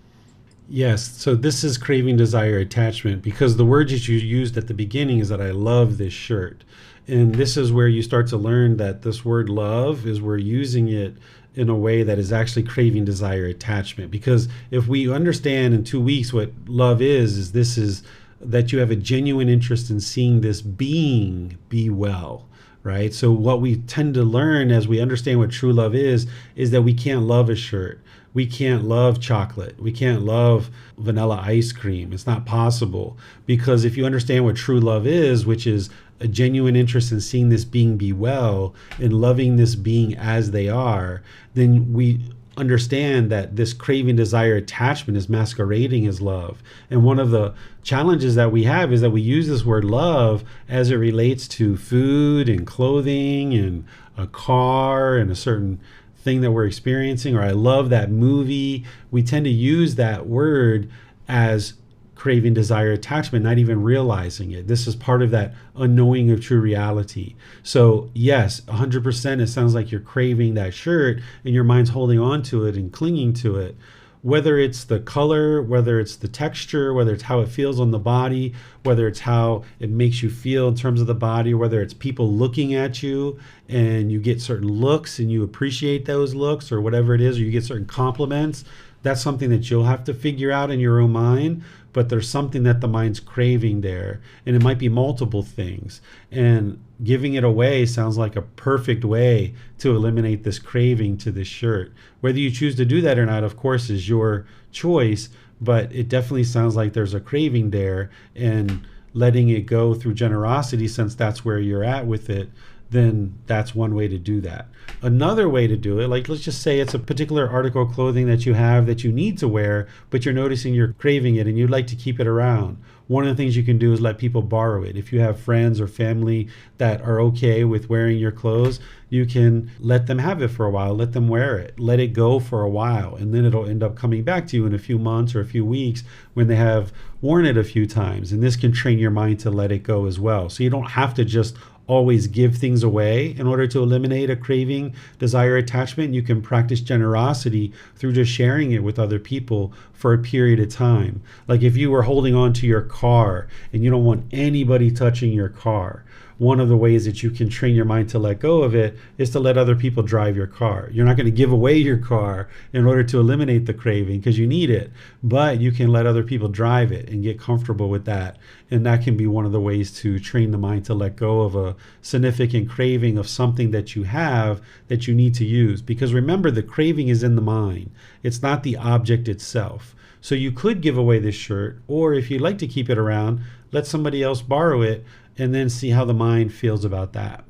Speaker 2: Yes. So this is craving, desire, attachment, because the word that you used at the beginning is that I love this shirt. And this is where you start to learn that this word love is we're using it in a way that is actually craving, desire, attachment. Because if we understand in 2 weeks what love is this is that you have a genuine interest in seeing this being be well, right? So what we tend to learn as we understand what true love is that we can't love a shirt. We can't love chocolate. We can't love vanilla ice cream. It's not possible, because if you understand what true love is, which is a genuine interest in seeing this being be well and loving this being as they are, then we understand that this craving, desire, attachment is masquerading as love. And one of the challenges that we have is that we use this word love as it relates to food and clothing and a car and a certain thing that we're experiencing, or I love that movie. We tend to use that word as craving, desire, attachment, not even realizing it. This is part of that unknowing of true reality. So yes, 100%, it sounds like you're craving that shirt and your mind's holding on to it and clinging to it. Whether it's the color, whether it's the texture, whether it's how it feels on the body, whether it's how it makes you feel in terms of the body, whether it's people looking at you and you get certain looks and you appreciate those looks, or whatever it is, or you get certain compliments, that's something that you'll have to figure out in your own mind. But there's something that the mind's craving there, and it might be multiple things. And giving it away sounds like a perfect way to eliminate this craving to this shirt. Whether you choose to do that or not, of course, is your choice, but it definitely sounds like there's a craving there, and letting it go through generosity, since that's where you're at with it, then that's one way to do that. Another way to do it, like let's just say it's a particular article of clothing that you have that you need to wear, but you're noticing you're craving it and you'd like to keep it around. One of the things you can do is let people borrow it. If you have friends or family that are okay with wearing your clothes, you can let them have it for a while, let them wear it, let it go for a while, and then it'll end up coming back to you in a few months or a few weeks when they have worn it a few times. And this can train your mind to let it go as well. So you don't have to just always give things away in order to eliminate a craving, desire, attachment. You can practice generosity through just sharing it with other people for a period of time. Like if you were holding on to your car and you don't want anybody touching your car, one of the ways that you can train your mind to let go of it is to let other people drive your car. You're not going to give away your car in order to eliminate the craving because you need it, but you can let other people drive it and get comfortable with that. And that can be one of the ways to train the mind to let go of a significant craving of something that you have that you need to use. Because remember, the craving is in the mind. It's not the object itself. So you could give away this shirt, or if you'd like to keep it around, let somebody else borrow it and then see how the mind feels about that.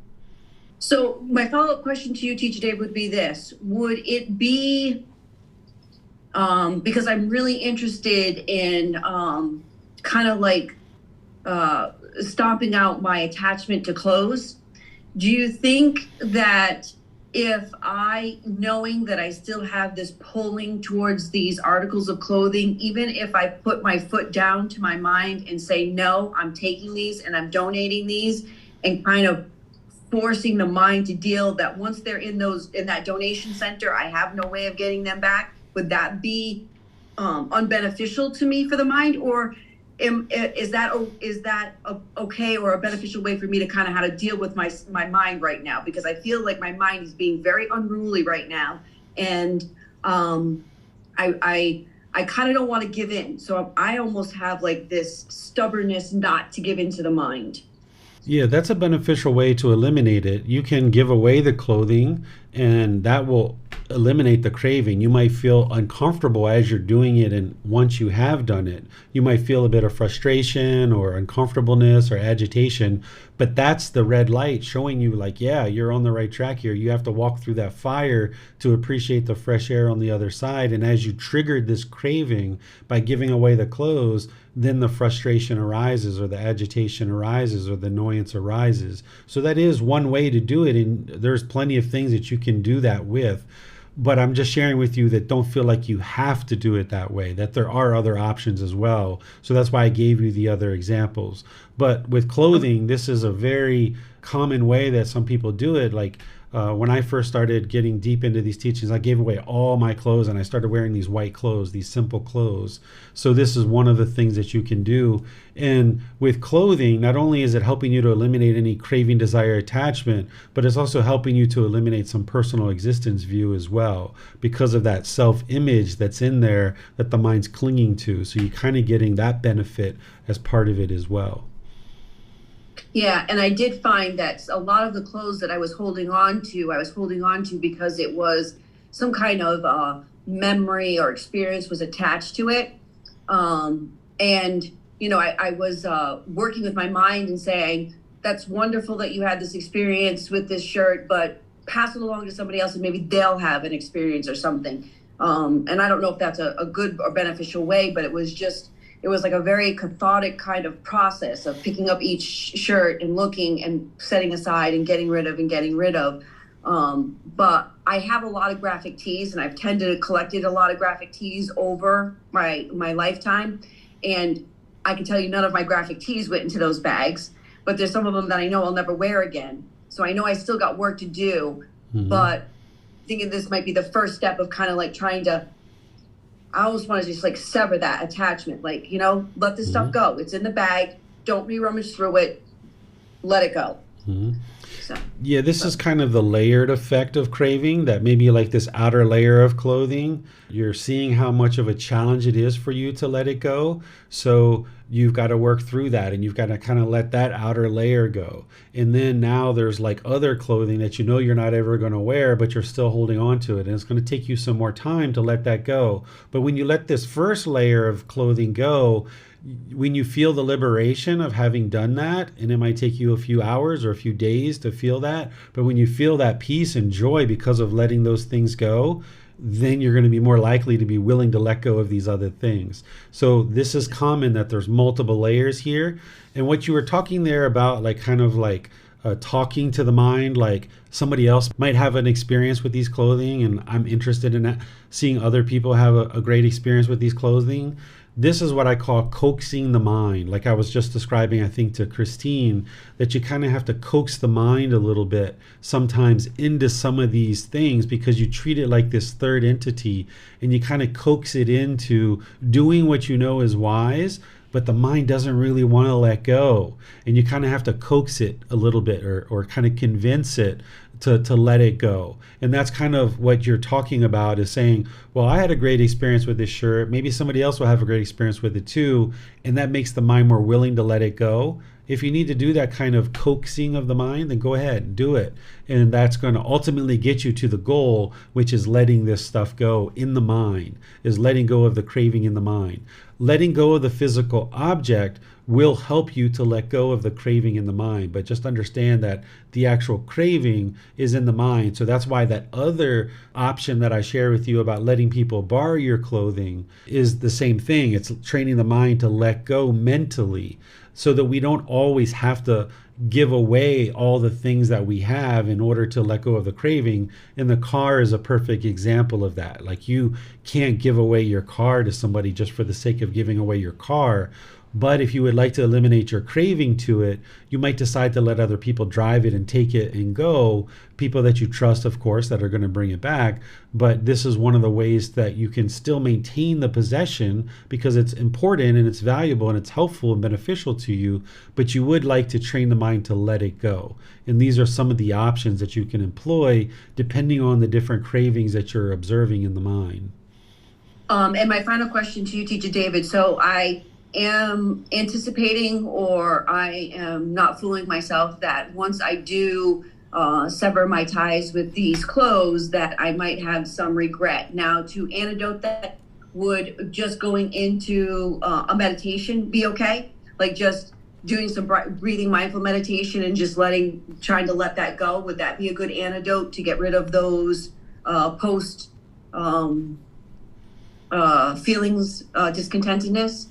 Speaker 8: So my follow-up question to you, Teacher Dave, would be this. Would it be, because I'm really interested in kind of like stomping out my attachment to clothes, do you think that if knowing that I still have this pulling towards these articles of clothing, even if I put my foot down to my mind and say, no, I'm taking these and I'm donating these, and kind of forcing the mind to deal that once they're in that donation center, I have no way of getting them back, would that be unbeneficial to me for the mind? Or is that okay, or a beneficial way for me to kind of how to deal with my mind right now? Because I feel like my mind is being very unruly right now, and I kind of don't want to give in. So I almost have like this stubbornness not to give in to the mind.
Speaker 2: Yeah, that's a beneficial way to eliminate it. You can give away the clothing and that will eliminate the craving. You might feel uncomfortable as you're doing it, and once you have done it, you might feel a bit of frustration or uncomfortableness or agitation, But that's the red light showing you like, yeah, you're on the right track here. You have to walk through that fire to appreciate the fresh air on the other side. And as you triggered this craving by giving away the clothes, then the frustration arises, or the agitation arises, or the annoyance arises. So that is one way to do it. And there's plenty of things that you can do that with. But I'm just sharing with you that don't feel like you have to do it that way, that there are other options as well. So that's why I gave you the other examples. But with clothing, this is a very common way that some people do it. Like when I first started getting deep into these teachings, I gave away all my clothes and I started wearing these white clothes, these simple clothes. So this is one of the things that you can do. And with clothing, not only is it helping you to eliminate any craving, desire, attachment, but it's also helping you to eliminate some personal existence view as well, because of that self-image that's in there that the mind's clinging to. So you're kind of getting that benefit as part of it as well.
Speaker 8: Yeah, and I did find that a lot of the clothes that I was holding on to because it was some kind of memory or experience was attached to it. And, you know, I was working with my mind and saying, that's wonderful that you had this experience with this shirt, but pass it along to somebody else and maybe they'll have an experience or something. And I don't know if that's a good or beneficial way, but it was like a very cathartic kind of process of picking up each shirt and looking and setting aside and getting rid of. But I have a lot of graphic tees, and I've tended to collected a lot of graphic tees over my lifetime. And I can tell you none of my graphic tees went into those bags, but there's some of them that I know I'll never wear again. So I know I still got work to do, but thinking this might be the first step of kind of like trying to, I almost want to just like sever that attachment. Like, you know, let this stuff go. It's in the bag. Don't re-rummage through it. Let it go. So,
Speaker 2: yeah, this is kind of the layered effect of craving, that maybe like this outer layer of clothing, you're seeing how much of a challenge it is for you to let it go. So you've got to work through that, and you've got to kind of let that outer layer go. And then now there's like other clothing that you know you're not ever going to wear, but you're still holding on to it. And it's going to take you some more time to let that go. But when you let this first layer of clothing go, when you feel the liberation of having done that, and it might take you a few hours or a few days to feel that, but when you feel that peace and joy because of letting those things go, then you're going to be more likely to be willing to let go of these other things. So this is common, that there's multiple layers here. And what you were talking there about, like kind of like talking to the mind, like somebody else might have an experience with these clothing, and I'm interested in that, seeing other people have a great experience with these clothing. This is what I call coaxing the mind. Like I was just describing, I think, to Christine, that you kind of have to coax the mind a little bit sometimes into some of these things, because you treat it like this third entity, and you kind of coax it into doing what you know is wise, but the mind doesn't really want to let go. And you kind of have to coax it a little bit, or kind of convince it to let it go. And that's kind of what you're talking about, is saying, well, I had a great experience with this shirt. Maybe somebody else will have a great experience with it too. And that makes the mind more willing to let it go. If you need to do that kind of coaxing of the mind, then go ahead and do it. And that's going to ultimately get you to the goal, which is letting this stuff go in the mind, is letting go of the craving in the mind. Letting go of the physical object will help you to let go of the craving in the mind. But just understand that the actual craving is in the mind. So that's why that other option that I share with you about letting people borrow your clothing is the same thing. It's training the mind to let go mentally, so that we don't always have to give away all the things that we have in order to let go of the craving. And the car is a perfect example of that. Like, you can't give away your car to somebody just for the sake of giving away your car. But if you would like to eliminate your craving to it, you might decide to let other people drive it and take it and go. People that you trust, of course, that are going to bring it back. But this is one of the ways that you can still maintain the possession, because it's important and it's valuable and it's helpful and beneficial to you. But you would like to train the mind to let it go. And these are some of the options that you can employ depending on the different cravings that you're observing in the mind.
Speaker 8: And my final question to you, Teacher David. So I am anticipating, or I am not fooling myself, that once I do sever my ties with these clothes, that I might have some regret. Now, to antidote that, would just going into a meditation be okay? Like just doing some breathing mindful meditation and just trying to let that go, would that be a good antidote to get rid of those post feelings, discontentedness?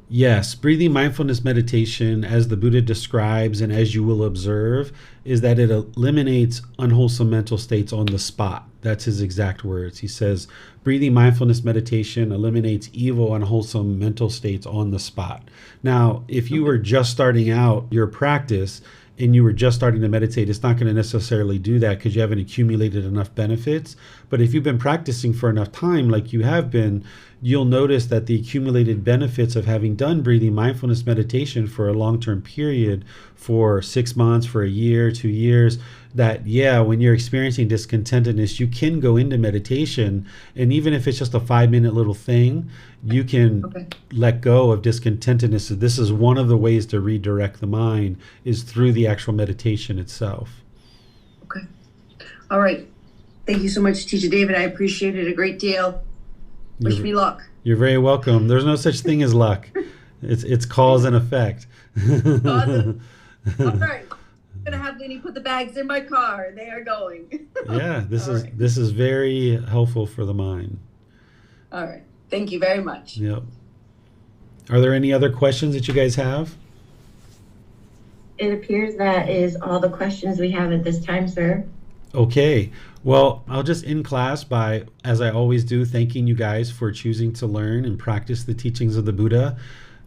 Speaker 2: Yes, breathing mindfulness meditation, as the Buddha describes and as you will observe, is that it eliminates unwholesome mental states on the spot. That's his exact words. He says, breathing mindfulness meditation eliminates evil, unwholesome mental states on the spot. Now, if you were just starting out your practice and you were just starting to meditate, it's not going to necessarily do that because you haven't accumulated enough benefits. But if you've been practicing for enough time, like you have been, you'll notice that the accumulated benefits of having done breathing mindfulness meditation for a long-term period, for 6 months, for a year, 2 years, that when you're experiencing discontentedness, you can go into meditation, and even if it's just a 5-minute little thing, you can let go of discontentedness. So this is one of the ways to redirect the mind, is through the actual meditation itself.
Speaker 8: Okay. All right. Thank you so much, Teacher David. I appreciate it a great deal. Wish me luck.
Speaker 2: You're very welcome. There's no such thing as luck. It's cause and effect.
Speaker 8: All right. I'm gonna have Winnie put the bags in my car. They are going.
Speaker 2: Yeah, this is very helpful for the mind.
Speaker 8: All right. Thank you very much.
Speaker 2: Yep. Are there any other questions that you guys have?
Speaker 3: It appears that is all the questions we have at this time, sir.
Speaker 2: Okay. Well, I'll just end class by, as I always do, thanking you guys for choosing to learn and practice the teachings of the Buddha.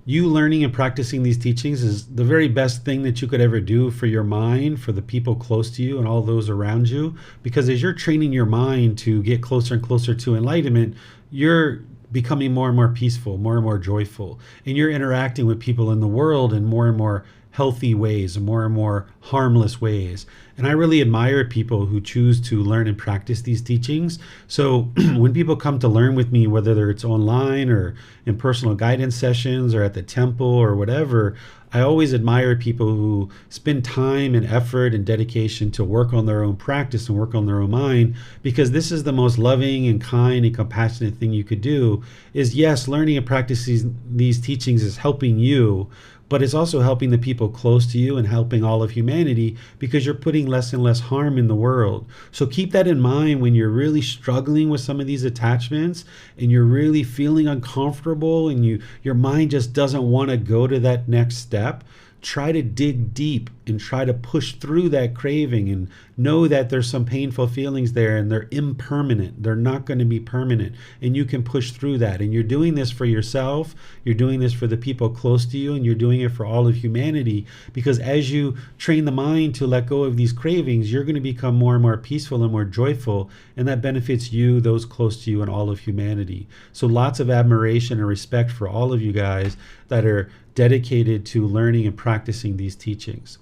Speaker 2: You learning and practicing these teachings is the very best thing that you could ever do for your mind, for the people close to you and all those around you. Because as you're training your mind to get closer and closer to enlightenment, you're becoming more and more peaceful, more and more joyful. And you're interacting with people in the world in more and more healthy ways, more and more harmless ways. And I really admire people who choose to learn and practice these teachings. So when people come to learn with me, whether it's online or in personal guidance sessions or at the temple or whatever, I always admire people who spend time and effort and dedication to work on their own practice and work on their own mind, because this is the most loving and kind and compassionate thing you could do. Is yes, learning and practicing these teachings is helping you, but it's also helping the people close to you and helping all of humanity, because you're putting less and less harm in the world. So keep that in mind when you're really struggling with some of these attachments and you're really feeling uncomfortable and your mind just doesn't want to go to that next step. Try to dig deep and try to push through that craving, and know that there's some painful feelings there and they're impermanent. They're not going to be permanent, and you can push through that. And you're doing this for yourself, you're doing this for the people close to you, and you're doing it for all of humanity, because as you train the mind to let go of these cravings, you're going to become more and more peaceful and more joyful, and that benefits you, those close to you, and all of humanity. So lots of admiration and respect for all of you guys that are dedicated to learning and practicing these teachings.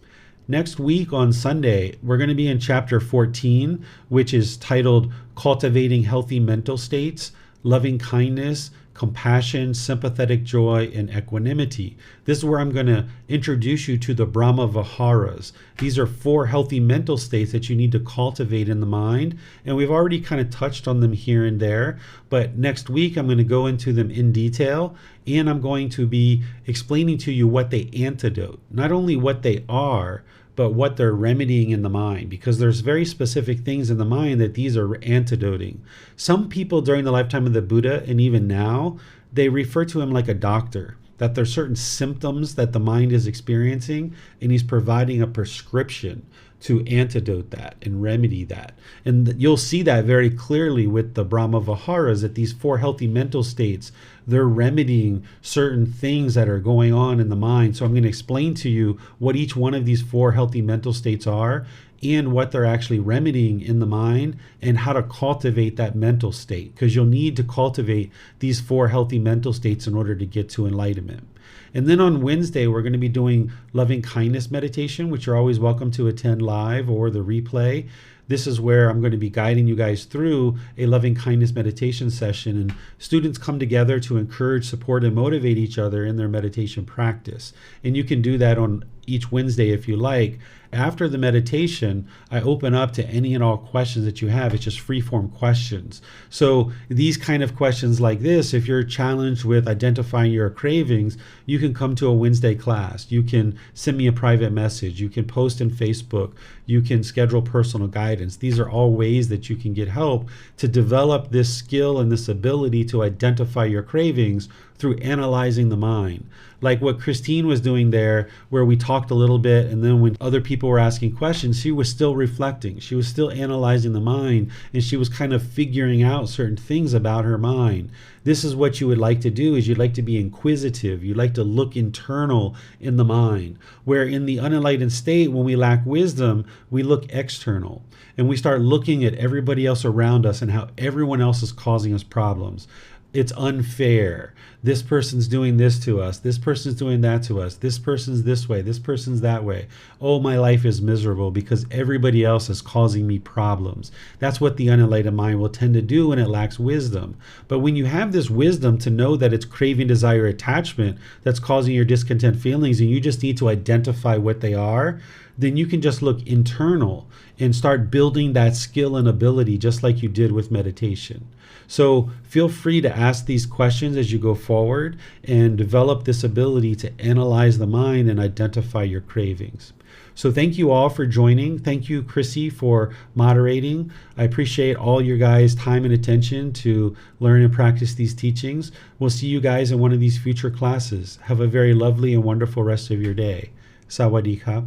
Speaker 2: Next week on Sunday, we're going to be in chapter 14, which is titled Cultivating Healthy Mental States, Loving Kindness, Compassion, Sympathetic Joy, and Equanimity. This is where I'm going to introduce you to the Brahma Viharas. These are 4 healthy mental states that you need to cultivate in the mind, and we've already kind of touched on them here and there, but next week I'm going to go into them in detail, and I'm going to be explaining to you what they antidote, not only what they are, but what they're remedying in the mind, because there's very specific things in the mind that these are antidoting. Some people during the lifetime of the Buddha, and even now, they refer to him like a doctor, that there's certain symptoms that the mind is experiencing, and he's providing a prescription to antidote that and remedy that. And you'll see that very clearly with the Brahma Viharas, that these 4 healthy mental states, they're remedying certain things that are going on in the mind. So I'm going to explain to you what each one of these 4 healthy mental states are, and what they're actually remedying in the mind, and how to cultivate that mental state, because you'll need to cultivate these 4 healthy mental states in order to get to enlightenment. And then on Wednesday, we're going to be doing loving kindness meditation, which you're always welcome to attend live or the replay. This is where I'm going to be guiding you guys through a loving kindness meditation session. And students come together to encourage, support, and motivate each other in their meditation practice. And you can do that on each Wednesday if you like. After the meditation, I open up to any and all questions that you have. It's just free form questions. So these kind of questions like this, if you're challenged with identifying your cravings, you can come to a Wednesday class. You can send me a private message. You can post in Facebook. You can schedule personal guidance. These are all ways that you can get help to develop this skill and this ability to identify your cravings through analyzing the mind. Like what Christine was doing there, where we talked a little bit, and then when other people were asking questions, she was still reflecting. She was still analyzing the mind, and she was kind of figuring out certain things about her mind. This is what you would like to do, is you'd like to be inquisitive. You'd like to look internal in the mind, where in the unenlightened state, when we lack wisdom, we look external. And we start looking at everybody else around us and how everyone else is causing us problems. It's unfair. This person's doing this to us. This person's doing that to us. This person's this way. This person's that way. Oh, my life is miserable because everybody else is causing me problems. That's what the unenlightened mind will tend to do when it lacks wisdom. But when you have this wisdom to know that it's craving, desire, attachment that's causing your discontent feelings, and you just need to identify what they are, then you can just look internal and start building that skill and ability just like you did with meditation. So feel free to ask these questions as you go forward and develop this ability to analyze the mind and identify your cravings. So thank you all for joining. Thank you, Chrissy, for moderating. I appreciate all your guys' time and attention to learn and practice these teachings. We'll see you guys in one of these future classes. Have a very lovely and wonderful rest of your day. Sawadee krap.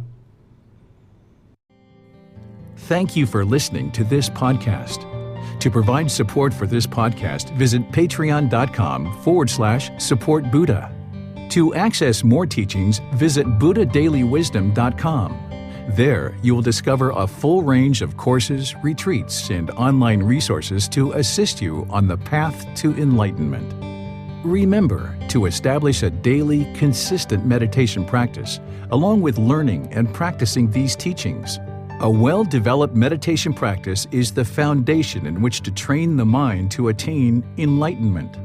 Speaker 1: Thank you for listening to this podcast. To provide support for this podcast, visit patreon.com/support Buddha. To access more teachings, visit buddhadailywisdom.com. There, you will discover a full range of courses, retreats, and online resources to assist you on the path to enlightenment. Remember to establish a daily, consistent meditation practice, along with learning and practicing these teachings. A well-developed meditation practice is the foundation in which to train the mind to attain enlightenment.